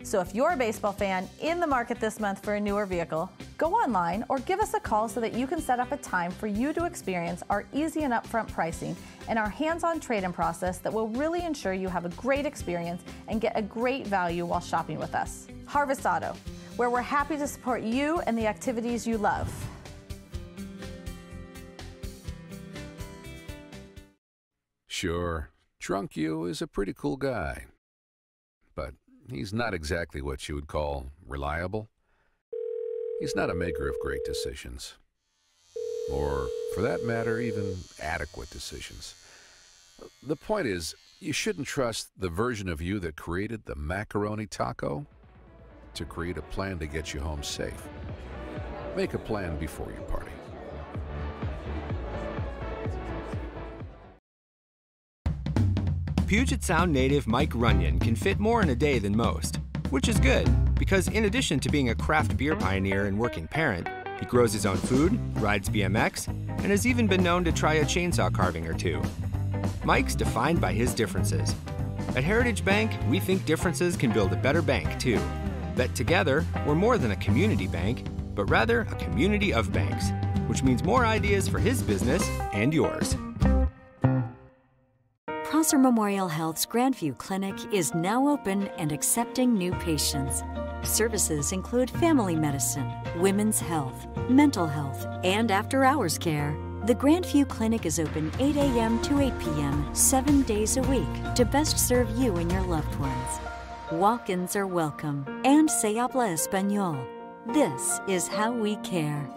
So if you're a baseball fan in the market this month for a newer vehicle, go online or give us a call so that you can set up a time for you to experience our easy and upfront pricing and our hands-on trade-in process that will really ensure you have a great experience and get a great value while shopping with us. Harvest Auto, where we're happy to support you and the activities you love. Sure, Drunk You is a pretty cool guy, but he's not exactly what you would call reliable. He's not a maker of great decisions, or, for that matter, even adequate decisions. The point is, you shouldn't trust the version of you that created the macaroni taco to create a plan to get you home safe. Make a plan before you party. Puget Sound native Mike Runyon can fit more in a day than most, which is good because in addition to being a craft beer pioneer and working parent, he grows his own food, rides BMX, and has even been known to try a chainsaw carving or two. Mike's defined by his differences. At Heritage Bank, we think differences can build a better bank too. That together, we're more than a community bank, but rather a community of banks, which means more ideas for his business and yours. Prosser Memorial Health's Grandview Clinic is now open and accepting new patients. Services include family medicine, women's health, mental health, and after-hours care. The Grandview Clinic is open 8 a.m. to 8 p.m. 7 days a week to best serve you and your loved ones. Walk-ins are welcome, and se habla español. This is how we care.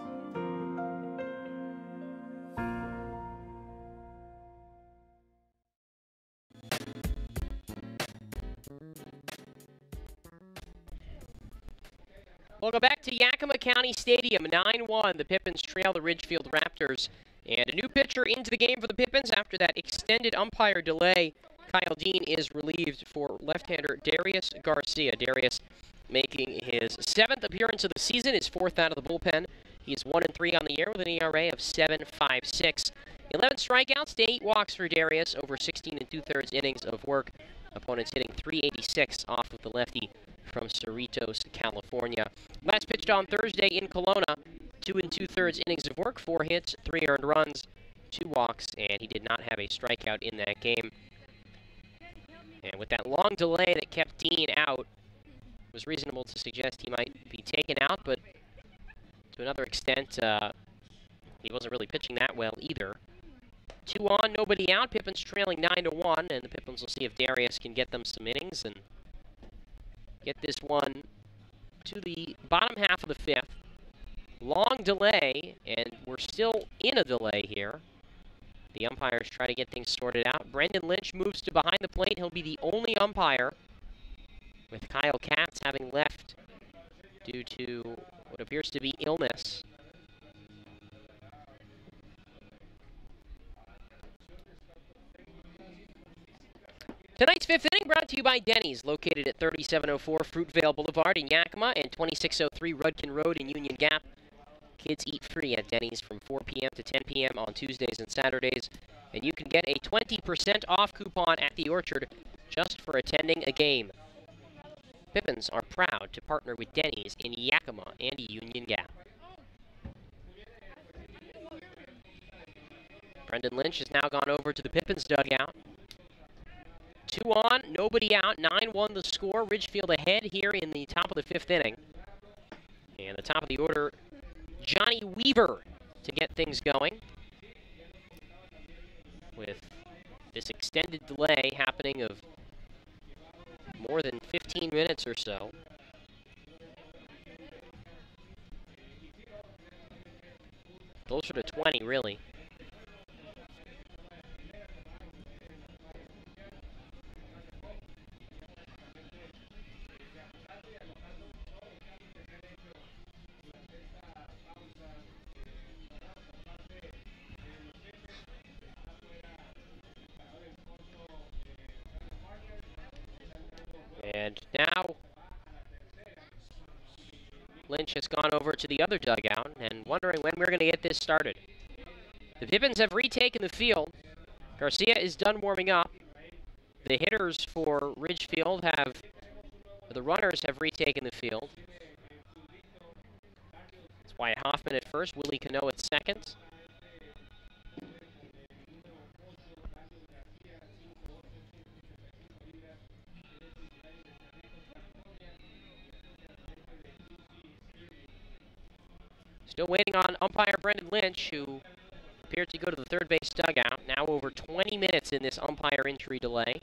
Welcome back to Yakima County Stadium, 9-1. The Pippins trail the Ridgefield Raptors. And a new pitcher into the game for the Pippins after that extended umpire delay. Kyle Dean is relieved for left-hander Darius Garcia. Darius making his 7th appearance of the season, his 4th out of the bullpen. He is 1-3 on the year with an ERA of 7.56. 11 strikeouts to 8 walks for Darius over 16 2/3 innings of work. Opponents hitting .386 off with the lefty from Cerritos, California. Last pitched on Thursday in Kelowna. 2 2/3 innings of work, 4 hits, 3 earned runs, 2 walks, and he did not have a strikeout in that game. And with that long delay that kept Dean out, it was reasonable to suggest he might be taken out, but to another extent, he wasn't really pitching that well either. 2 on, nobody out. Pippins trailing 9-1, and the Pippins will see if Darius can get them some innings and get this one to the bottom half of the 5th. Long delay, and we're still in a delay here. The umpires try to get things sorted out. Brendan Lynch moves to behind the plate. He'll be the only umpire, with Kyle Katz having left due to what appears to be illness. Tonight's 5th inning brought to you by Denny's, located at 3704 Fruitvale Boulevard in Yakima and 2603 Rudkin Road in Union Gap. Kids eat free at Denny's from 4 p.m. to 10 p.m. on Tuesdays and Saturdays. And you can get a 20% off coupon at the Orchard just for attending a game. Pippins are proud to partner with Denny's in Yakima and Union Gap. Brendan Lynch has now gone over to the Pippins dugout. 2 on, nobody out, 9-1 the score. Ridgefield ahead here in the top of the 5th inning. And the top of the order, Johnny Weaver to get things going. With this extended delay happening of more than 15 minutes or so. Closer to 20, really. And now Lynch has gone over to the other dugout and wondering when we're going to get this started. The Pippins have retaken the field. Garcia is done warming up. The hitters for Ridgefield the runners have retaken the field. It's Wyatt Hoffman at first, Willie Cano at second. Still waiting on umpire Brendan Lynch, who appeared to go to the third base dugout. Now over 20 minutes in this umpire entry delay.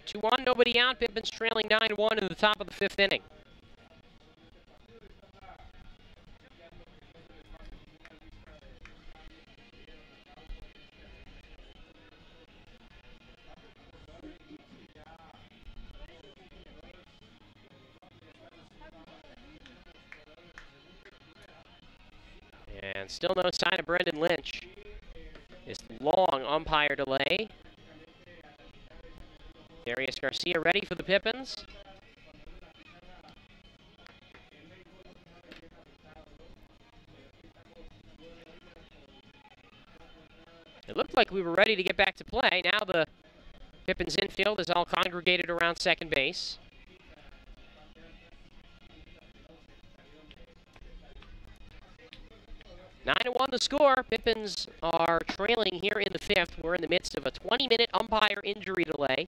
Two on, nobody out. Pippins trailing 9-1 in the top of the 5th inning. And still no sign of Brendan Lynch. This long umpire delay. Darius Garcia ready for the Pippins. It looked like we were ready to get back to play. Now the Pippins infield is all congregated around second base. Nine to 1 the score. Pippins are trailing here in the fifth. We're in the midst of a 20-minute umpire injury delay.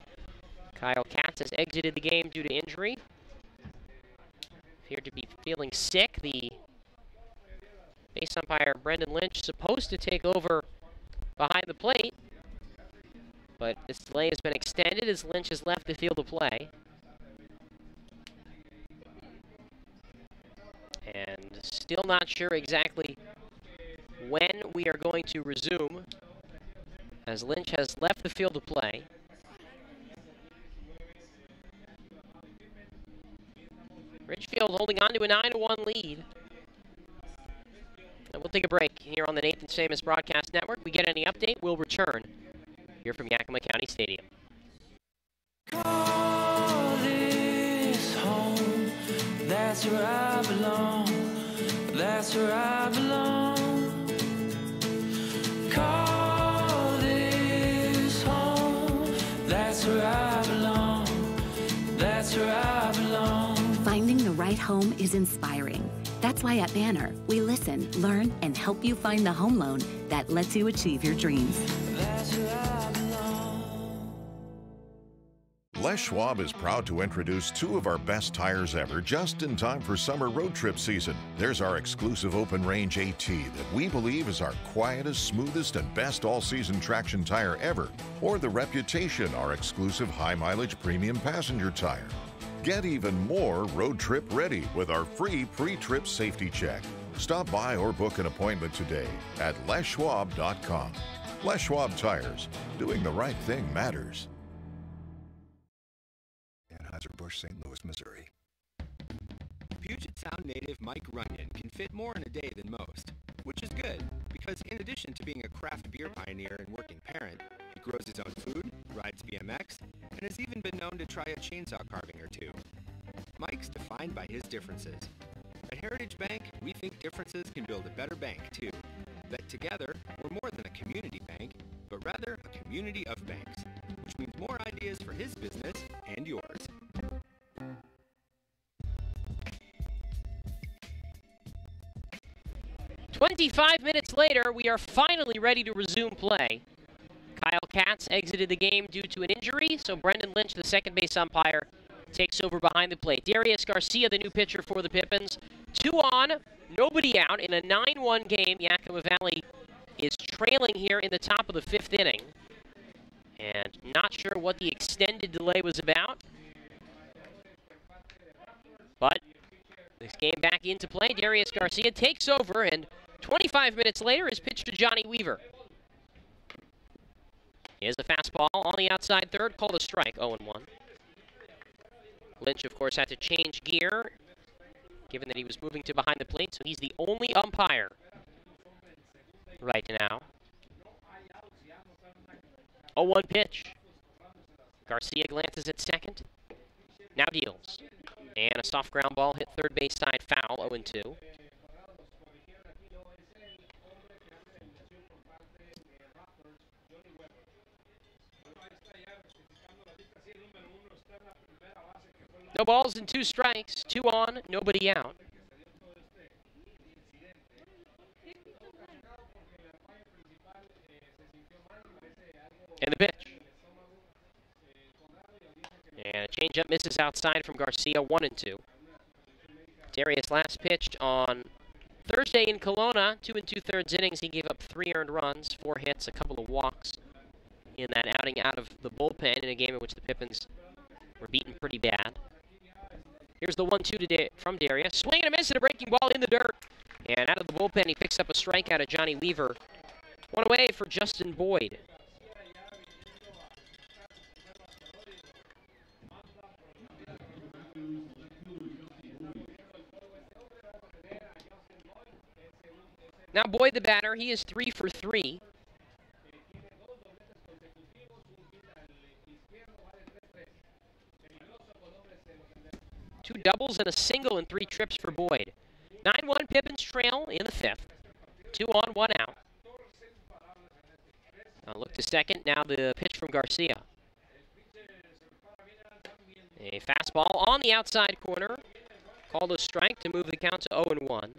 Kyle Katz has exited the game due to injury. Appeared to be feeling sick. The base umpire, Brendan Lynch, supposed to take over behind the plate. But this delay has been extended as Lynch has left the field of play. And still not sure exactly when we are going to resume, as Lynch has left the field of play. Ridgefield holding on to a 9-1 lead. And we'll take a break here on the Nathan Samus Broadcast Network. We get any update, we'll return here from Yakima County Stadium. Call this home, that's where I belong, that's where I belong. Call this home, that's where I belong, that's where I belong. Finding the right home is inspiring. That's why at Banner, we listen, learn, and help you find the home loan that lets you achieve your dreams. That's where I belong. Les Schwab is proud to introduce two of our best tires ever just in time for summer road trip season. There's our exclusive open range AT that we believe is our quietest, smoothest, and best all-season traction tire ever. Or the Reputation, our exclusive high-mileage premium passenger tire. Get even more road trip ready with our free pre-trip safety check. Stop by or book an appointment today at leschwab.com. Les Schwab Tires. Doing the right thing matters. Anheuser-Busch, St. Louis, Missouri. Puget Sound native Mike Runyon can fit more in a day than most, which is good because in addition to being a craft beer pioneer and working parent, he grows his own food, rides BMX, and has even been known to try a chainsaw carving or two. Mike's defined by his differences. At Heritage Bank, we think differences can build a better bank too. That together, we're more than a community bank, but rather a community of banks, which means more ideas for his business and yours. 25 minutes later, we are finally ready to resume play. Kyle Katz exited the game due to an injury, so Brendan Lynch, the second base umpire, takes over behind the plate. Darius Garcia, the new pitcher for the Pippins. 2 on, nobody out in a 9-1 game. Yakima Valley is trailing here in the top of the 5th inning. And not sure what the extended delay was about. But this game back into play. Darius Garcia takes over, and 25 minutes later is pitched to Johnny Weaver. Here's the fastball on the outside third, called a strike, 0-1. Lynch, of course, had to change gear, given that he was moving to behind the plate, so he's the only umpire right now. 0-1 pitch. Garcia glances at second, now deals. And a soft ground ball hit third base side foul, 0-2. No balls and 2 strikes, 2 on, nobody out. And the pitch. And a changeup misses outside from Garcia, 1-2. Darius last pitched on Thursday in Kelowna, 2 2/3 innings. He gave up 3 earned runs, 4 hits, a couple of walks in that outing out of the bullpen in a game in which the Pippins were beaten pretty bad. Here's the 1-2 from Darius. Swing and a miss and a breaking ball in the dirt. And out of the bullpen, he picks up a strikeout of Johnny Weaver. 1 away for Justin Boyd. Now Boyd, the batter, he is 3 for 3. Two doubles and a single and 3 trips for Boyd. 9-1 Pippins trail in the 5th. 2 on, 1 out. Look to second. Now the pitch from Garcia. A fastball on the outside corner. Called a strike to move the count to 0-1.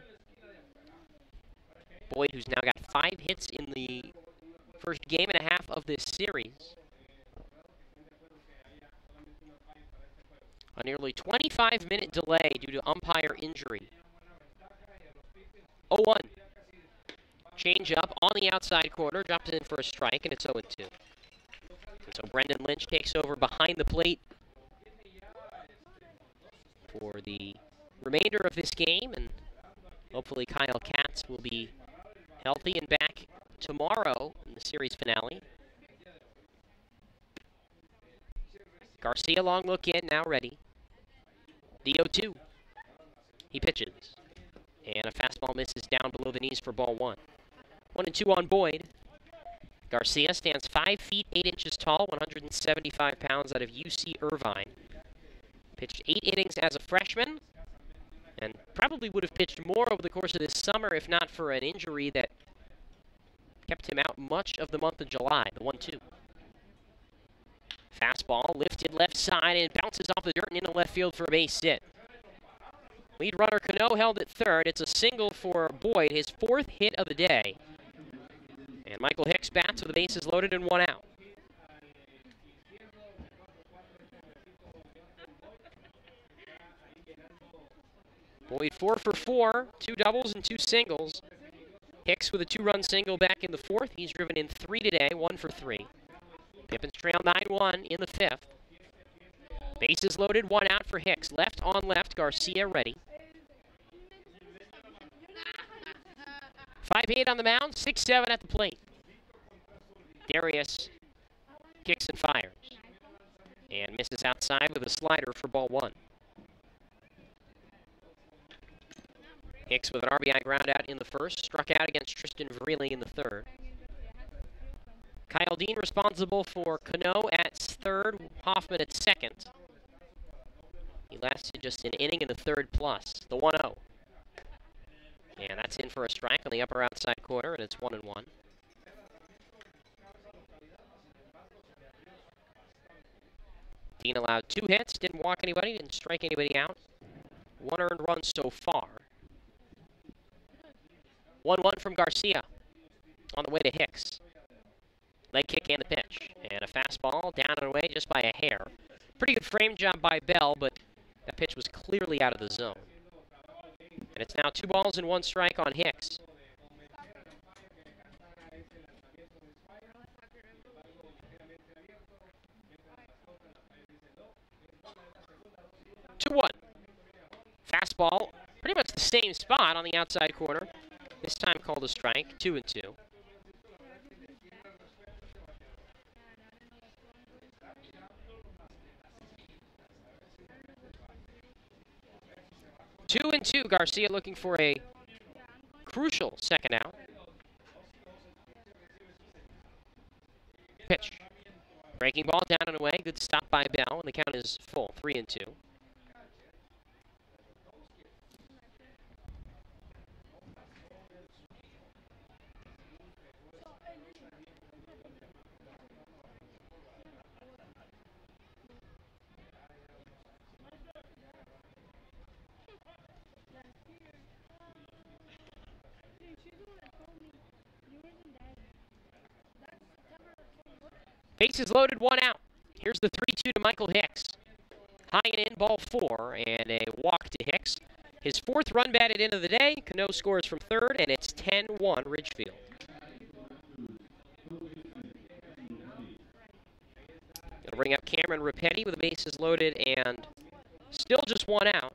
Boyd, who's now got 5 hits in the first game and a half of this series. A nearly 25-minute delay due to umpire injury. 0-1. Change up on the outside corner, drops it in for a strike, and it's 0-2. And so Brendan Lynch takes over behind the plate for the remainder of this game, and hopefully Kyle Katz will be healthy and back tomorrow in the series finale. Garcia, long look in, now ready. The 0-2. He pitches. And a fastball misses down below the knees for ball 1. 1-2 on Boyd. Garcia stands 5 feet 8 inches tall, 175 pounds, out of UC Irvine. Pitched 8 innings as a freshman, and probably would have pitched more over the course of this summer if not for an injury that kept him out much of the month of July. The 1-2. Fastball lifted left side and bounces off the dirt and into left field for a base hit. Lead runner Cano held at third. It's a single for Boyd, his 4th hit of the day. And Michael Hicks bats with the bases loaded and 1 out. Boyd 4 for 4, 2 doubles and 2 singles. Hicks with a 2-run single back in the 4th. He's driven in 3 today, 1 for 3. Pippins trail 9-1 in the 5th. Bases loaded, 1 out for Hicks. Left on left, Garcia ready. 5-8 on the mound, 6-7 at the plate. Darius kicks and fires. And misses outside with a slider for ball 1. Hicks with an RBI ground out in the 1st. Struck out against Tristan Vreeling in the 3rd. Kyle Dean responsible for Cano at 3rd, Hoffman at 2nd. He lasted just an inning in the 3rd plus. The 1-0. And that's in for a strike on the upper outside corner, and it's 1-1. Dean allowed 2 hits, didn't walk anybody, didn't strike anybody out. 1 earned run so far. 1-1 from Garcia on the way to Hicks. Leg kick and the pitch. And a fastball down and away just by a hair. Pretty good frame job by Bell, but that pitch was clearly out of the zone. And it's now 2 balls and 1 strike on Hicks. Fastball, pretty much the same spot on the outside corner. This time called a strike, 2-2. Two and two, Garcia looking for a crucial second out. Pitch. Breaking ball down and away. Good stop by Bell, and the count is full, 3-2. Bases loaded, 1 out. Here's the 3-2 to Michael Hicks. High and in, ball 4, and a walk to Hicks. His 4th run batted in of the day. Cano scores from 3rd, and it's 10-1 Ridgefield. It'll bring up Cameron Rapetti with the bases loaded and still just 1 out.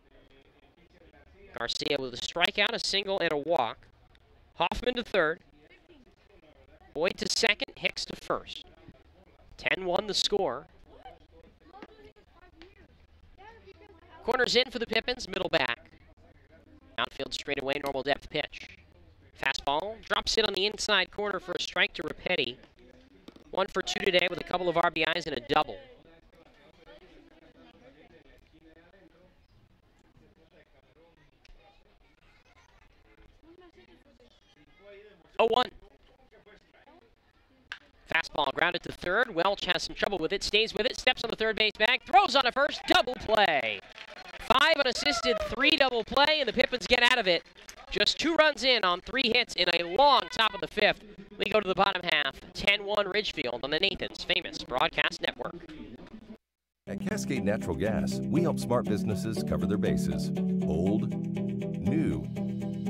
Garcia with a strikeout, a single, and a walk. Hoffman to 3rd. Boyd to 2nd, Hicks to 1st. 10-1 the score. Corners in for the Pippins, middle back. Outfield straightaway, normal depth pitch. Fastball drops it on the inside corner for a strike to Rapetti. 1 for 2 today with a couple of RBIs and a double. 0-1. Fastball grounded to third. Welch has some trouble with it, stays with it, steps on the third base bag, throws on a first, double play. 5 unassisted, 3 double play, and the Pippins get out of it. Just 2 runs in on 3 hits in a long top of the 5th. We go to the bottom half, 10-1 Ridgefield on the Nathan's Famous Broadcast Network. At Cascade Natural Gas, we help smart businesses cover their bases. Old, new,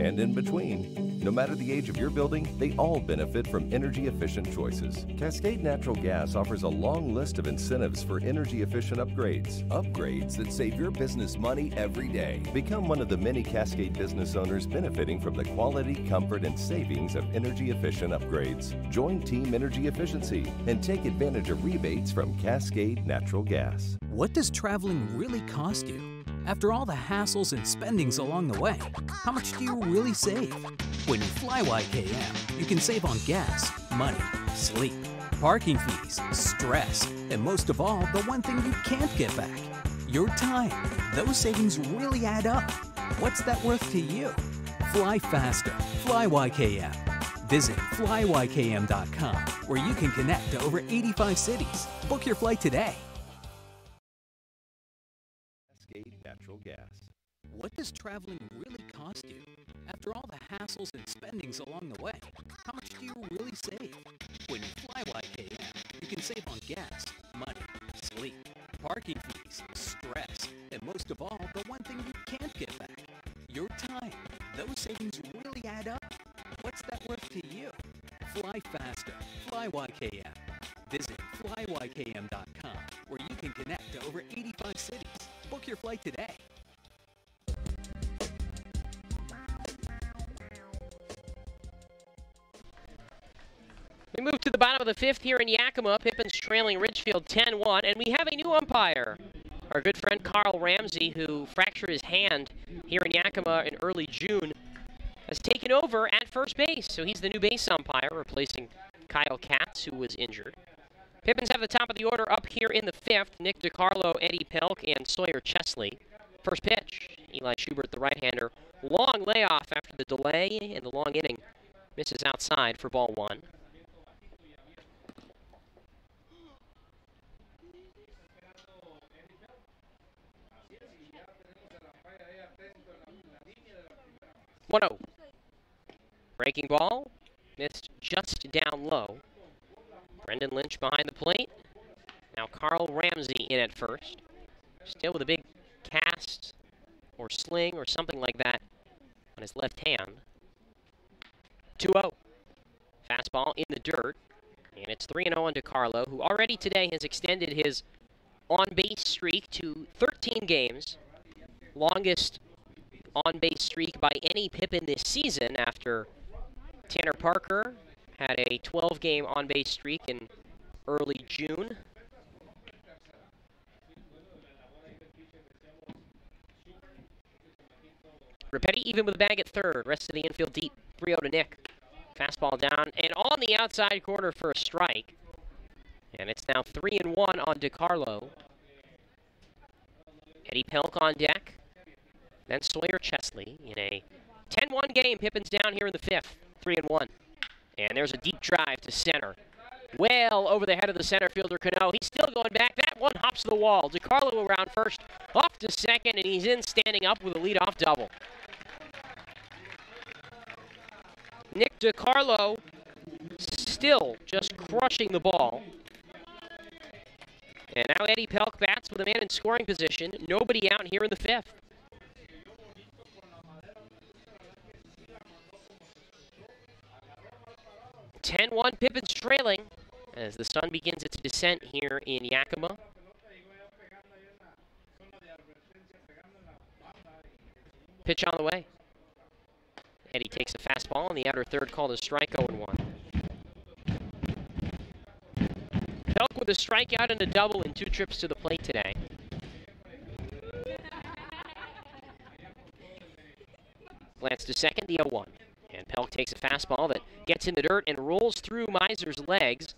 and in between. No matter the age of your building, they all benefit from energy-efficient choices. Cascade Natural Gas offers a long list of incentives for energy-efficient upgrades. Upgrades that save your business money every day. Become one of the many Cascade business owners benefiting from the quality, comfort, and savings of energy-efficient upgrades. Join Team Energy Efficiency and take advantage of rebates from Cascade Natural Gas. What does traveling really cost you? After all the hassles and spendings along the way, how much do you really save? When you fly YKM, you can save on gas, money, sleep, parking fees, stress, and most of all, the one thing you can't get back, your time. Those savings really add up. What's that worth to you? Fly faster. Fly YKM. Visit flyykm.com, where you can connect to over 85 cities. Book your flight today. Cascade Natural Gas. What does traveling really cost you? After all the hassles and spendings along the way, how much do you really save? When you fly YKM, you can save on gas, money, sleep, parking fees, stress, and most of all, the one thing you can't get back, your time. Those savings really add up. What's that worth to you? Fly faster. Fly YKM. Visit flyykm.com, where you can connect to over 85 cities. Book your flight today. We move to the bottom of the 5th here in Yakima. Pippins trailing Ridgefield 10-1, and we have a new umpire. Our good friend Carl Ramsey, who fractured his hand here in Yakima in early June, has taken over at first base. So he's the new base umpire, replacing Kyle Katz, who was injured. Pippins have the top of the order up here in the 5th. Nick DiCarlo, Eddie Pelk, and Sawyer Chesley. First pitch, Eli Schubert, the right-hander. Long layoff after the delay and the long inning. Misses outside for ball 1. One-oh. Breaking ball, missed just down low. Brendan Lynch behind the plate. Now Carl Ramsey in at first. Still with a big cast or sling or something like that on his left hand. 2-0. Fastball in the dirt. And it's 3-0 on DiCarlo, who already today has extended his on-base streak to 13 games. Longest on-base streak by any Pippin this season, after Tanner Parker had a 12-game on-base streak in early June. Rapetti even with a bag at third. Rest of the infield deep. 3-0 to Nick. Fastball down and on the outside corner for a strike. And it's now 3-1 on DiCarlo. Eddie Pelk on deck. Then Sawyer Chesley in a 10-1 game. Pippins down here in the 5th. 3-1. And there's a deep drive to center. Well over the head of the center fielder, Cano. He's still going back. That one hops the wall. DiCarlo around first, off to second, and he's in standing up with a leadoff double. Nick DiCarlo still just crushing the ball. And now Eddie Pelk bats with a man in scoring position. Nobody out here in the 5th. 10-1 Pippins trailing as the sun begins its descent here in Yakima. Pitch on the way. Eddie takes a fastball on the outer third, called a strike, 0-1. Pelk with a strikeout and a double in 2 trips to the plate today. Glance to second, the 0-1. And Pelk takes a fastball that gets in the dirt and rolls through Miser's legs,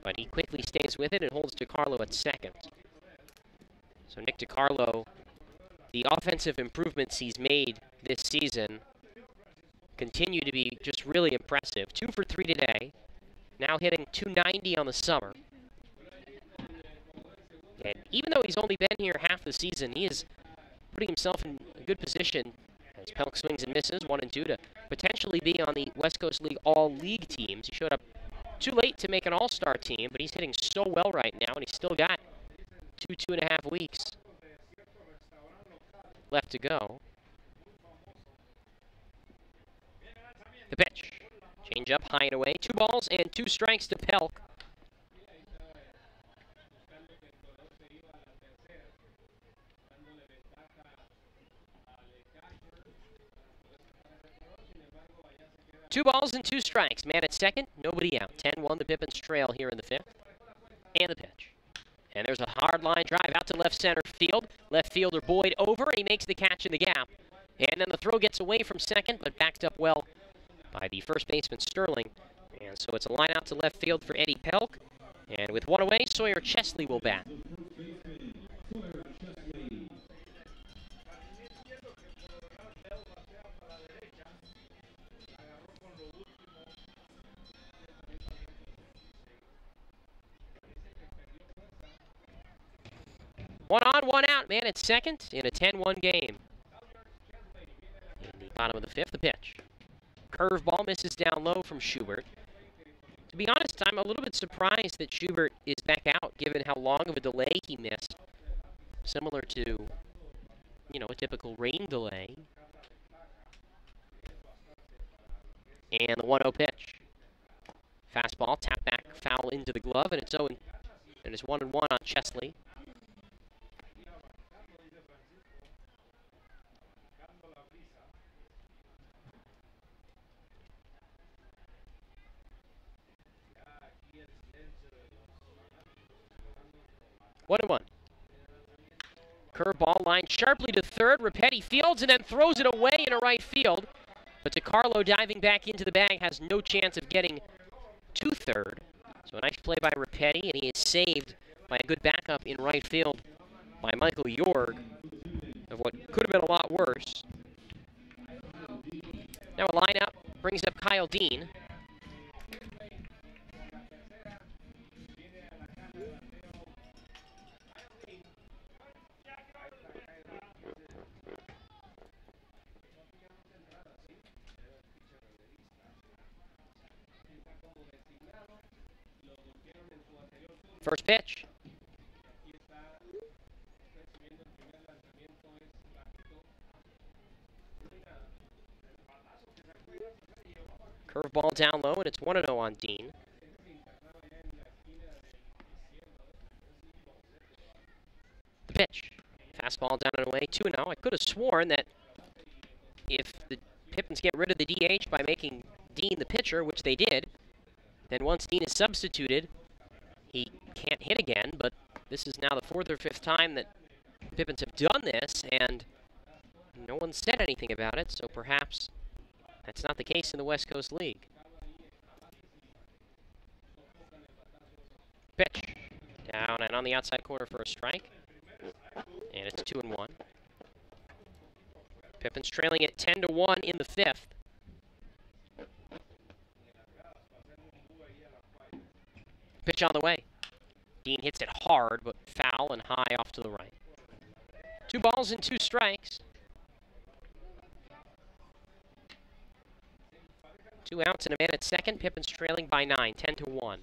but he quickly stays with it and holds DiCarlo at second. So Nick DiCarlo, the offensive improvements he's made this season continue to be just really impressive. 2 for 3 today, now hitting .290 on the summer. And even though he's only been here half the season, he is putting himself in a good position as Pelk swings and misses, 1 and 2, to potentially be on the West Coast League All-League teams. He showed up too late to make an All-Star team, but he's hitting so well right now, and he's still got 2.5 weeks left to go. The pitch. Change up, high and away. 2 balls and 2 strikes to Pelk. Two balls and 2 strikes. Man at second, nobody out. 10-1 the Pippins trail here in the 5th. And the pitch. And there's a hard line drive out to left center field. Left fielder Boyd over, and he makes the catch in the gap. And then the throw gets away from second, but backed up well by the first baseman Sterling. And so it's a line out to left field for Eddie Pelk. And with 1 away, Sawyer Chesley will bat. One on, 1 out, man at second in a 10-1 game. In the bottom of the 5th, the pitch. Curveball misses down low from Schubert. To be honest, I'm a little bit surprised that Schubert is back out, given how long of a delay he missed. Similar to, you know, a typical rain delay. And the 1-0 pitch. Fastball, tap back, foul into the glove, and it's 0-1 on Chesley. One and 1. Curveball lined sharply to third. Rapetti fields and then throws it away into right field. But DiCarlo, diving back into the bag, has no chance of getting to third. So a nice play by Rapetti, and he is saved by a good backup in right field by Michael Jorg of what could have been a lot worse. Now a lineup brings up Kyle Dean. First pitch. Curveball down low, and it's 1-0 on Dean. The pitch. Fastball down and away, 2-0. I could have sworn that if the Pippins get rid of the DH by making Dean the pitcher, which they did, then once Dean is substituted, he can't hit again, but this is now the 4th or 5th time that Pippins have done this, and no one said anything about it, so perhaps that's not the case in the West Coast League. Pitch. Down and on the outside corner for a strike. And it's 2-1. Pippins trailing it 10-1 in the 5th. Pitch on the way. Dean hits it hard, but foul and high off to the right. 2 balls and 2 strikes. 2 outs and a man at second. Pippins trailing by 9, 10-1.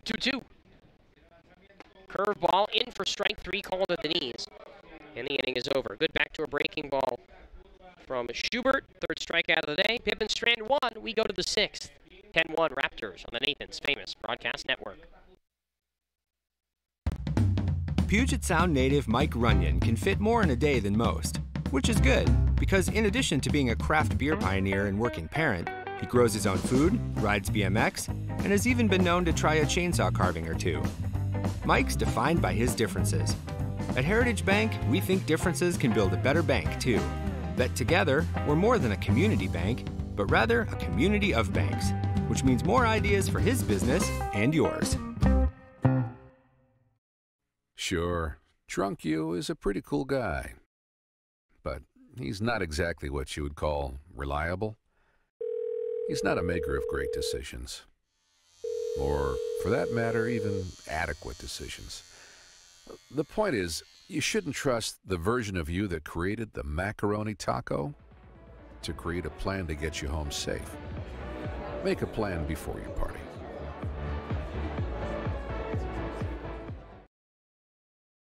Two. Curveball in for strike 3, called at the knees. And the inning is over. Good backdoor breaking ball from Schubert. 3rd strikeout of the day. Pippins strand 1. We go to the 6th. 10-1 Raptors on the Nathan's Famous Broadcast Network. Puget Sound native Mike Runyon can fit more in a day than most, which is good, because in addition to being a craft beer pioneer and working parent, He grows his own food, rides BMX, and has even been known to try a chainsaw carving or two. Mike's defined by his differences. At Heritage Bank, we think differences can build a better bank, too. That together, we're more than a community bank, but rather a community of banks, which means more ideas for his business and yours. Sure, Drunk You is a pretty cool guy, but he's not exactly what you would call reliable. He's not a maker of great decisions, or, for that matter, even adequate decisions. The point is, you shouldn't trust the version of you that created the macaroni taco to create a plan to get you home safe. Make a plan before you party.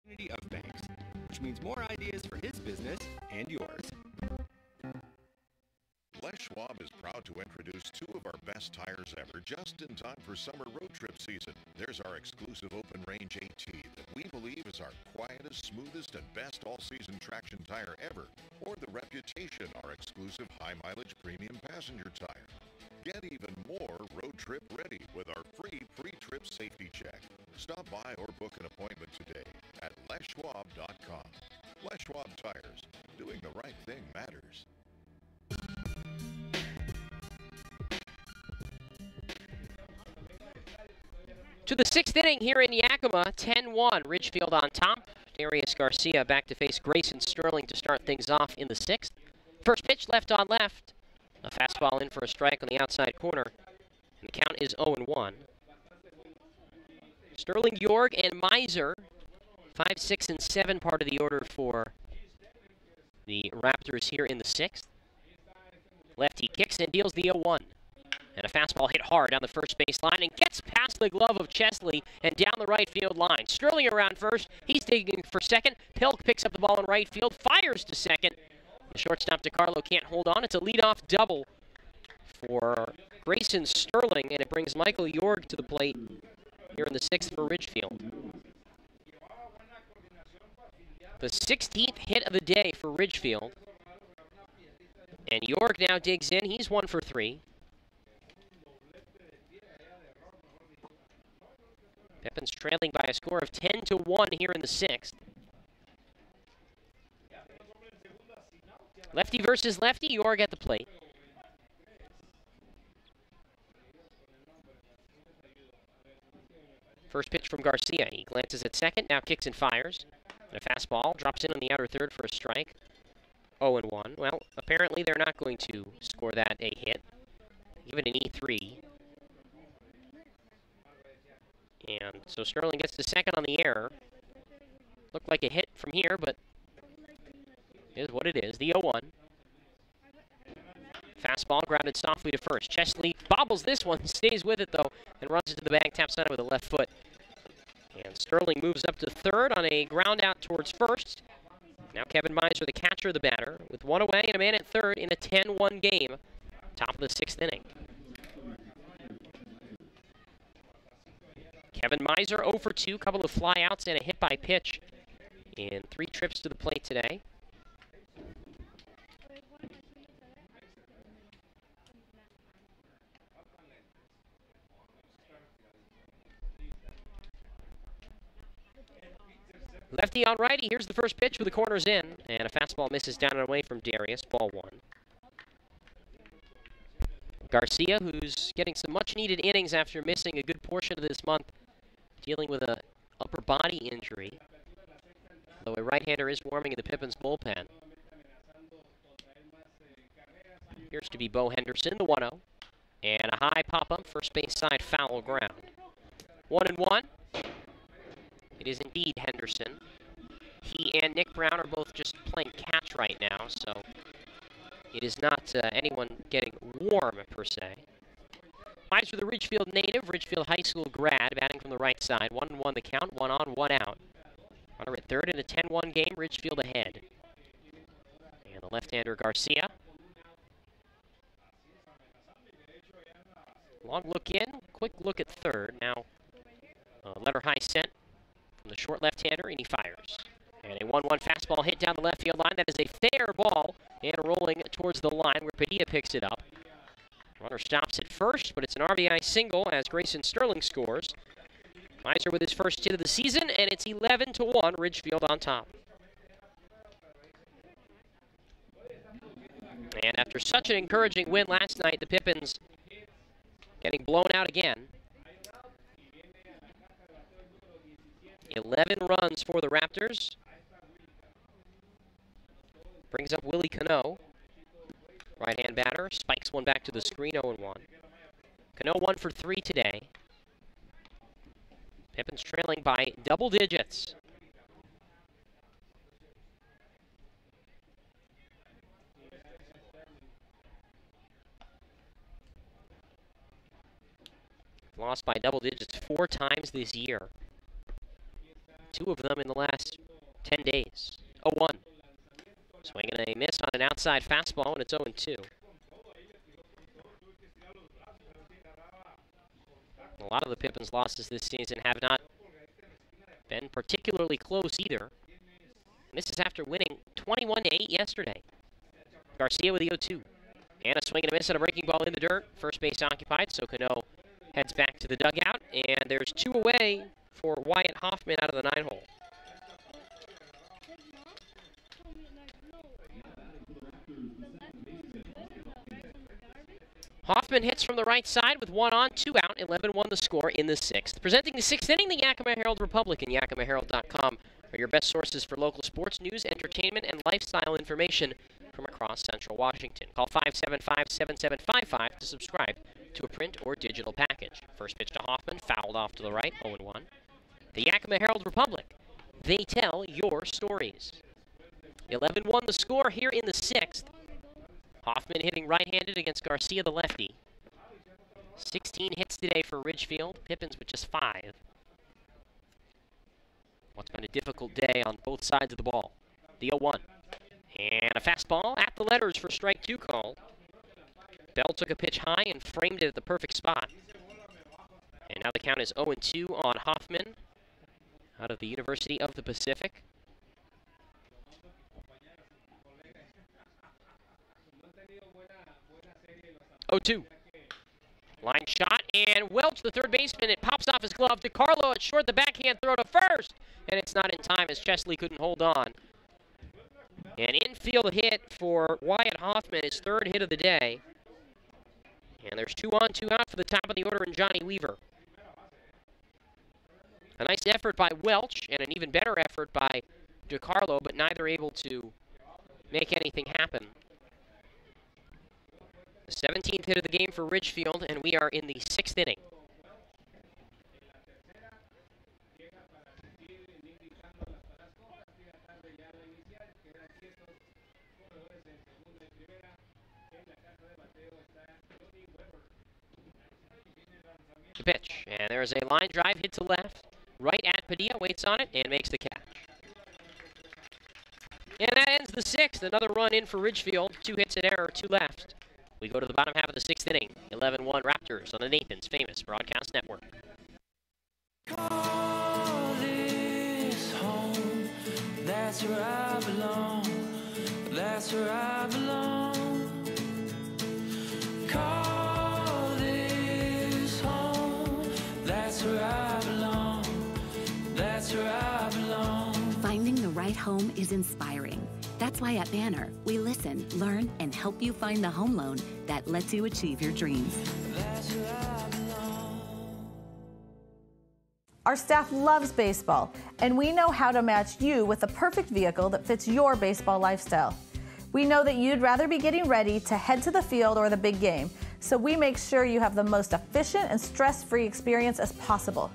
Community of banks, which means more ideas for his business and yours. Les Schwab is proud to introduce two of our best tires ever just in time for summer road trip season. There's our exclusive open range AT that we believe is our quietest, smoothest, and best all-season traction tire ever. Or the Reputation, our exclusive high-mileage premium passenger tire. Get even more road trip ready with our free pre-trip safety check. Stop by or book an appointment today at leschwab.com. Les Schwab Tires. Doing the right thing matters. To the sixth inning here in Yakima, 10-1, Ridgefield on top. Darius Garcia back to face Grayson Sterling to start things off in the sixth. First pitch left on left. A fastball in for a strike on the outside corner. And the count is 0-1. Sterling, Yorg, and Miser, 5, 6, and 7 part of the order for the Raptors here in the sixth. Lefty kicks and deals the 0-1. And a fastball hit hard down the first base line and gets past the glove of Chesley and down the right field line. Sterling around first. He's digging for second. Pilk picks up the ball in right field, fires to second. The shortstop DeCarlo can't hold on. It's a leadoff double for Grayson Sterling, and it brings Michael Yorg to the plate here in the sixth for Ridgefield. The 16th hit of the day for Ridgefield. And Yorg now digs in. He's 1 for 3. Pippins trailing by a score of 10-1 here in the sixth. Lefty versus lefty, Yorg at the plate. First pitch from Garcia. He glances at second, now kicks and fires. And a fastball drops in on the outer third for a strike. 0-1. Well, apparently they're not going to score that a hit. Give it an E3. And so Sterling gets the second on the error. Looked like a hit from here, but it is what it is. The 0-1. Fastball grounded softly to first. Chesley bobbles this one, stays with it though, and runs it to the bag, taps on it with a left foot. And Sterling moves up to third on a ground out towards first. Now Kevin Miser, the catcher, the batter, with one away and a man at third in a 10-1 game. Top of the sixth inning. Kevin Miser 0 for 2, couple of flyouts and a hit by pitch in 3 trips to the plate today. Lefty on righty, here's the first pitch with the corners in, and a fastball misses down and away from Darius, ball 1. Garcia, who's getting some much-needed innings after missing a good portion of this month, dealing with an upper body injury, though a right-hander is warming in the Pippins bullpen. Appears to be Bo Henderson, the 1-0, and a high pop-up, first base side foul ground. 1-1. It is indeed Henderson. He and Nick Brown are both just playing catch right now, so it is not anyone getting warm, per se. Miser, the Ridgefield native, Ridgefield High School grad, batting from the right side. 1-1 the count, 1 on, 1 out. Runner at third in a 10-1 game, Ridgefield ahead. And the left-hander Garcia. Long look in, quick look at third. Now, letter high sent from the short left-hander, and he fires. And a 1-1 fastball hit down the left field line. That is a fair ball, and rolling towards the line where Padilla picks it up. Runner stops at first, but it's an RBI single as Grayson Sterling scores. Miser with his first hit of the season, and it's 11-1, Ridgefield on top. And after such an encouraging win last night, the Pippins getting blown out again. 11 runs for the Raptors. Brings up Willie Cano. Right-hand batter, spikes one back to the screen, 0-1. Cano 1 for 3 today. Pippins trailing by double digits. Lost by double digits 4 times this year. 2 of them in the last 10 days. 0-1. Swinging a miss on an outside fastball, and it's 0-2. A lot of the Pippins' losses this season have not been particularly close either. And this is after winning 21-8 yesterday. Garcia with the 0-2. And a swing and a miss on a breaking ball in the dirt. First base occupied, so Cano heads back to the dugout. And there's 2 away for Wyatt Hoffman out of the 9-hole. Hoffman hits from the right side with 1 on, 2 out, 11-1 the score in the 6th. Presenting the 6th inning, the Yakima Herald Republic and YakimaHerald.com are your best sources for local sports news, entertainment, and lifestyle information from across central Washington. Call 575-7755 to subscribe to a print or digital package. First pitch to Hoffman, fouled off to the right, 0-1. The Yakima Herald Republic, they tell your stories. 11-1 the score here in the 6th. Hoffman hitting right-handed against Garcia, the lefty. 16 hits today for Ridgefield. Pippins with just 5. What's been a difficult day on both sides of the ball. The 0-1. And a fastball at the letters for strike 2 called. Bell took a pitch high and framed it at the perfect spot. And now the count is 0-2 on Hoffman out of the University of the Pacific. 0-2. Line shot, and Welch, the third baseman, it pops off his glove. DiCarlo at short, the backhand throw to first, and it's not in time as Chesley couldn't hold on. An infield hit for Wyatt Hoffman, his 3rd hit of the day. And there's 2 on, 2 out for the top of the order in Johnny Weaver. A nice effort by Welch, and an even better effort by DiCarlo, but neither able to make anything happen. The 17th hit of the game for Ridgefield, and we are in the 6th inning. The pitch, and there's a line drive hit to left. Right at Padilla, waits on it, and makes the catch. And that ends the 6th. Another run in for Ridgefield. 2 hits in error, 2 left. We go to the bottom half of the 6th inning. 11-1 Raptors on the Nathan's Famous Broadcast Network. Call this home, that's where I belong, that's where I belong. Call this home, that's where I belong, that's where I belong. Finding the right home is inspiring. That's why at Banner, we listen, learn, and help you find the home loan that lets you achieve your dreams. Our staff loves baseball, and we know how to match you with the perfect vehicle that fits your baseball lifestyle. We know that you'd rather be getting ready to head to the field or the big game, so we make sure you have the most efficient and stress-free experience as possible.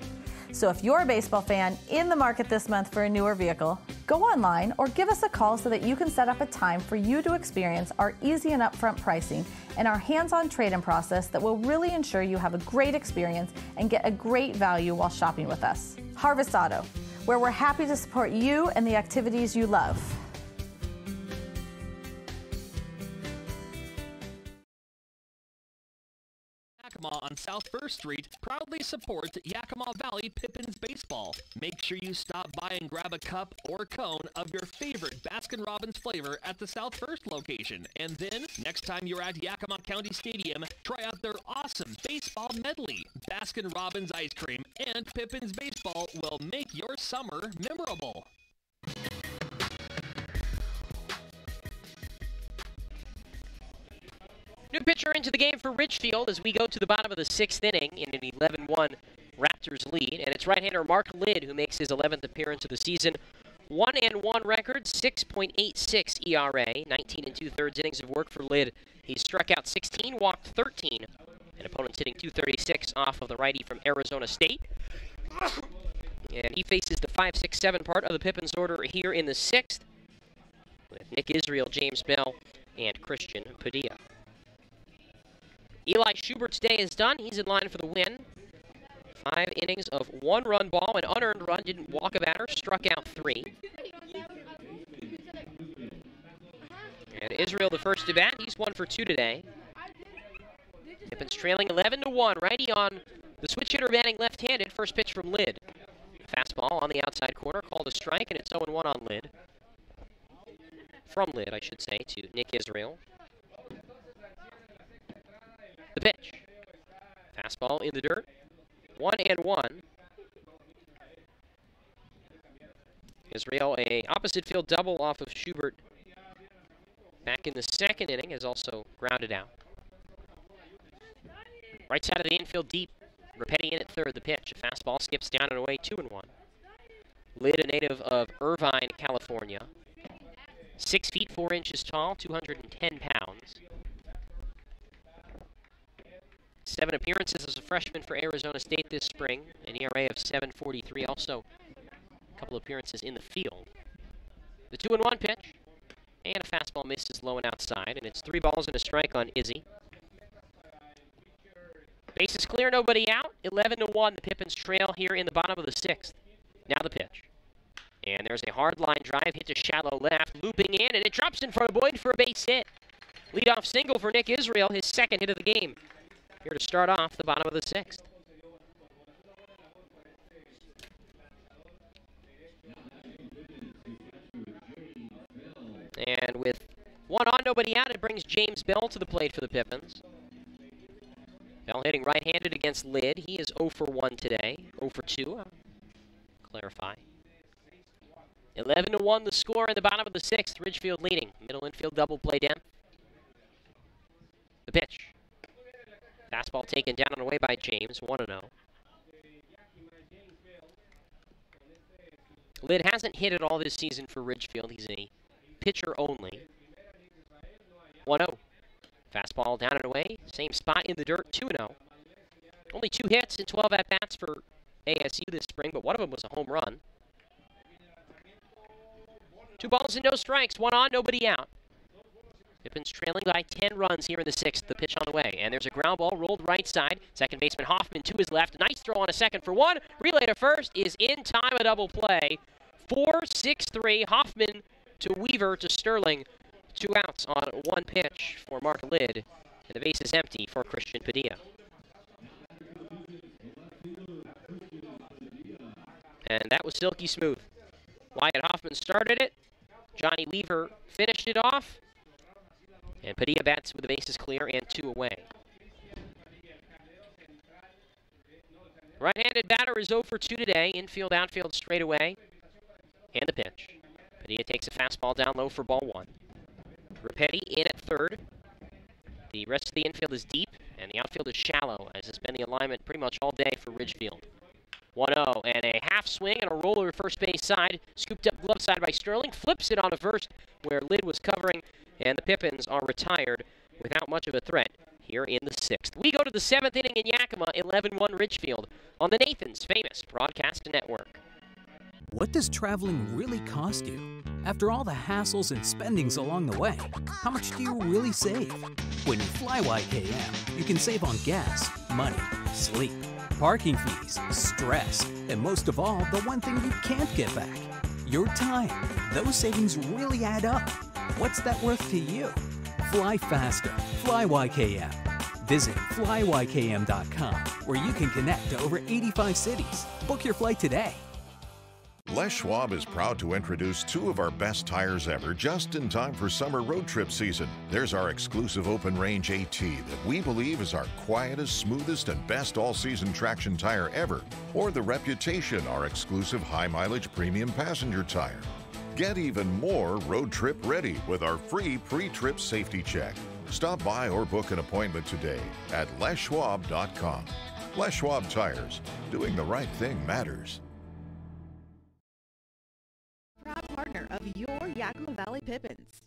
So if you're a baseball fan in the market this month for a newer vehicle, go online or give us a call so that you can set up a time for you to experience our easy and upfront pricing and our hands-on trade-in process that will really ensure you have a great experience and get a great value while shopping with us. Harvest Auto, where we're happy to support you and the activities you love. Yakima on South 1st Street proudly supports Yakima Valley Pippins baseball. Make sure you stop by and grab a cup or cone of your favorite Baskin-Robbins flavor at the South 1st location. And then, next time you're at Yakima County Stadium, try out their awesome baseball medley. Baskin-Robbins ice cream and Pippins baseball will make your summer memorable. New pitcher into the game for Ridgefield as we go to the bottom of the 6th inning in an 11-1 Raptors lead. And it's right-hander Mark Lidd who makes his 11th appearance of the season. 1-1 record, 6.86 ERA, 19 2/3 innings of work for Lidd. He struck out 16, walked 13, and opponents hitting .236 off of the righty from Arizona State. And he faces the 5, 6, 7 part of the Pippins order here in the 6th with Nick Israel, James Bell, and Christian Padilla. Eli Schubert's day is done. He's in line for the win. 5 innings of 1-run ball, an unearned run, didn't walk a batter, struck out 3. And Israel the first to bat. He's 1 for 2 today. Pippins trailing 11-1. Righty on the switch hitter batting left-handed. First pitch from Lidd. Fastball on the outside corner, called a strike, and it's 0-1 on Lidd. From Lidd, I should say, to Nick Israel. The pitch. Fastball in the dirt. 1-1. Israel, a opposite field double off of Schubert back in the 2nd inning, has also grounded out. Right side of the infield deep. Rapetti in at 3rd. The pitch. A fastball skips down and away. 2-1. Lidd, a native of Irvine, California. 6 feet 4 inches tall, 210 pounds. 7 appearances as a freshman for Arizona State this spring, an ERA of 7.43. Also, a couple appearances in the field. The 2-1 pitch, and a fastball misses low and outside, and it's 3 balls and a strike on Izzy. Bases clear, nobody out. 11-1, the Pippins trail here in the bottom of the 6th. Now the pitch. And there's a hard line drive, hit to shallow left, looping in, and it drops in front of Boyd for a base hit. Leadoff single for Nick Israel, his 2nd hit of the game. Here to start off the bottom of the 6th. And with 1 on, nobody out, it brings James Bell to the plate for the Pippins. Bell hitting right-handed against Lidd. He is 0 for 1 today. 0 for 2. Clarify. 11-1 the score in the bottom of the 6th. Ridgefield leading. Middle infield double play depth. The pitch. Fastball taken down and away by James. 1-0. Lidd hasn't hit it all this season for Ridgefield. He's a pitcher only. 1-0. Fastball down and away. Same spot in the dirt. 2-0. Only 2 hits and 12 at-bats for ASU this spring, but one of them was a home run. 2 balls and no strikes. 1 on, nobody out. Pippins trailing by 10 runs here in the 6th. The pitch on the way. And there's a ground ball rolled right side. Second baseman Hoffman to his left. Nice throw on a second for 1. Relay to first is in time, a double play. 4-6-3. Hoffman to Weaver to Sterling. 2 outs on 1 pitch for Mark Lidd. And the base is empty for Christian Padilla. And that was silky smooth. Wyatt Hoffman started it. Johnny Weaver finished it off. And Padilla bats with the bases clear and 2 away. Right-handed batter is 0 for 2 today. Infield, outfield, straight away. And the pitch. Padilla takes a fastball down low for ball 1. Rapetti in at 3rd. The rest of the infield is deep, and the outfield is shallow, as has been the alignment pretty much all day for Ridgefield. 1-0, and a half swing and a roller first base side. Scooped up glove side by Sterling. Flips it on to first, where Lidd was covering, and the Pippins are retired without much of a threat here in the 6th. We go to the 7th inning in Yakima, 11-1 Ridgefield, on the Nathan's Famous Broadcast Network. What does traveling really cost you? After all the hassles and spendings along the way, how much do you really save? When you fly YKM, you can save on gas, money, sleep, parking fees, stress, and most of all, the one thing you can't get back, your time. Those savings really add up. What's that worth to you? Fly faster. Fly YKM. Visit flywykm.com, where you can connect to over 85 cities. Book your flight today. Les Schwab is proud to introduce two of our best tires ever just in time for summer road trip season. There's our exclusive open range AT that we believe is our quietest, smoothest, and best all-season traction tire ever. Or the Reputation, our exclusive high-mileage premium passenger tire. Get even more road trip ready with our free pre-trip safety check. Stop by or book an appointment today at leschwab.com. Les Schwab Tires. Doing the right thing matters. Proud partner of your Yakima Valley Pippins.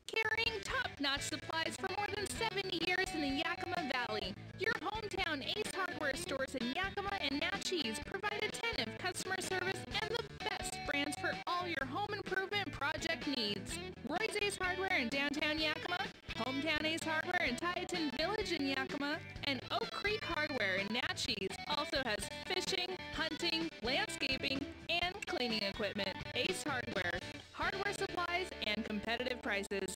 Carrying top-notch supplies for more than 70 years in the Yakima Valley. Your hometown Ace Hardware stores in Yakima and Natchez provide attentive customer service and the best brands for all your home improvement project needs. Roy's Ace Hardware in downtown Yakima, Hometown Ace Hardware in Tieton Village in Yakima, and Oak Creek Hardware in Natchez also has fishing, hunting, landscaping, and cleaning equipment. Ace Hardware, hardware supplies and competitive prices.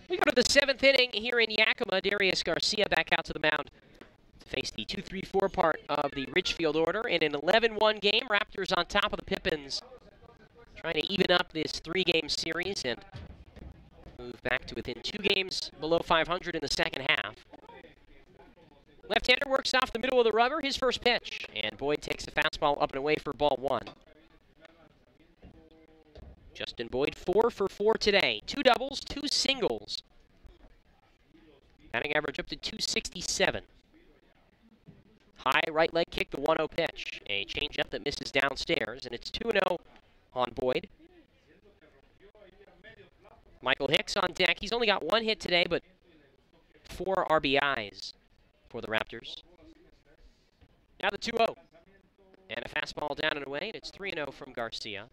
We go to the 7th inning here in Yakima. Darius Garcia back out to the mound to face the 2-3-4 part of the Ridgefield order. In an 11-1 game, Raptors on top of the Pippins, trying to even up this 3-game series and move back to within 2 games below 500 in the second half. Left-hander works off the middle of the rubber, his first pitch, and Boyd takes a fastball up and away for ball 1. Justin Boyd 4 for 4 today. 2 doubles, 2 singles. Batting average up to 267. High right leg kick, the 1-0 pitch. A changeup that misses downstairs, and it's 2-0 on Boyd. Michael Hicks on deck. He's only got 1 hit today, but 4 RBIs for the Raptors. Now the 2-0. And a fastball down and away, and it's 3-0 from Garcia.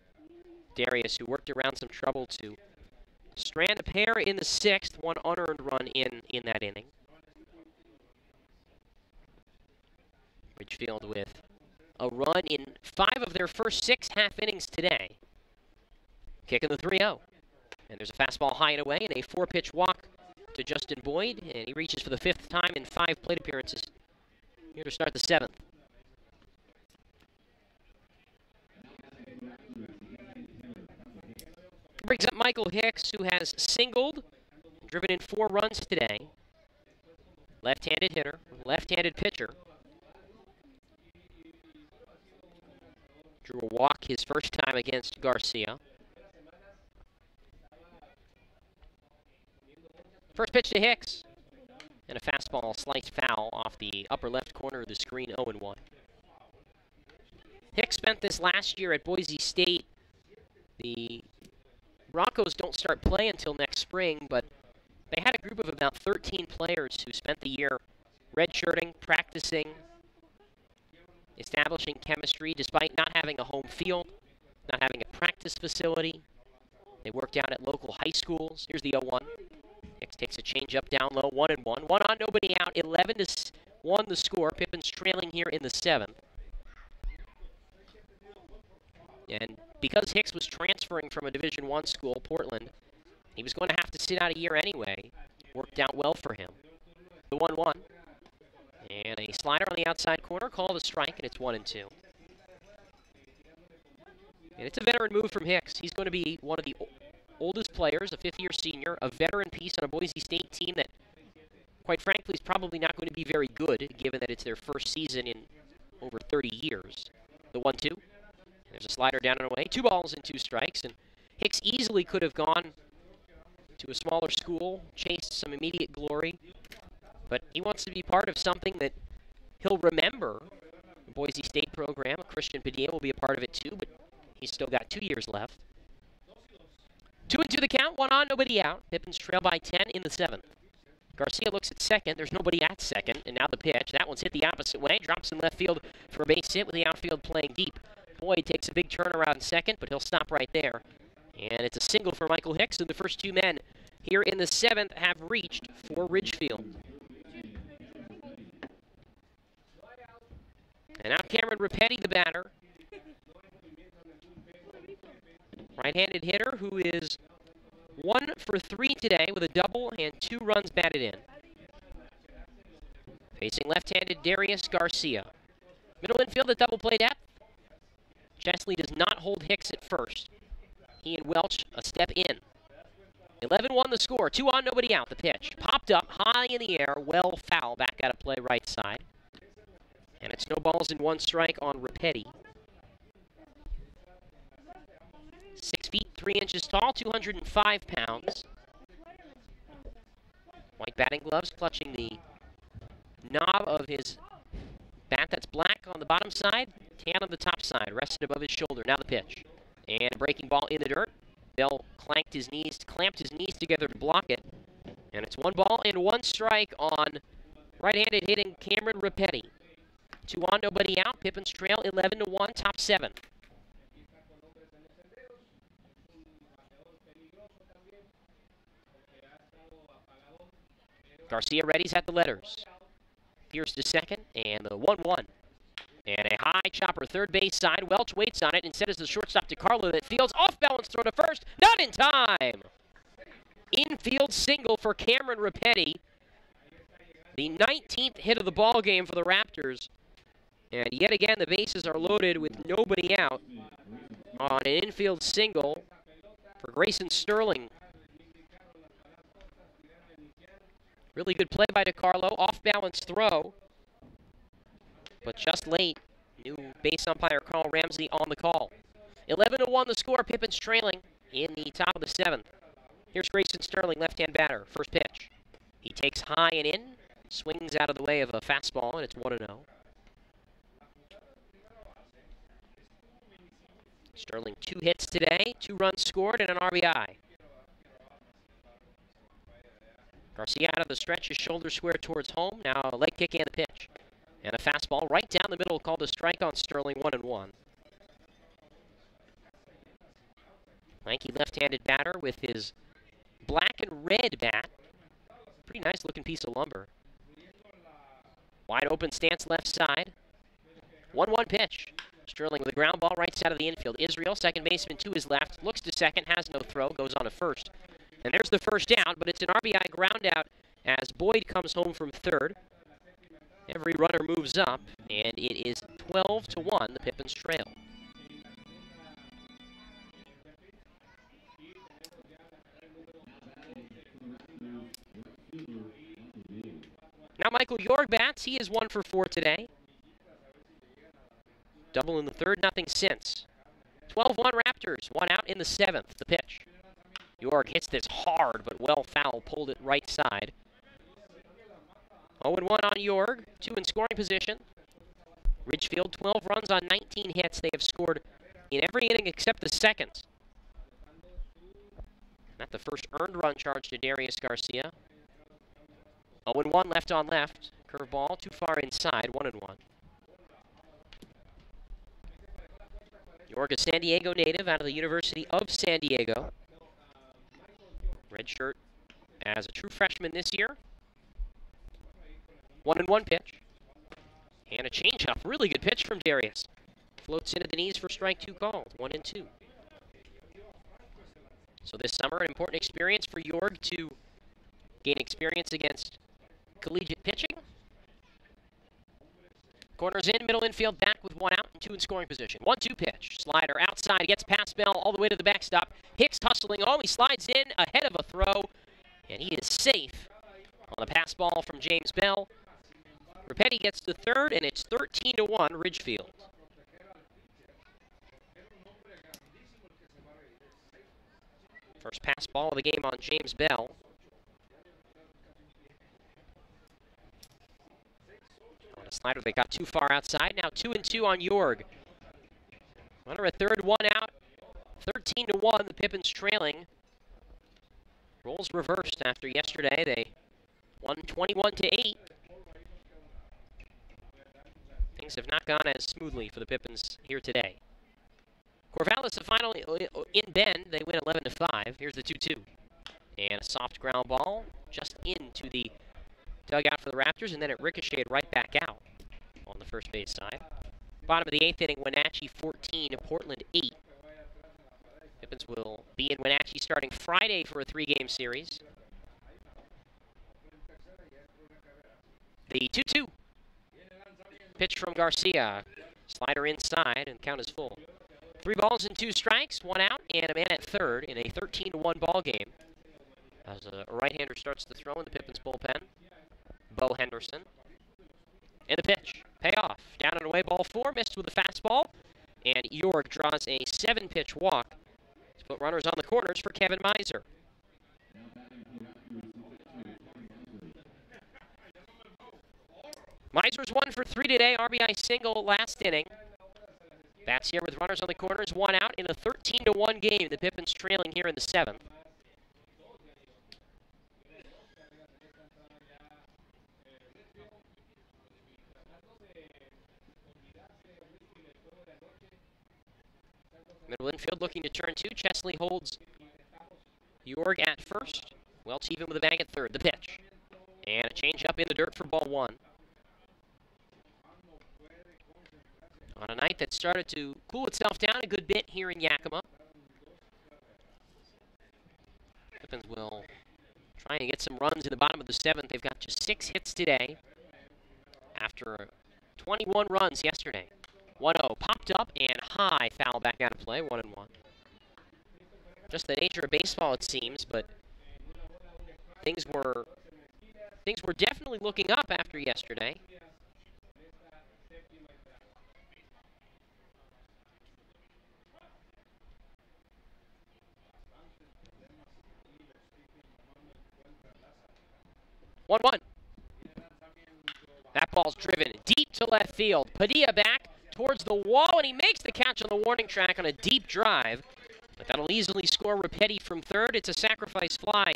Darius, who worked around some trouble to strand a pair in the 6th, 1 unearned run in that inning. Ridgefield with a run in 5 of their first 6 half innings today. Kicking the 3-0. And there's a fastball high and away and a 4-pitch walk to Justin Boyd, and he reaches for the 5th time in 5 plate appearances here to start the 7th. Brings up Michael Hicks, who has singled, driven in 4 runs today. Left-handed hitter, left-handed pitcher. Drew a walk his first time against Garcia. First pitch to Hicks, and a fastball sliced foul off the upper left corner of the screen, 0-1. Hicks spent this last year at Boise State. The Broncos don't start play until next spring, but they had a group of about 13 players who spent the year redshirting, practicing, establishing chemistry despite not having a home field, not having a practice facility. They worked out at local high schools. Here's the 0-1. Hicks takes a changeup down low, 1-1. 1 on, nobody out, 11-1 the score. Pippins trailing here in the 7th. And because Hicks was transferring from a Division I school, Portland, he was going to have to sit out a year anyway. Worked out well for him. The 1-1. And a slider on the outside corner, called a strike, and it's 1-2. And it's a veteran move from Hicks. He's going to be one of the oldest players, a 5th-year senior, a veteran piece on a Boise State team that, quite frankly, is probably not going to be very good, given that it's their first season in over 30 years. The 1-2. There's a slider down and away. 2 balls and 2 strikes, and Hicks easily could have gone to a smaller school, chased some immediate glory, but he wants to be part of something that he'll remember. The Boise State program, Christian Padilla will be a part of it too, but he's still got 2 years left. 2-2 the count, 1 on, nobody out. Pippins trail by 10 in the 7th. Garcia looks at second. There's nobody at second, and now the pitch. That one's hit the opposite way. Drops in left field for a base hit with the outfield playing deep. Boyd takes a big turnaround in second, but he'll stop right there. And it's a single for Michael Hicks, and the first 2 men here in the 7th have reached for Ridgefield. And now Cameron Rapetti, the batter. Right-handed hitter who is 1 for 3 today with a double and 2 runs batted in. Facing left-handed Darius Garcia. Middle infield at double play depth. Chesley does not hold Hicks at first. He and Welch a step in. 11-1 the score. 2 on, nobody out. The pitch popped up high in the air, well foul, back out of play right side. And it's no balls and 1 strike on Rapetti. 6 feet 3 inches tall, 205 pounds. White batting gloves clutching the knob of his bat that's black on the bottom side, tan on the top side, rested above his shoulder. Now the pitch. And a breaking ball in the dirt. Bell clamped his knees together to block it. And it's 1 ball and 1 strike on right-handed hitting Cameron Rapetti. 2 on, nobody out. Pippins trail 11-1, top 7. Garcia readies at the letters. Pierce to second, and the 1-1. And a high chopper third base side. Welch waits on it. Instead is the shortstop DeCarlo that fields off balance throw to first. Not in time. Infield single for Cameron Rapetti. The 19th hit of the ball game for the Raptors. And yet again, the bases are loaded with nobody out on an infield single for Grayson Sterling. Really good play by DeCarlo. Off balance throw. But just late, new base umpire Carl Ramsey on the call. 11-1 the score, Pippins trailing in the top of the 7th. Here's Grayson Sterling, left-hand batter, first pitch. He takes high and in, swings out of the way of a fastball, and it's 1-0. Sterling 2 hits today, 2 runs scored, and an RBI. Garcia out of the stretch, his shoulder square towards home. Now a leg kick and a pitch. And a fastball right down the middle called a strike on Sterling, 1-1. Lanky left-handed batter with his black and red bat. Pretty nice looking piece of lumber. Wide open stance left side. 1-1 pitch. Sterling with a ground ball right side of the infield. Israel, second baseman to his left, looks to second, has no throw, goes on to first. And there's the first down, but it's an RBI ground out as Boyd comes home from third. Every runner moves up, and it is 12-1, the Pippins trail. Now Michael York bats. He is 1 for 4 today. Double in the third, nothing since. 12-1 Raptors, 1 out in the 7th, the pitch. York hits this hard, but well foul, pulled it right side. 0-1 on York, 2 in scoring position. Ridgefield, 12 runs on 19 hits. They have scored in every inning except the second. Not the first earned run charge to Darius Garcia. 0-1 left on left. Curveball too far inside, 1-1. York, a San Diego native out of the University of San Diego. Redshirt as a true freshman this year. 1-1 pitch. And a changeup. Really good pitch from Darius. Floats into the knees for strike 2 called. 1-2. So this summer, an important experience for York to gain experience against collegiate pitching. Corners in, middle infield back with 1 out and 2 in scoring position. 1-2 pitch. Slider outside, gets past Bell all the way to the backstop. Hicks hustling home, he slides in ahead of a throw, and he is safe on the pass ball from James Bell. Rapetti gets to third, and it's 13-1 Ridgefield. First pass ball of the game on James Bell. On a slider that got too far outside. Now 2-2 on Jorg. Runner at third, 1 out. 13-1, the Pippins trailing. Roles reversed after yesterday. They won 21-8. Things have not gone as smoothly for the Pippins here today. Corvallis, a final in Bend. They win 11-5. Here's the 2-2. And a soft ground ball just into the dugout for the Raptors, and then it ricocheted right back out on the first base side. Bottom of the 8th inning, Wenatchee 14, Portland 8. Pippins will be in Wenatchee starting Friday for a 3-game series. The 2-2. Pitch from Garcia. Slider inside and count is full. 3 balls and 2 strikes, 1 out, and a man at third in a 13-1 ball game. As a right-hander starts to throw in the Pippins bullpen. Bo Henderson. And the pitch. Payoff. Down and away, ball 4. Missed with a fastball. And York draws a 7-pitch walk to put runners on the corners for Kevin Miser. Miser's 1 for 3 today. RBI single last inning. Bats here with runners on the corners. 1 out in a 13-1 game. The Pippins trailing here in the 7th. Middle infield looking to turn 2. Chesley holds Jorg at first. Welch even with a bag at third. The pitch. And a change up in the dirt for ball 1. On a night that started to cool itself down a good bit here in Yakima. Pippins will try and get some runs in the bottom of the 7th. They've got just 6 hits today after 21 runs yesterday. 1-0 popped up and high, foul back out of play, 1-1. Just the nature of baseball, it seems, but things were definitely looking up after yesterday. That ball's driven deep to left field. Padilla back towards the wall, and he makes the catch on the warning track on a deep drive. But that'll easily score Rapetti from third. It's a sacrifice fly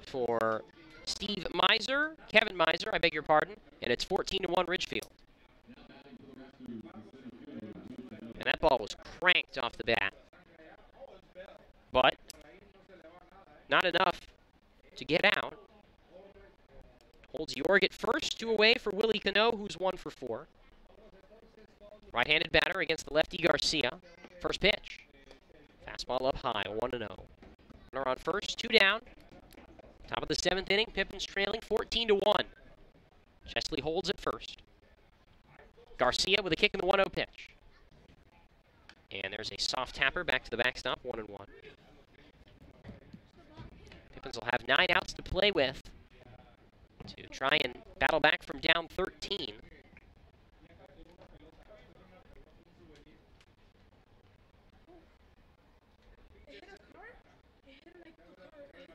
for Steve Miser, Kevin Miser, I beg your pardon, and it's 14-1 Ridgefield. And that ball was cranked off the bat. But not enough to get out. Holds Jorg at first, 2 away for Willie Cano, who's 1 for 4. Right-handed batter against the lefty Garcia. First pitch. Fastball up high, 1-0. Runner on first, 2 down. Top of the 7th inning, Pippins trailing 14-1. Chesley holds at first. Garcia with a kick in the 1-0 pitch. And there's a soft tapper back to the backstop, 1-1. Pippins will have 9 outs to play with to try and battle back from down 13.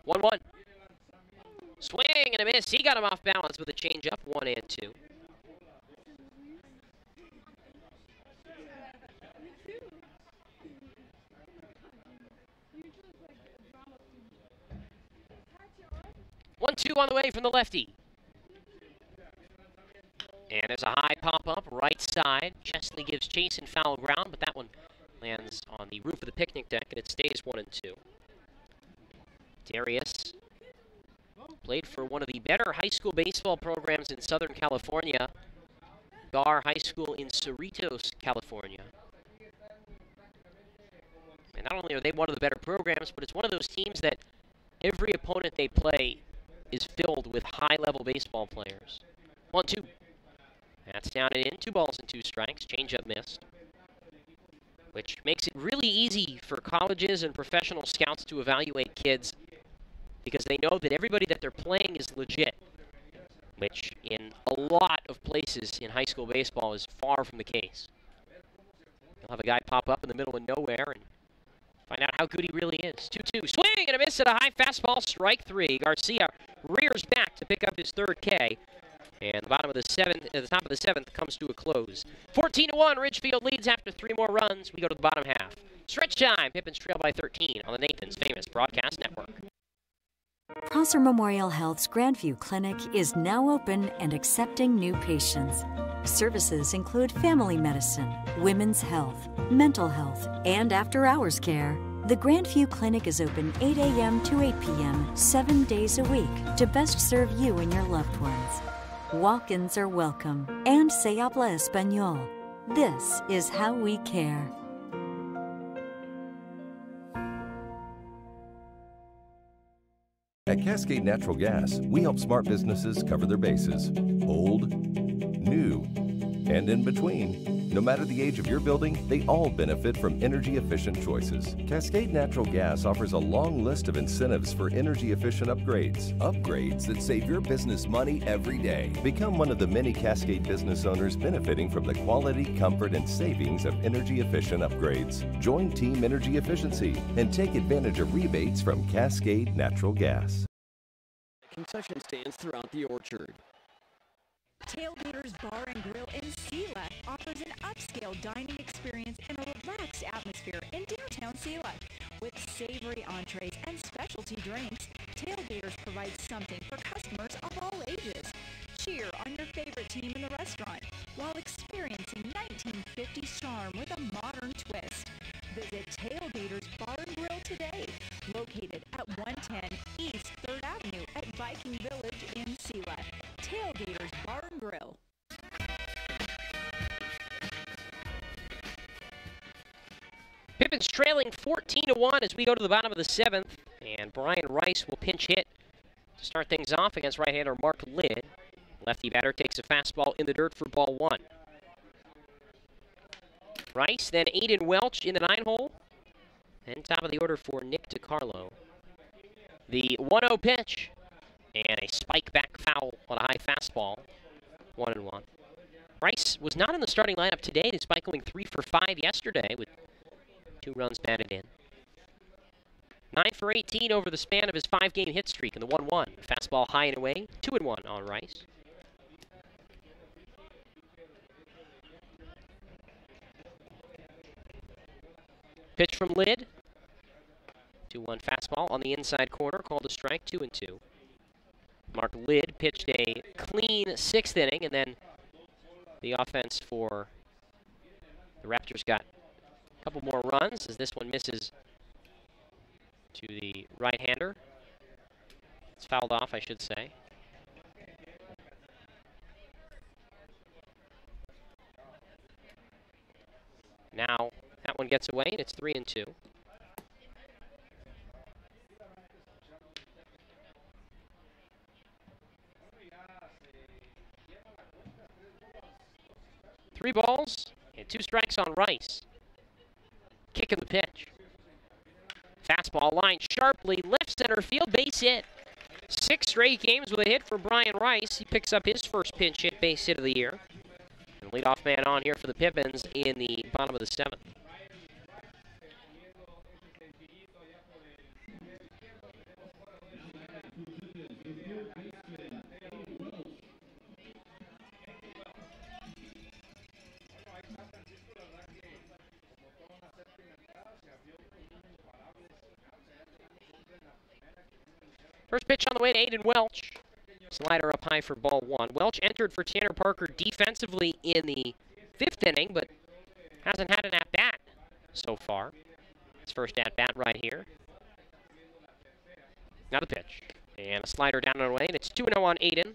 One. Swing and a miss. He got him off balance with a changeup, 1-2. One-two on the way from the lefty. And there's a high pop-up, right side. Chesley gives chase and foul ground, but that one lands on the roof of the picnic deck, and it stays 1-2. Darius played for one of the better high school baseball programs in Southern California, Gar High School in Cerritos, California. And not only are they one of the better programs, but it's one of those teams that every opponent they play is filled with high-level baseball players. 1-2. That's down and in. 2 balls and 2 strikes. Changeup missed. Which makes it really easy for colleges and professional scouts to evaluate kids because they know that everybody that they're playing is legit, which in a lot of places in high school baseball is far from the case. You'll have a guy pop up in the middle of nowhere and find out how good he really is. 2-2. Swing and a miss at a high fastball, strike 3. Garcia rears back to pick up his 3rd K. And the bottom of the 7th, at the top of the 7th, comes to a close. 14-1, Ridgefield leads after 3 more runs. We go to the bottom half. Stretch time, Pippins trail by 13 on the Nathan's Famous Broadcast Network. Prosser Memorial Health's Grandview Clinic is now open and accepting new patients. Services include family medicine, women's health, mental health, and after-hours care. The Grandview Clinic is open 8 a.m. to 8 p.m. 7 days a week to best serve you and your loved ones. Walk-ins are welcome, and se habla español. This is how we care. At Cascade Natural Gas, we help smart businesses cover their bases. Old, new, and in between. No matter the age of your building, they all benefit from energy-efficient choices. Cascade Natural Gas offers a long list of incentives for energy-efficient upgrades. Upgrades that save your business money every day. Become one of the many Cascade business owners benefiting from the quality, comfort, and savings of energy-efficient upgrades. Join Team Energy Efficiency and take advantage of rebates from Cascade Natural Gas. Concession stands throughout the orchard. Tailgaters Bar and Grill in Selah offers an upscale dining experience in a relaxed atmosphere in downtown Selah. With savory entrees and specialty drinks, Tailgaters provides something for customers of all ages. Cheer on your favorite team in the restaurant while experiencing 1950s charm with a modern twist. Visit Tailgaters Bar and Grill today, located at 110 East 3rd Avenue at Viking Village in Selah. Tailgaters Bar and Grill. Pippins trailing 14-1 as we go to the bottom of the 7th, and Brian Rice will pinch hit to start things off against right-hander Mark Lidd. Lefty batter takes a fastball in the dirt for ball 1. Rice, then Aiden Welch in the 9-hole, and top of the order for Nick DiCarlo. The 1-0 pitch, and a spike back foul on a high fastball, 1-1. Rice was not in the starting lineup today, despite going 3 for 5 yesterday with 2 runs batted in. 9 for 18 over the span of his 5-game hit streak in the 1-1. Fastball high and away, 2-1 on Rice. Pitch from Lidd. 2-1 fastball on the inside corner, called a strike, 2-2. Mark Lidd pitched a clean 6th inning, and then the offense for the Raptors got a couple more runs as this one misses to the right-hander. It's fouled off, I should say. Now that one gets away, and it's 3-2. Three balls and 2 strikes on Rice. Kick in the pitch. Fastball lined sharply, left center field, base hit. 6 straight games with a hit for Brian Rice. He picks up his first pinch hit base hit of the year. And leadoff man on here for the Pippins in the bottom of the 7th. First pitch on the way to Aiden Welch. Slider up high for ball 1. Welch entered for Tanner Parker defensively in the 5th inning, but hasn't had an at-bat so far. His first at-bat right here. Now the pitch. And a slider down and away, and it's 2-0 on Aiden.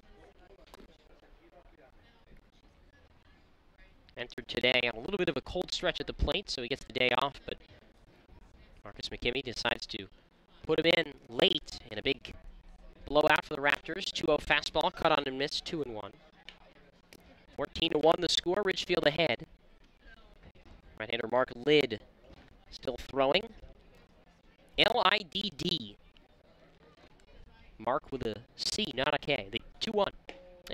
Entered today on a little bit of a cold stretch at the plate, so he gets the day off, but Marcus McKimmey decides to put him in late in a big blowout for the Raptors. 2-0 fastball, cut on and missed, 2-1. 14-1 the score, Ridgefield ahead. Right-hander Mark Lidd still throwing. L-I-D-D. Mark with a C, not a K. The 2-1.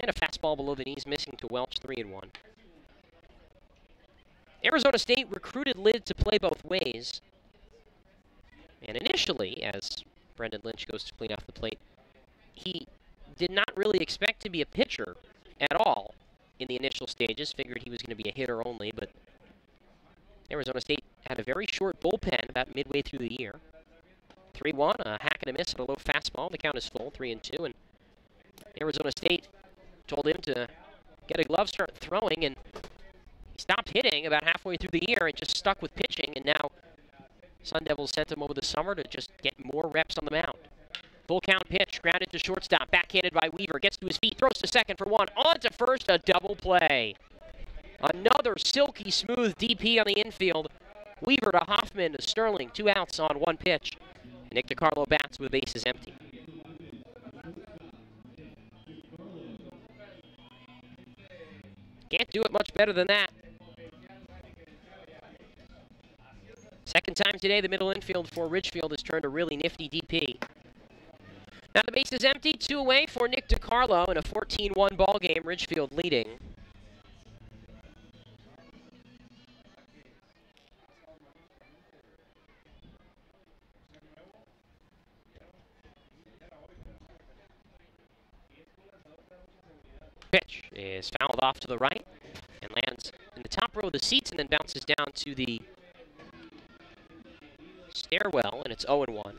And a fastball below the knees, missing to Welch, 3-1. Arizona State recruited Lidd to play both ways. And initially, as Brendan Lynch goes to clean off the plate, he did not really expect to be a pitcher at all in the initial stages. Figured he was going to be a hitter only, but Arizona State had a very short bullpen about midway through the year. 3-1, a hack and a miss and a low fastball. The count is full, 3-2, and Arizona State told him to get a glove, start throwing, and he stopped hitting about halfway through the year and just stuck with pitching, and now Sun Devils sent him over the summer to just get more reps on the mound. Full count pitch, grounded to shortstop, backhanded by Weaver, gets to his feet, throws to second for 1, on to first, a double play. Another silky smooth DP on the infield. Weaver to Hoffman to Sterling, 2 outs on 1 pitch. Nick DiCarlo bats with bases empty. Can't do it much better than that. Second time today, the middle infield for Ridgefield has turned a really nifty DP. Now the base is empty, 2 away for Nick DiCarlo in a 14-1 ball game, Ridgefield leading. Pitch is fouled off to the right and lands in the top row of the seats and then bounces down to the stairwell, and it's 0-1.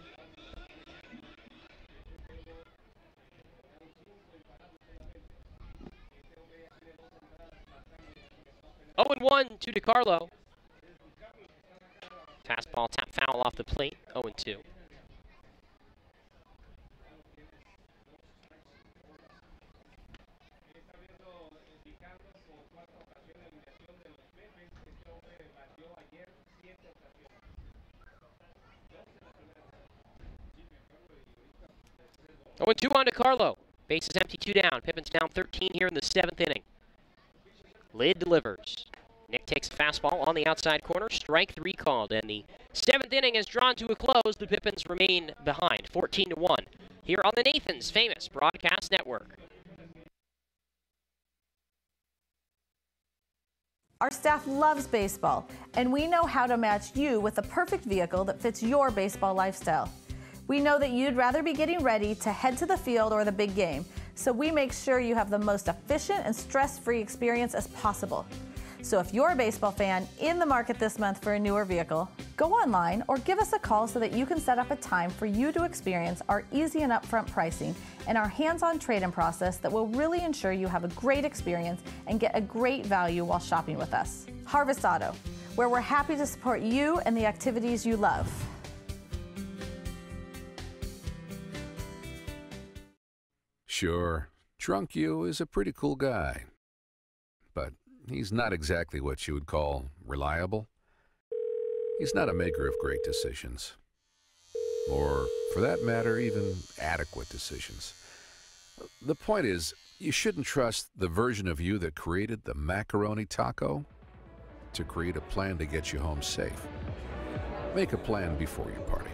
Oh and 1 to DiCarlo. Fastball tap foul off the plate, 0-2. Oh, and 2 on DiCarlo. Base is empty, 2 down. Pippins down 13 here in the 7th inning. Lid delivers. Nick takes a fastball on the outside corner. Strike 3 called, and the 7th inning has drawn to a close. The Pippins remain behind, 14-1. Here on the Nathan's Famous Broadcast Network. Our staff loves baseball, and we know how to match you with the perfect vehicle that fits your baseball lifestyle. We know that you'd rather be getting ready to head to the field or the big game, so we make sure you have the most efficient and stress-free experience as possible. So if you're a baseball fan in the market this month for a newer vehicle, go online or give us a call so that you can set up a time for you to experience our easy and upfront pricing and our hands-on trade-in process that will really ensure you have a great experience and get a great value while shopping with us. Harvest Auto, where we're happy to support you and the activities you love. Sure, Drunk You is a pretty cool guy, but he's not exactly what you would call reliable. He's not a maker of great decisions, or for that matter, even adequate decisions. The point is, you shouldn't trust the version of you that created the macaroni taco to create a plan to get you home safe. Make a plan before you party.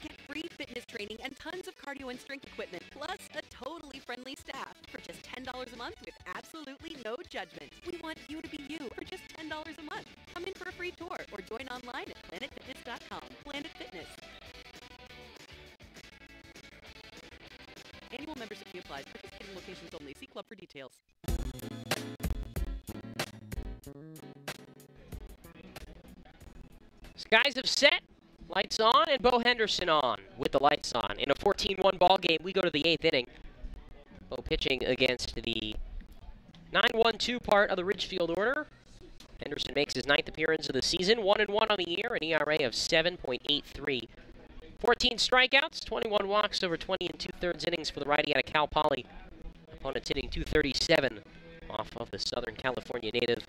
Get free fitness training and tons of cardio and strength equipment, plus a totally friendly staff for just $10 a month with absolutely no judgment. We want you to be you for just $10 a month. Come in for a free tour or join online at planetfitness.com. Planet Fitness. Annual membership fee applies. Participating locations only. See club for details. Skies have set. Lights on, and Bo Henderson on with the lights on. In a 14-1 ball game, we go to the 8th inning. Bo pitching against the 9-1-2 part of the Ridgefield order. Henderson makes his 9th appearance of the season, 1-1 on the year, an ERA of 7.83. 14 strikeouts, 21 walks over 20 and 2/3 innings for the righty out of Cal Poly. Opponent hitting .237 off of the Southern California native,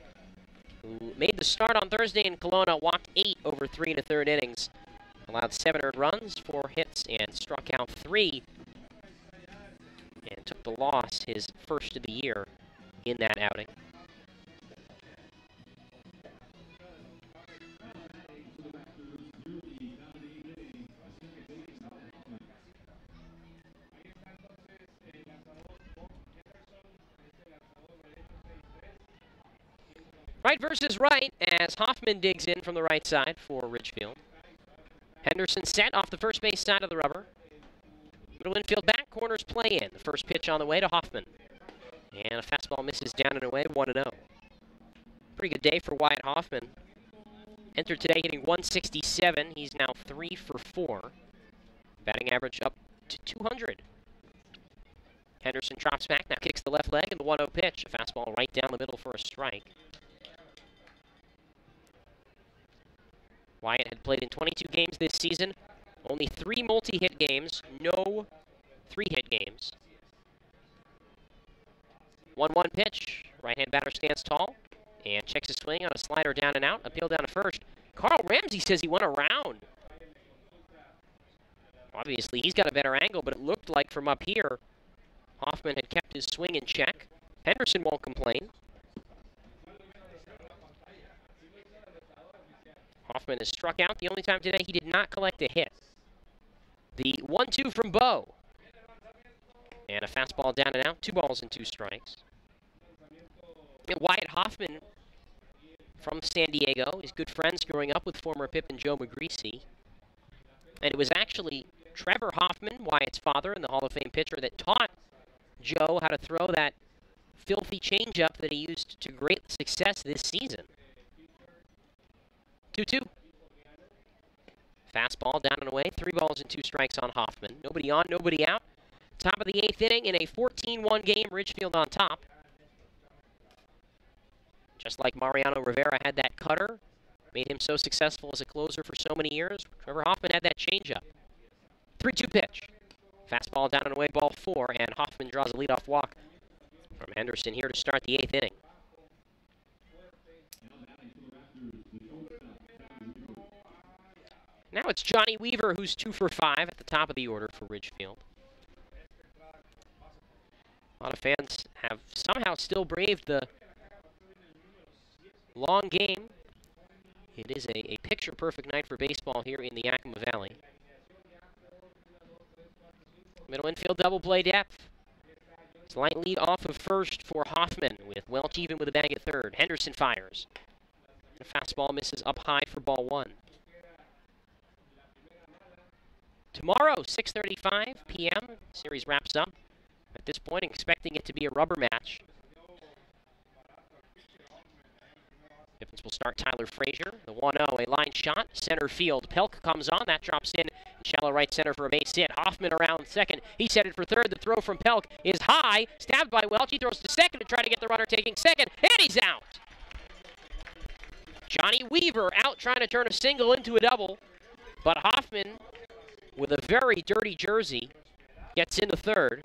who made the start on Thursday in Kelowna, walked 8 over 3 1/3 innings. Allowed 7 earned runs, 4 hits, and struck out 3. And took the loss, his first of the year, in that outing. Right versus right as Hoffman digs in from the right side for Ridgefield. Henderson set off the first base side of the rubber. Middle infield back, corners play in. The first pitch on the way to Hoffman. And a fastball misses down and away, 1-0. Pretty good day for Wyatt Hoffman. Entered today hitting .167. He's now 3 for 4. Batting average up to 200. Henderson drops back, now kicks the left leg, and the 1-0 pitch. A fastball right down the middle for a strike. Wyatt had played in 22 games this season. Only 3 multi-hit games, no 3-hit games. 1-1 pitch. Right-hand batter stands tall and checks his swing on a slider down and out. Appeal down to first. Carl Ramsey says he went around. Obviously, he's got a better angle, but it looked like from up here Hoffman had kept his swing in check. Henderson won't complain. Hoffman has struck out. The only time today he did not collect a hit. The 1-2 from Bo. And a fastball down and out. 2 balls and 2 strikes. And Wyatt Hoffman from San Diego. He's good friends growing up with former Pippin Joe McGreasy. And it was actually Trevor Hoffman, Wyatt's father and the Hall of Fame pitcher, that taught Joe how to throw that filthy changeup that he used to great success this season. 2-2. Fastball down and away. 3 balls and 2 strikes on Hoffman. Nobody on, nobody out. Top of the 8th inning in a 14-1 game. Ridgefield on top. Just like Mariano Rivera had that cutter, made him so successful as a closer for so many years, Trevor Hoffman had that changeup. 3-2 pitch. Fastball down and away, ball 4, and Hoffman draws a leadoff walk from Henderson here to start the 8th inning. Now it's Johnny Weaver, who's 2 for 5 at the top of the order for Ridgefield. A lot of fans have somehow still braved the long game. It is a picture-perfect night for baseball here in the Yakima Valley. Middle infield double play depth. Slight lead off of first for Hoffman, with Welch even with a bag at third. Henderson fires. The fastball misses up high for ball 1. Tomorrow, 6:35 p.m., series wraps up. At this point, expecting it to be a rubber match. Pippins will start Tyler Frazier. The 1-0, a line shot, center field. Pelk comes on, that drops in shallow right center for a base hit. Hoffman around second. He's headed for third. The throw from Pelk is high, stabbed by Welch. He throws to second to try to get the runner taking second, and he's out. Johnny Weaver out trying to turn a single into a double, but Hoffman, with a very dirty jersey, gets into third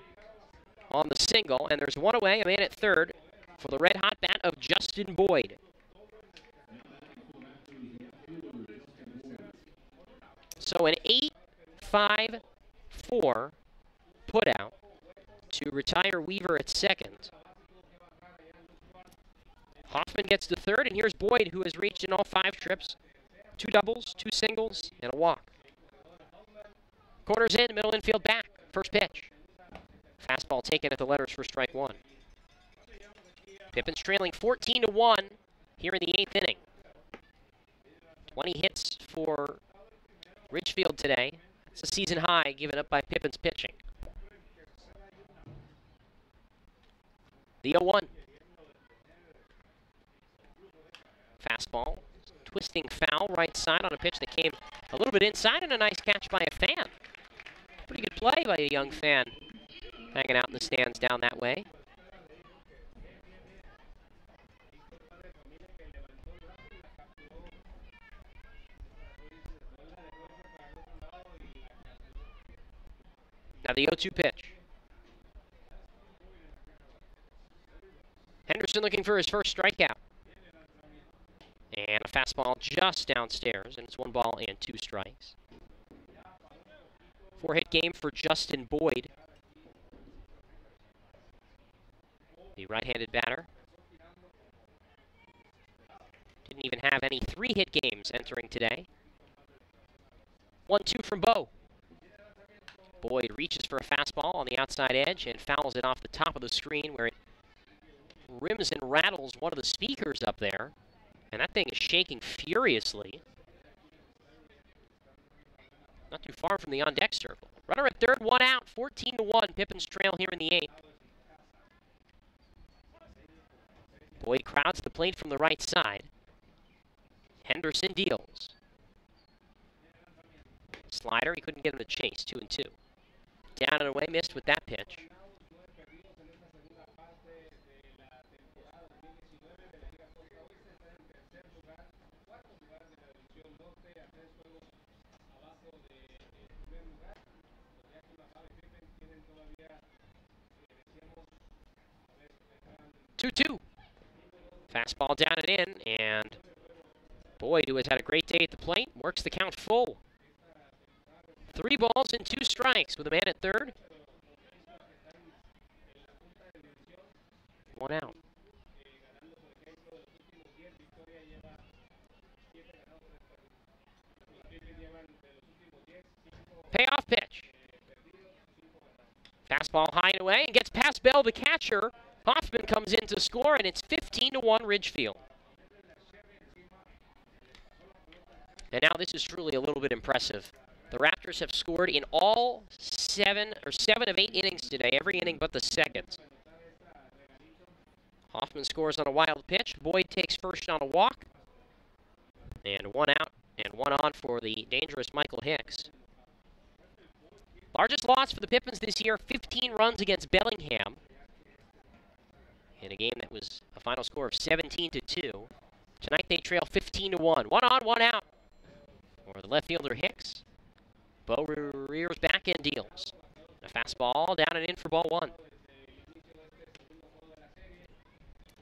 on the single, and there's one away, a man at third for the red-hot bat of Justin Boyd. So an 8-5-4 putout to retire Weaver at second. Hoffman gets to third, and here's Boyd, who has reached in all 5 trips. 2 doubles, 2 singles, and a walk. Corners in, middle infield back. First pitch. Fastball taken at the letters for strike 1. Pippins trailing 14-1 here in the 8th inning. 20 hits for Ridgefield today. It's a season high given up by Pippins pitching. The 0-1. Fastball. Twisting foul right side on a pitch that came a little bit inside, and a nice catch by a fan. Pretty good play by a young fan hanging out in the stands down that way. Now the 0-2 pitch. Henderson looking for his first strikeout. And a fastball just downstairs, and it's 1 ball and 2 strikes. 4-hit game for Justin Boyd, the right-handed batter. Didn't even have any 3-hit games entering today. 1-2 from Bo. Boyd reaches for a fastball on the outside edge and fouls it off the top of the screen, where it rims and rattles one of the speakers up there. And that thing is shaking furiously. Not too far from the on-deck circle. Runner at third, 1 out, 14-1. Pippins trail here in the 8th. Boyd crowds the plate from the right side. Henderson deals. Slider, he couldn't get him to chase, 2-2. Down and away, missed with that pitch. Fastball down and in, and Boyd, who has had a great day at the plate, works the count full. 3 balls and 2 strikes with a man at third. 1 out. Payoff pitch. Fastball high and away and gets past Bell, the catcher. Hoffman comes in to score, and it's 15-1 Ridgefield. And now this is truly a little bit impressive. The Raptors have scored in all 7 of 8 innings today, every inning but the second. Hoffman scores on a wild pitch. Boyd takes first on a walk. And 1 out and 1 on for the dangerous Michael Hicks. Largest loss for the Pippins this year, 15 runs against Bellingham. In a game that was a final score of 17-2. Tonight they trail 15-1. 1 on, 1 out. For the left fielder Hicks. Bo rears back and deals. A fastball down and in for ball 1.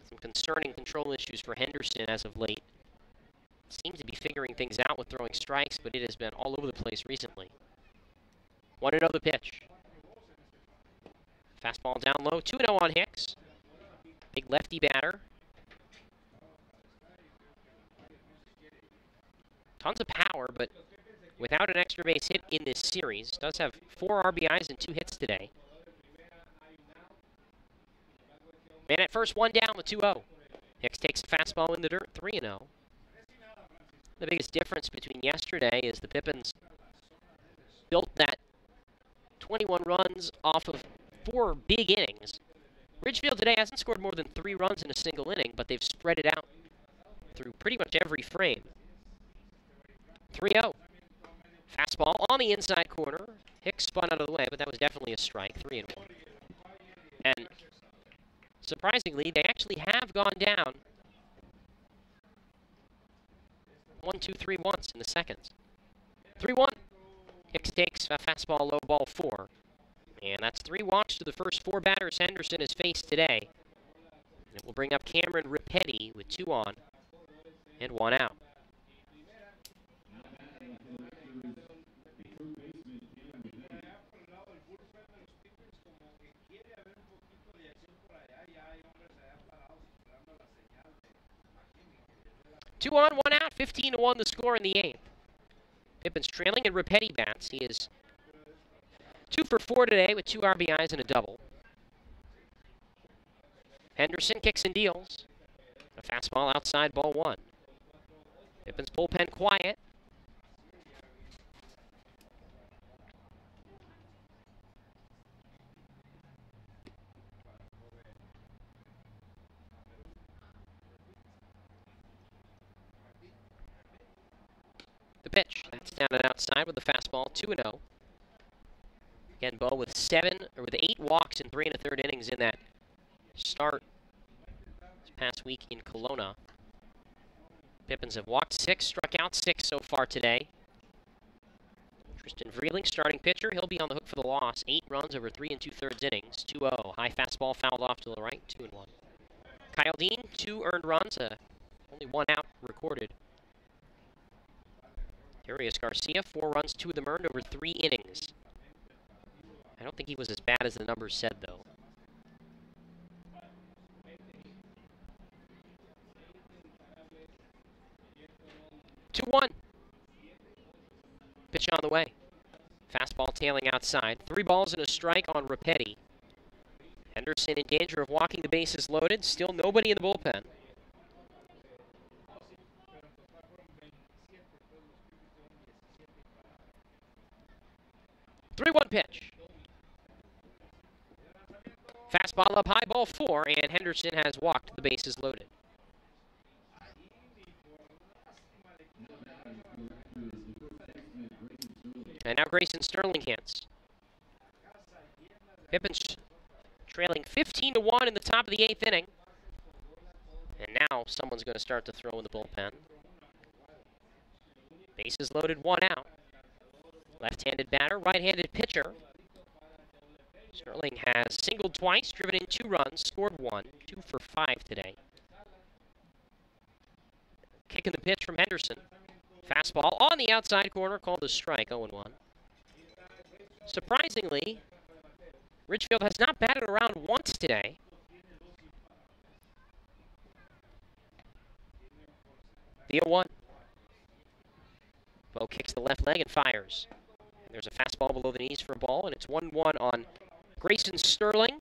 Some concerning control issues for Henderson as of late. Seems to be figuring things out with throwing strikes, but it has been all over the place recently. 1-0 the pitch. Fastball down low, 2-0 on Hicks. Big lefty batter. Tons of power, but without an extra base hit in this series. Does have 4 RBIs and 2 hits today. Man at first, 1 down with 2-0. Hicks takes a fastball in the dirt, 3-0. The biggest difference between yesterday is the Pippins built that 21 runs off of 4 big innings. Ridgefield today hasn't scored more than 3 runs in a single inning, but they've spread it out through pretty much every frame. 3-0. Fastball on the inside corner. Hicks spun out of the way, but that was definitely a strike. 3-1. And surprisingly, they actually have gone down 1-2-3 once in the seconds. 3-1. Hicks takes a fastball low, ball 4. And that's 3 walks to the first 4 batters Henderson has faced today. And it will bring up Cameron Ripetti with 2 on and 1 out. Two on, 1 out, 15-1 the score in the 8th. Pippins trailing and Ripetti bats. He is 2 for 4 today with 2 RBIs and a double. Henderson kicks and deals. A fastball outside, ball 1. Pippins bullpen quiet. The pitch, that's down and outside with the fastball, 2-0. Again, Bo with 8 walks in 3 1/3 innings in that start this past week in Kelowna. Pippins have walked 6, struck out 6 so far today. Tristan Vreeling, starting pitcher, he'll be on the hook for the loss. 8 runs over 3 2/3 innings, 2-0. High fastball fouled off to the right, 2-1. Kyle Dean, 2 earned runs, only 1 out recorded. Darius Garcia, 4 runs, 2 of them earned over 3 innings. I don't think he was as bad as the numbers said, though. Two-1. Pitch on the way. Fastball tailing outside. 3 balls and a strike on Ripetti. Henderson in danger of walking the bases loaded. Still nobody in the bullpen. 3-1 pitch. Fastball up high, ball 4, and Henderson has walked the bases loaded. And now Grayson Sterling hits. Pippins trailing 15-1 in the top of the 8th inning. And now someone's going to start to throw in the bullpen. Bases loaded, 1 out. Left-handed batter, right-handed pitcher. Sterling has singled twice, driven in 2 runs, scored 1, 2 for 5 today. Kicking the pitch from Henderson. Fastball on the outside corner, called a strike, 0-1. Surprisingly, Ridgefield has not batted around once today. The 0-1. Bo kicks the left leg and fires. There's a fastball below the knees for a ball, and it's 1-1 on Grayson Sterling.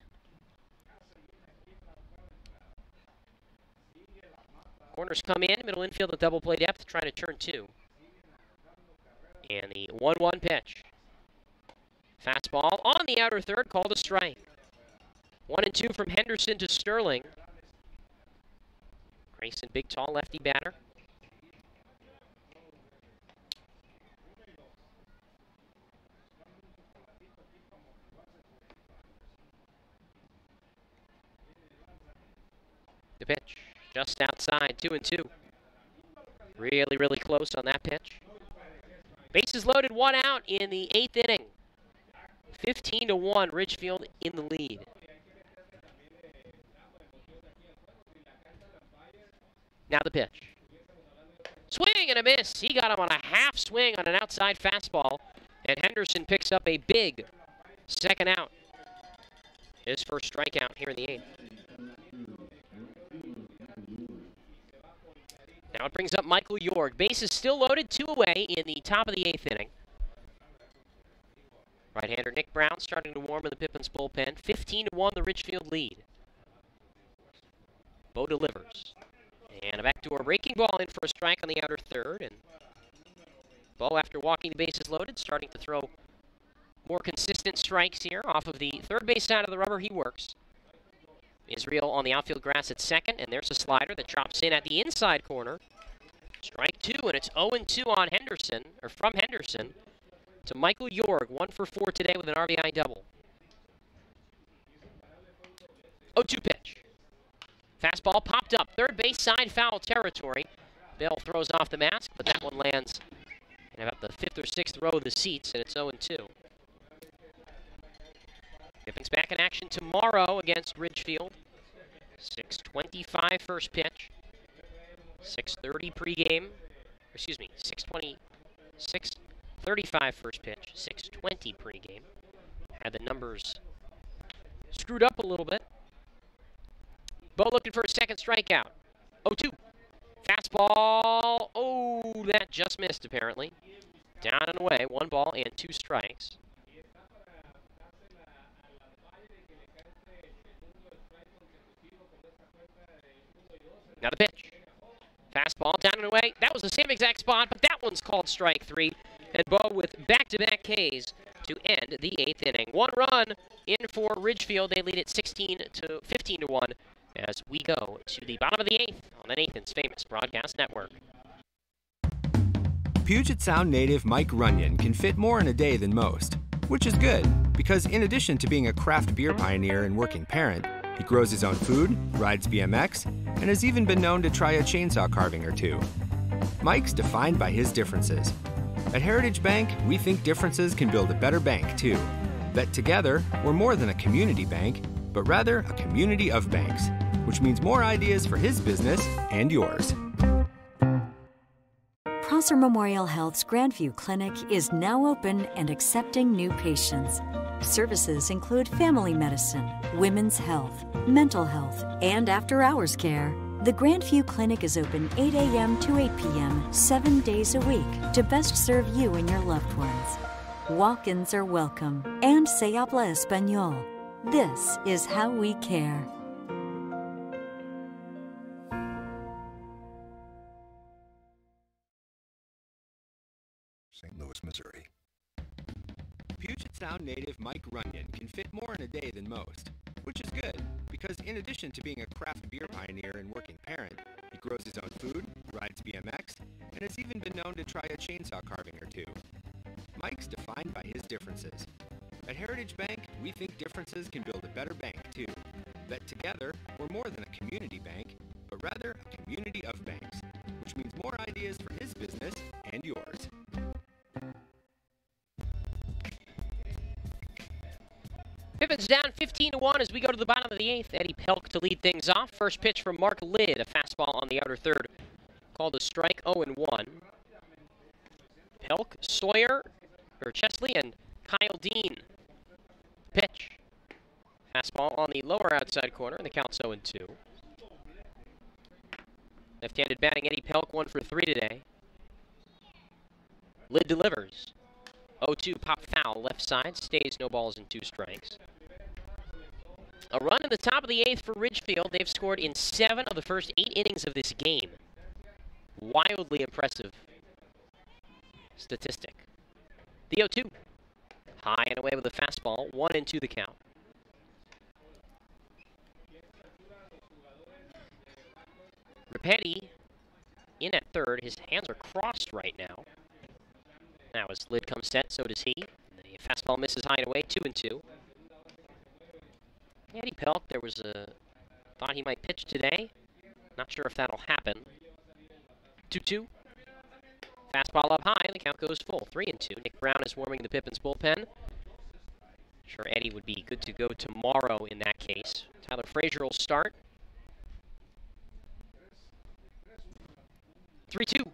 Corners come in, middle infield at double play depth, trying to turn 2. And the 1-1 pitch. Fastball on the outer third, called a strike. 1-2 from Henderson to Sterling. Grayson, big, tall lefty batter. The pitch, just outside, 2-2. Really, really close on that pitch. Bases loaded, 1 out in the 8th inning. 15-1, Ridgefield in the lead. Now the pitch. Swing and a miss. He got him on a half swing on an outside fastball, and Henderson picks up a big second out. His first strikeout here in the 8th. Now it brings up Michael York. Bases still loaded, 2 away in the top of the 8th inning. Right-hander Nick Brown starting to warm in the Pippins bullpen. 15-1, the Ridgefield lead. Bo delivers. And a backdoor breaking ball in for a strike on the outer third. And Bo, after walking the bases loaded, starting to throw more consistent strikes here. Off of the third base side of the rubber, he works. Israel on the outfield grass at second, and there's a slider that chops in at the inside corner. Strike 2, and it's 0-2 on Henderson, or from Henderson, to Michael York. 1 for 4 today with an RBI double. 0-2 pitch. Fastball popped up, third base side, foul territory. Bell throws off the mask, but that one lands in about the 5th or 6th row of the seats, and it's 0-2. Pippins back in action tomorrow against Ridgefield. 6:25 first pitch. 6:30 pregame. Excuse me, 6:35 first pitch. 6:20 pregame. Had the numbers screwed up a little bit. Bo looking for a second strikeout. 0-2. Fastball. Oh, that just missed apparently. Down and away. 1 ball and 2 strikes. Now the pitch. Fastball down and away. That was the same exact spot, but that one's called strike 3. And Bo with back-to-back Ks to end the 8th inning. 1 run in for Ridgefield. They lead it 15-1 as we go to the bottom of the 8th on the Nathan's Famous Broadcast Network. Puget Sound native Mike Runyon can fit more in a day than most, which is good because in addition to being a craft beer pioneer and working parent, he grows his own food, rides BMX, and has even been known to try a chainsaw carving or 2. Mike's defined by his differences. At Heritage Bank, we think differences can build a better bank, too. That together, we're more than a community bank, but rather a community of banks, which means more ideas for his business and yours. Prosser Memorial Health's Grandview Clinic is now open and accepting new patients. Services include family medicine, women's health, mental health, and after-hours care. The Grandview Clinic is open 8 a.m. to 8 p.m. 7 days a week to best serve you and your loved ones. Walk-ins are welcome and se habla español. This is how we care. St. Louis, Missouri. Puget Sound native Mike Runyon can fit more in a day than most, which is good because in addition to being a craft beer pioneer and working parent, he grows his own food, rides BMX, and has even been known to try a chainsaw carving or 2. Mike's defined by his differences. At Heritage Bank, we think differences can build a better bank, too. That together, we're more than a community bank, but rather a community of banks, which means more ideas for his business and yours. Pippins down 15-1 as we go to the bottom of the 8th. Eddie Pelk to lead things off. First pitch from Mark Lidd, a fastball on the outer third. Called a strike, 0-1. Pelk, Sawyer, or Chesley, and Kyle Dean. Pitch. Fastball on the lower outside corner, and the count's 0-2. Left-handed batting, Eddie Pelk, 1 for 3 today. Lid delivers. 0-2, pop foul, left side, stays, no balls and 2 strikes. A run in the top of the 8th for Ridgefield. They've scored in 7 of the first 8 innings of this game. Wildly impressive statistic. The 0-2. High and away with a fastball, 1-2 the count. Rapetti in at third. His hands are crossed right now. Now as Lid comes set, so does he. The fastball misses high and away, 2-2. Eddie Pelk, there was a thought he might pitch today. Not sure if that'll happen. 2-2. Fastball up high, the count goes full. 3-2. Nick Brown is warming the Pippins bullpen. Sure Eddie would be good to go tomorrow in that case. Tyler Frazier will start. 3-2.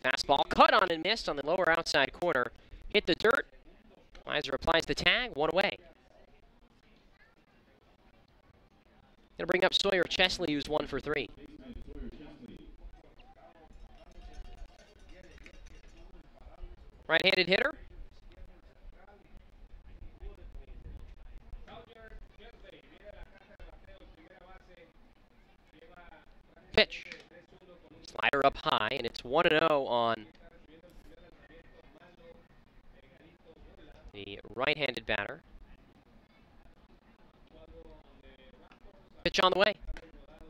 Fastball cut on and missed on the lower outside corner. Hit the dirt. Weiser applies the tag, 1 away. Gonna bring up Sawyer Chesley, who's 1 for 3. Right-handed hitter. Pitch. Slider up high, and it's 1-0 on the right-handed batter. Pitch on the way.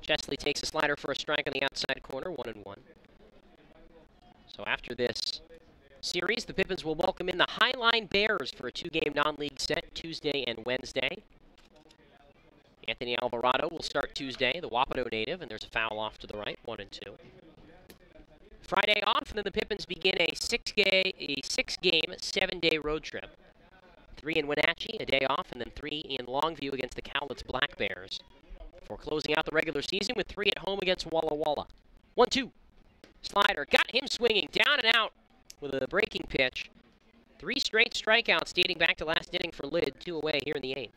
Chesley takes a slider for a strike on the outside corner, 1-1. So after this series, the Pippins will welcome in the Highline Bears for a 2-game non-league set Tuesday and Wednesday. Anthony Alvarado will start Tuesday, the Wapato native, and there's a foul off to the right, 1-2. Friday off, and then the Pippins begin a 6-game, 7-day road trip. 3 in Wenatchee, a day off, and then 3 in Longview against the Cowlitz Black Bears. Before closing out the regular season with 3 at home against Walla Walla. 1-2. Slider got him swinging, down and out with a breaking pitch. 3 straight strikeouts dating back to last inning for Lid, 2 away here in the 8th.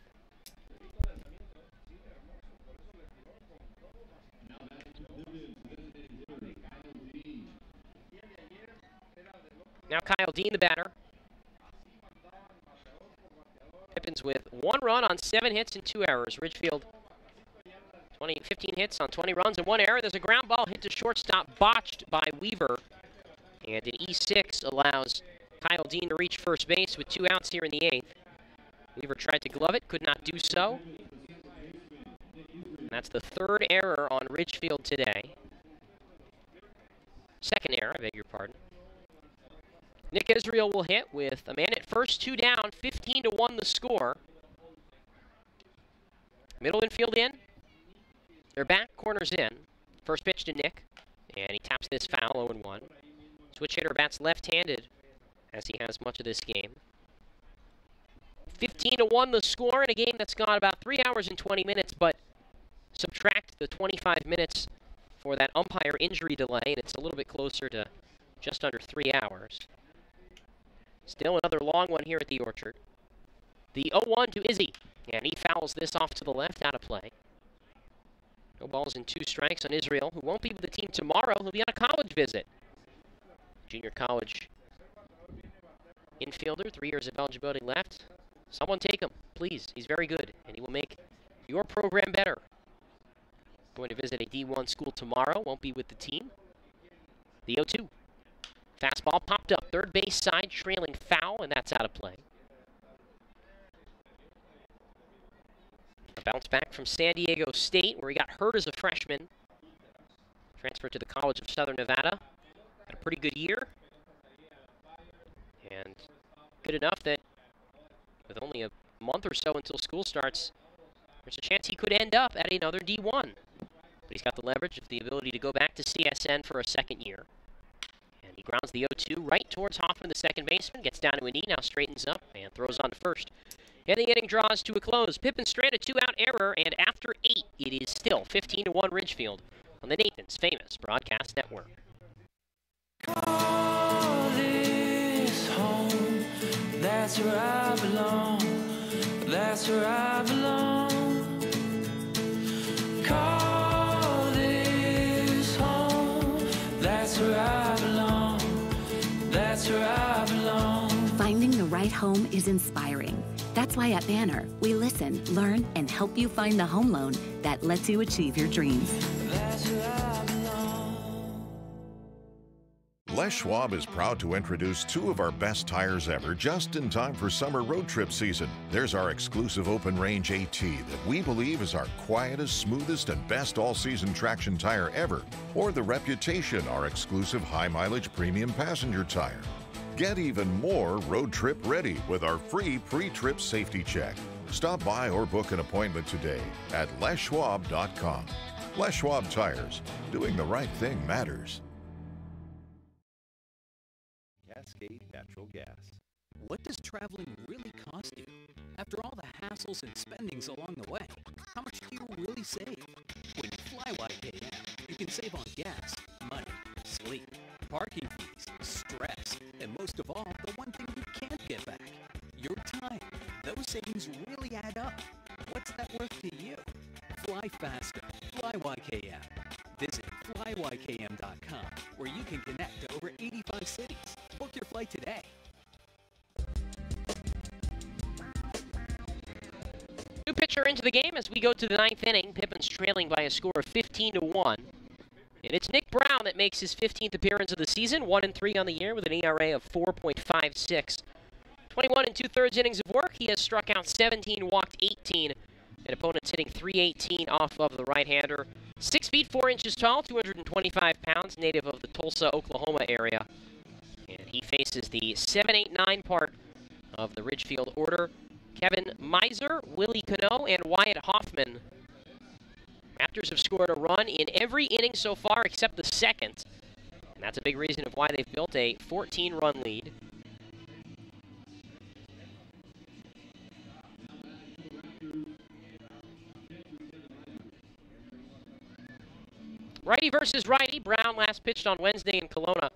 Now Kyle Dean, the batter. Pippins with 1 run on 7 hits and 2 errors. Ridgefield 15 hits on 20 runs and 1 error. There's a ground ball hit to shortstop, botched by Weaver. And an E6 allows Kyle Dean to reach first base with 2 outs here in the 8th. Weaver tried to glove it, could not do so. And that's the 3rd error on Ridgefield today. 2nd error, I beg your pardon. Nick Israel will hit with a man at first, 2 down, 15-1 the score. Middle infield in. They're back, corners in. First pitch to Nick, and he taps this foul, 0-1. Switch hitter bats left-handed, as he has much of this game. 15-1 the score in a game that's gone about 3 hours and 20 minutes, but subtract the 25 minutes for that umpire injury delay, and it's a little bit closer to just under 3 hours. Still another long one here at the Orchard. The 0-1 to Izzy, and he fouls this off to the left, out of play. No balls and 2 strikes on Israel, who won't be with the team tomorrow. He'll be on a college visit. Junior college infielder, 3 years of eligibility left. Someone take him, please. He's very good, and he will make your program better. Going to visit a D1 school tomorrow, won't be with the team. The 0-2. Fastball popped up, third base side, trailing foul, and that's out of play. A bounce back from San Diego State, where he got hurt as a freshman. Transferred to the College of Southern Nevada. Had a pretty good year. And good enough that with only a month or so until school starts, there's a chance he could end up at another D1. But he's got the leverage of the ability to go back to CSN for a 2nd year. And he grounds the 0-2 right towards Hoffman, the second baseman. Gets down to a knee, now straightens up, and throws on to first. And the inning draws to a close. Pippins stranded 2-out error, and after 8, it is still 15-1 Ridgefield on the Nathan's Famous Broadcast Network. Call this home, that's where I belong, that's where I belong. Call this right home is inspiring. That's why at Banner, we listen, learn, and help you find the home loan that lets you achieve your dreams. That's where I belong. Les Schwab is proud to introduce two of our best tires ever just in time for summer road trip season. There's our exclusive open range AT that we believe is our quietest, smoothest, and best all-season traction tire ever. Or the Reputation, our exclusive high-mileage premium passenger tire. Get even more road trip ready with our free pre-trip safety check. Stop by or book an appointment today at leschwab.com. Les Schwab Tires. Doing the right thing matters. Cascade Natural Gas. What does traveling really cost you? After all the hassles and spendings along the way, how much do you really save? When you fly YKM, you can save on gas, money, sleep, parking fees, stress, and most of all, the one thing you can't get back, your time. Those savings really add up. What's that worth to you? Fly faster. Fly YKM. Visit flyykm.com, where you can connect to over 85 cities. Book your flight today. New pitcher into the game as we go to the ninth inning. Pippins trailing by a score of 15-1. And it's Nick Brown that makes his 15th appearance of the season, 1-3 on the year with an ERA of 4.56. 21 2/3 innings of work. He has struck out 17, walked 18, and opponents hitting .318 off of the right-hander. 6 feet 4 inches tall, 225 pounds, native of the Tulsa, Oklahoma area. And he faces the 7-8-9 part of the Ridgefield order. Kevin Miser, Willie Cano, and Wyatt Hoffman. Raptors have scored a run in every inning so far except the second. And that's a big reason of why they've built a 14-run lead. Righty versus righty. Brown last pitched on Wednesday in Kelowna.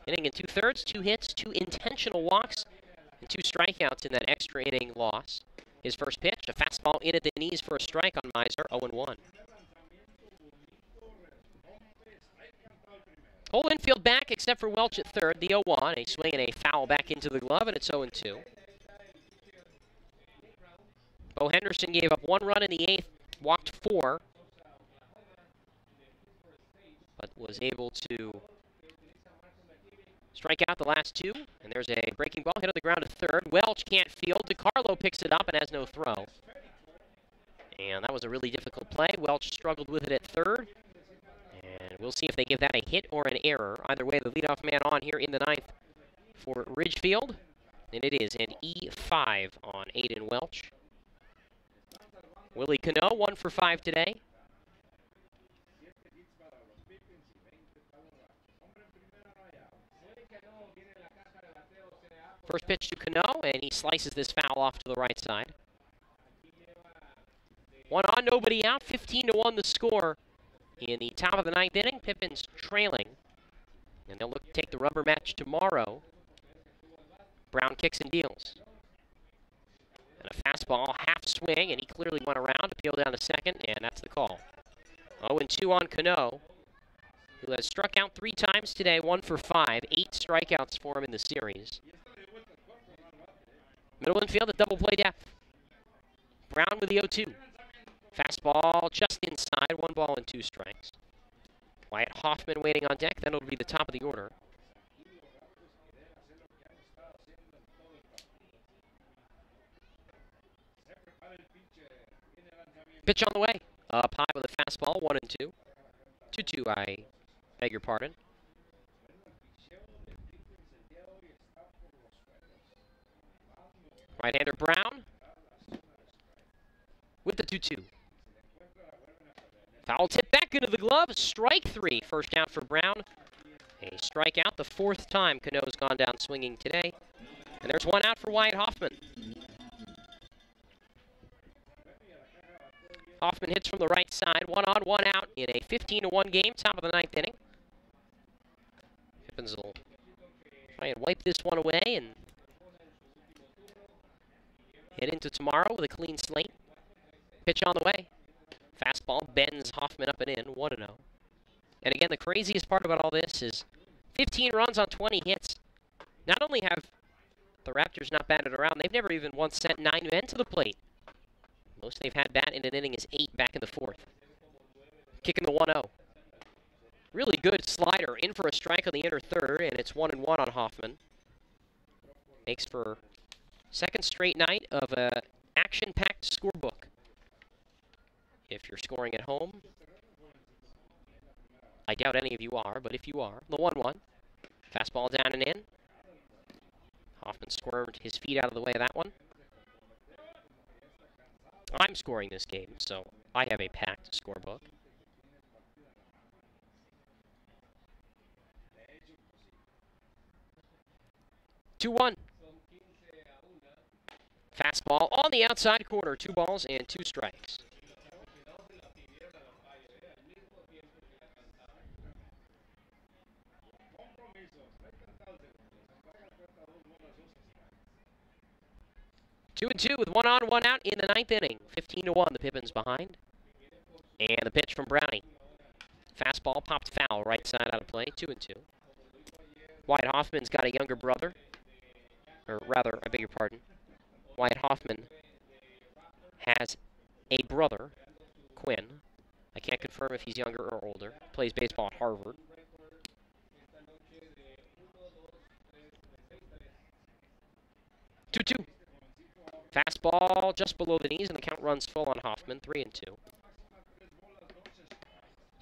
Inning in 2/3, 2 hits, 2 intentional walks, and 2 strikeouts in that extra inning loss. His first pitch, a fastball in at the knees for a strike on Miser, 0-1. Whole infield back except for Welch at third, the 0-1. A swing and a foul back into the glove, and it's 0-2. Bo Henderson gave up 1 run in the 8th, walked 4, but was able to strike out the last 2. And there's a breaking ball hit on the ground at third. Welch can't field. DiCarlo picks it up and has no throw. And that was a really difficult play. Welch struggled with it at third. And we'll see if they give that a hit or an error. Either way, the leadoff man on here in the 9th for Ridgefield. And it is an E5 on Aiden Welch. Willie Cano, 1 for 5 today. First pitch to Cano, and he slices this foul off to the right side. 1 on, nobody out. 15-1 the score in the top of the 9th inning. Pippins trailing, and they'll look to take the rubber match tomorrow. Brown kicks and deals. And a fastball, half swing, and he clearly went around to peel down to second, and that's the call. 0-2 on Cano, who has struck out 3 times today, 1 for 5, 8 strikeouts for him in the series. Middle infield at double play depth. Brown with the 0-2. Fastball just inside, 1 ball and 2 strikes. Wyatt Hoffman waiting on deck, then it'll be the top of the order. Pitch on the way. Up high with a fastball, 1-2. 2-2, I beg your pardon. Right-hander Brown with the 2-2. Foul tip back into the glove. Strike 3. First out for Brown. A strikeout, the 4th time Cano's gone down swinging today. And there's 1 out for Wyatt Hoffman. Hoffman hits from the right side. 1 on, 1 out in a 15-1 game, top of the 9th inning. Pippins will try and wipe this one away and head into tomorrow with a clean slate. Pitch on the way. Fastball bends Hoffman up and in, 1-0. And again, the craziest part about all this is 15 runs on 20 hits. Not only have The Raptors not batted around. They've never even once sent 9 men to the plate. Most they've had bat in an inning is 8 back in the 4th. Kicking the 1-0. Really good slider in for a strike on the inner third, and it's 1-1 on Hoffman. Makes for second straight night of a action-packed scorebook. If you're scoring at home, I doubt any of you are, but if you are, the 1-1. Fastball down and in. Hoffman squirmed his feet out of the way of that one. I'm scoring this game, so I have a packed scorebook. Two-one. Fastball on the outside corner. 2 balls and 2 strikes. Two and two with 1 on, 1 out in the 9th inning. 15-1, the Pippins behind. And the pitch from Brownie. Fastball popped foul, right side out of play. 2-2. Wyatt Hoffman's got a younger brother. Or rather, I beg your pardon. Wyatt Hoffman has a brother, Quinn. I can't confirm if he's younger or older. Plays baseball at Harvard. Two-two. Fastball just below the knees, and the count runs full on Hoffman. 3-2.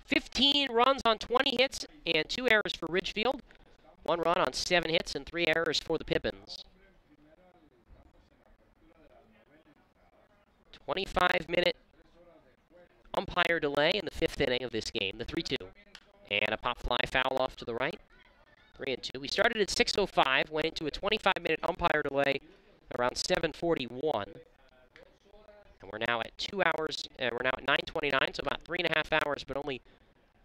15 runs on 20 hits and 2 errors for Ridgefield. 1 run on 7 hits and 3 errors for the Pippins. 25-minute umpire delay in the 5th inning of this game, the 3-2. And a pop fly foul off to the right. 3-2. We started at 6:05, went into a 25-minute umpire delay around 7:41. And we're now at 2 hours, we're now at 9:29, so about 3.5 hours, but only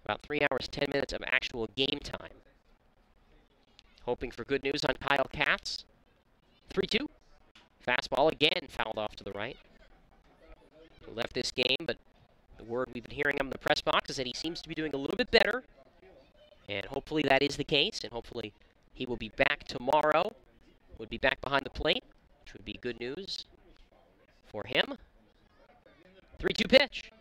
about 3 hours, 10 minutes of actual game time. Hoping for good news on Kyle Katz. 3-2. Fastball again fouled off to the right. He left this game, but the word we've been hearing him in the press box is that he seems to be doing a little bit better. And hopefully that is the case, and hopefully he will be back tomorrow. Would be back behind the plate, which would be good news for him. 3-2 pitch.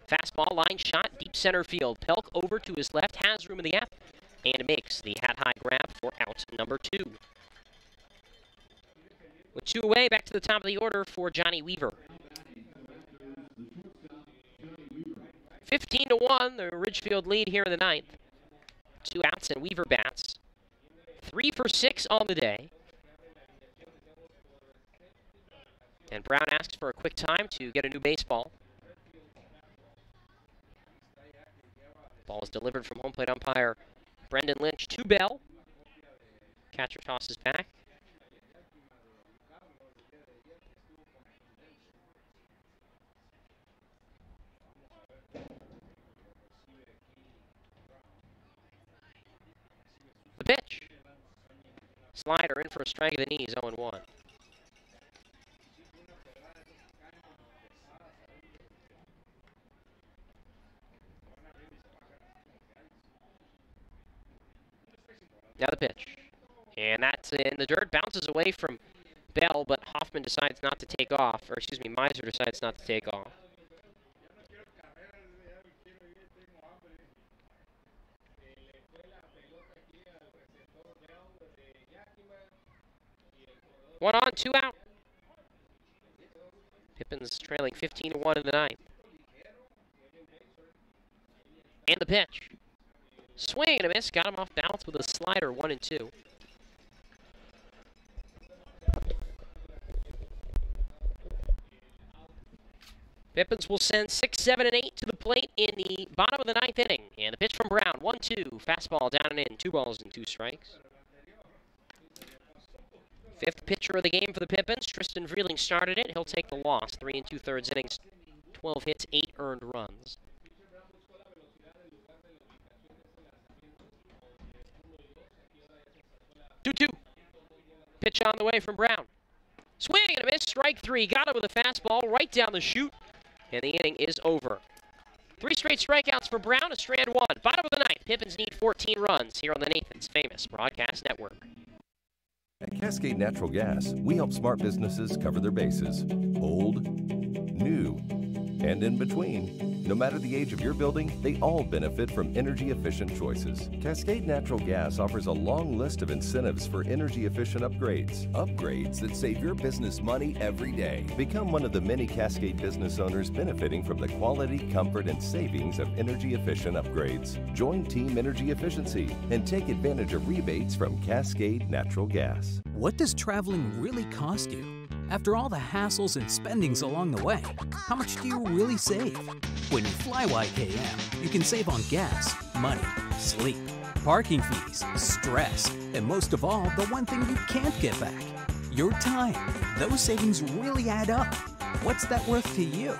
Fastball, line shot, deep center field. Pelk over to his left, has room in the gap, and makes the hat-high grab for out number 2. With 2 away, back to the top of the order for Johnny Weaver. 15-1, the Ridgefield lead here in the 9th. 2 outs and Weaver bats. 3 for 6 on the day. And Brown asks for a quick time to get a new baseball. Ball is delivered from home plate umpire Brendan Lynch to Bell. Catcher tosses back. The pitch. Slider in for a strike of the knees, 0-1. Now the pitch. And that's in the dirt. Bounces away from Bell, but Hoffman decides not to take off. Or excuse me, Miser decides not to take off. One on, 2 out. Pippins trailing 15-1 in the 9th. And the pitch. Swing and a miss. Got him off balance with a slider, 1-2. Pippins will send 6, 7, and 8 to the plate in the bottom of the 9th inning. And the pitch from Brown, 1-2. Fastball down and in, 2 balls and 2 strikes. 5th pitcher of the game for the Pippins. Tristan Vreeling started it. He'll take the loss. 3 2/3 innings, 12 hits, 8 earned runs. Two. Pitch on the way from Brown. Swing and a miss. Strike 3. Got him with a fastball right down the chute. And the inning is over. 3 straight strikeouts for Brown. A strand 1. Bottom of the 9th. Pippins need 14 runs here on the Nathan's Famous Broadcast Network. At Cascade Natural Gas, we help smart businesses cover their bases. Old, new, and in between. No matter the age of your building, they all benefit from energy-efficient choices. Cascade Natural Gas offers a long list of incentives for energy-efficient upgrades. Upgrades that save your business money every day. Become one of the many Cascade business owners benefiting from the quality, comfort, and savings of energy-efficient upgrades. Join Team Energy Efficiency and take advantage of rebates from Cascade Natural Gas. What does traveling really cost you? After all the hassles and spendings along the way, how much do you really save? When you fly YKM, you can save on gas, money, sleep, parking fees, stress, and most of all, the one thing you can't get back, your time. Those savings really add up. What's that worth to you?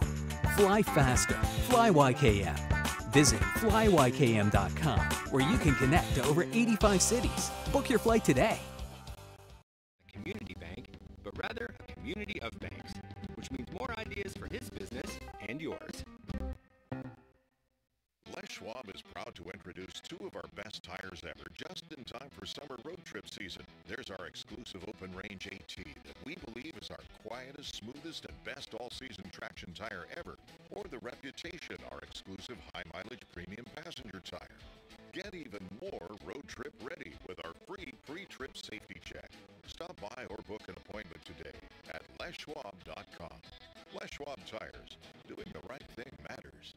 Fly faster. Fly YKM. Visit flyykm.com, where you can connect to over 85 cities. Book your flight today. Community bank, but rather a community of banks, which means more ideas for his business and yours. Les Schwab is proud to introduce two of our best tires ever, just in time for summer road trip season. There's our exclusive open range AT that we believe is our quietest, smoothest, and best all-season traction tire ever. Or the Reputation, our exclusive high-mileage premium passenger tire. Get even more road trip ready with our free pre-trip safety check. Stop by or book an appointment today at leschwab.com. Les Schwab Tires. Doing the right thing matters.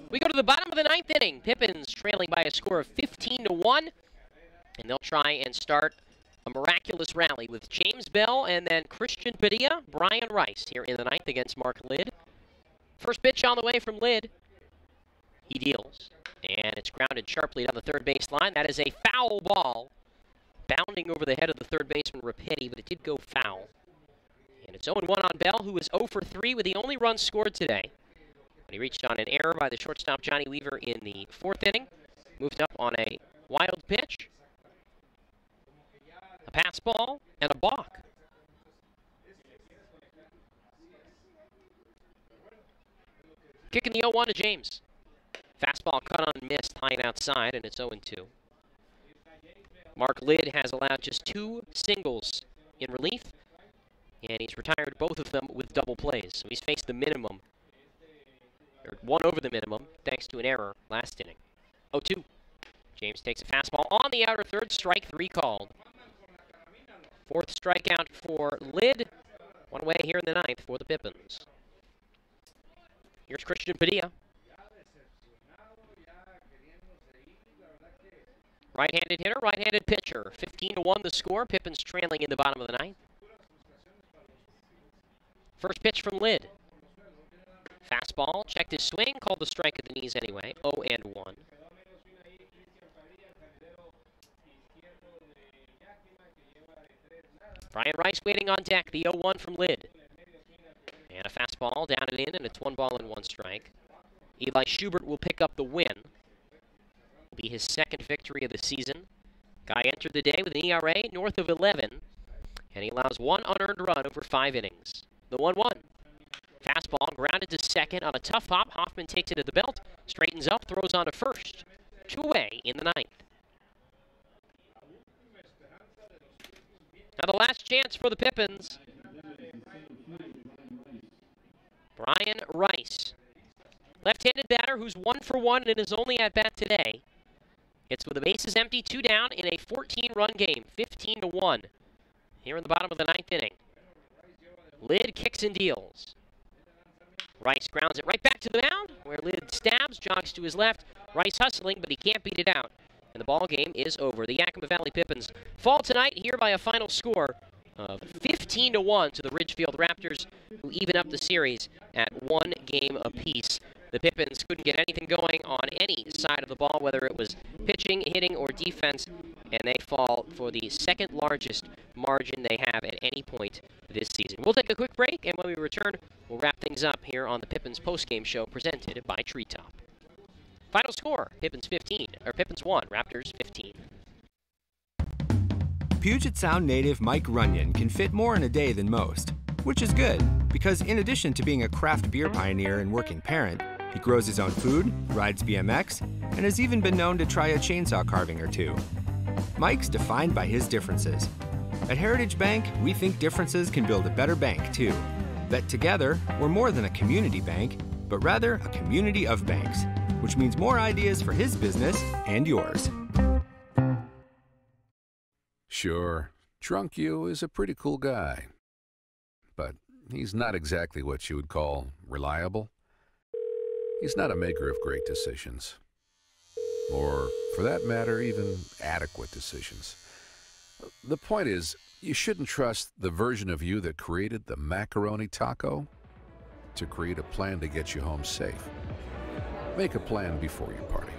We go to the bottom of the ninth inning. Pippins trailing by a score of 15-1, and they'll try and start a miraculous rally with James Bell and then Christian Padilla, Brian Rice here in the ninth against Mark Lidd. First pitch on the way from Lidd. He deals, and it's grounded sharply down the third base line. That is a foul ball, bounding over the head of the third baseman Rapetti, but it did go foul. And it's 0-1 on Bell, who is 0 for 3 with the only run scored today. He reached on an error by the shortstop Johnny Weaver in the fourth inning. Moved up on a wild pitch, a pass ball, and a balk. Kicking the 0-1 to James. Fastball cut on and missed, high and outside, and it's 0-2. Mark Lidd has allowed just 2 singles in relief, and he's retired both of them with double plays. So he's faced the minimum, or 1 over the minimum, thanks to an error last inning. 0-2. James takes a fastball on the outer third, strike 3 called. Fourth strikeout for Lidd. One away here in the ninth for the Pippins. Here's Christian Padilla. Right-handed hitter, right-handed pitcher. 15-1 the score. Pippins trailing in the bottom of the ninth. First pitch from Lidd. Fastball, checked his swing, called the strike at the knees anyway. 0-1. Brian Rice waiting on deck. The 0-1 from Lidd. And a fastball down and in, and it's 1 ball and 1 strike. Eli Schubert will pick up the win. Will be his second victory of the season. Guy entered the day with an ERA north of 11, and he allows 1 unearned run over 5 innings. The 1-1. Fastball grounded to second on a tough hop. Hoffman takes it to the belt, straightens up, throws on to first. 2 away in the ninth. Now the last chance for the Pippins. Brian Rice. Left-handed batter who's 1 for 1 in his only at-bat today. It's with the bases empty, 2 down in a 14-run game, 15-1. Here in the bottom of the ninth inning. Lidd kicks and deals. Rice grounds it right back to the mound, where Lidd stabs, jogs to his left. Rice hustling, but he can't beat it out. And the ball game is over. The Yakima Valley Pippins fall tonight here by a final score of 15-1 to the Ridgefield Raptors, who even up the series at 1 game apiece. The Pippins couldn't get anything going on any side of the ball, whether it was pitching, hitting, or defense, and they fall for the second largest margin they have at any point this season. We'll take a quick break, and when we return, we'll wrap things up here on the Pippins postgame show presented by Treetop. Final score, Pippins 1, Raptors 15. Puget Sound native Mike Runyon can fit more in a day than most, which is good, because in addition to being a craft beer pioneer and working parent, He grows his own food, rides BMX, and has even been known to try a chainsaw carving or two. Mike's defined by his differences. At Heritage Bank, we think differences can build a better bank, too. That together, we're more than a community bank, but rather a community of banks, which means more ideas for his business and yours. Sure, Drunk You is a pretty cool guy, but he's not exactly what you would call reliable. He's not a maker of great decisions, or, for that matter, even adequate decisions. The point is, you shouldn't trust the version of you that created the macaroni taco to create a plan to get you home safe. Make a plan before you party.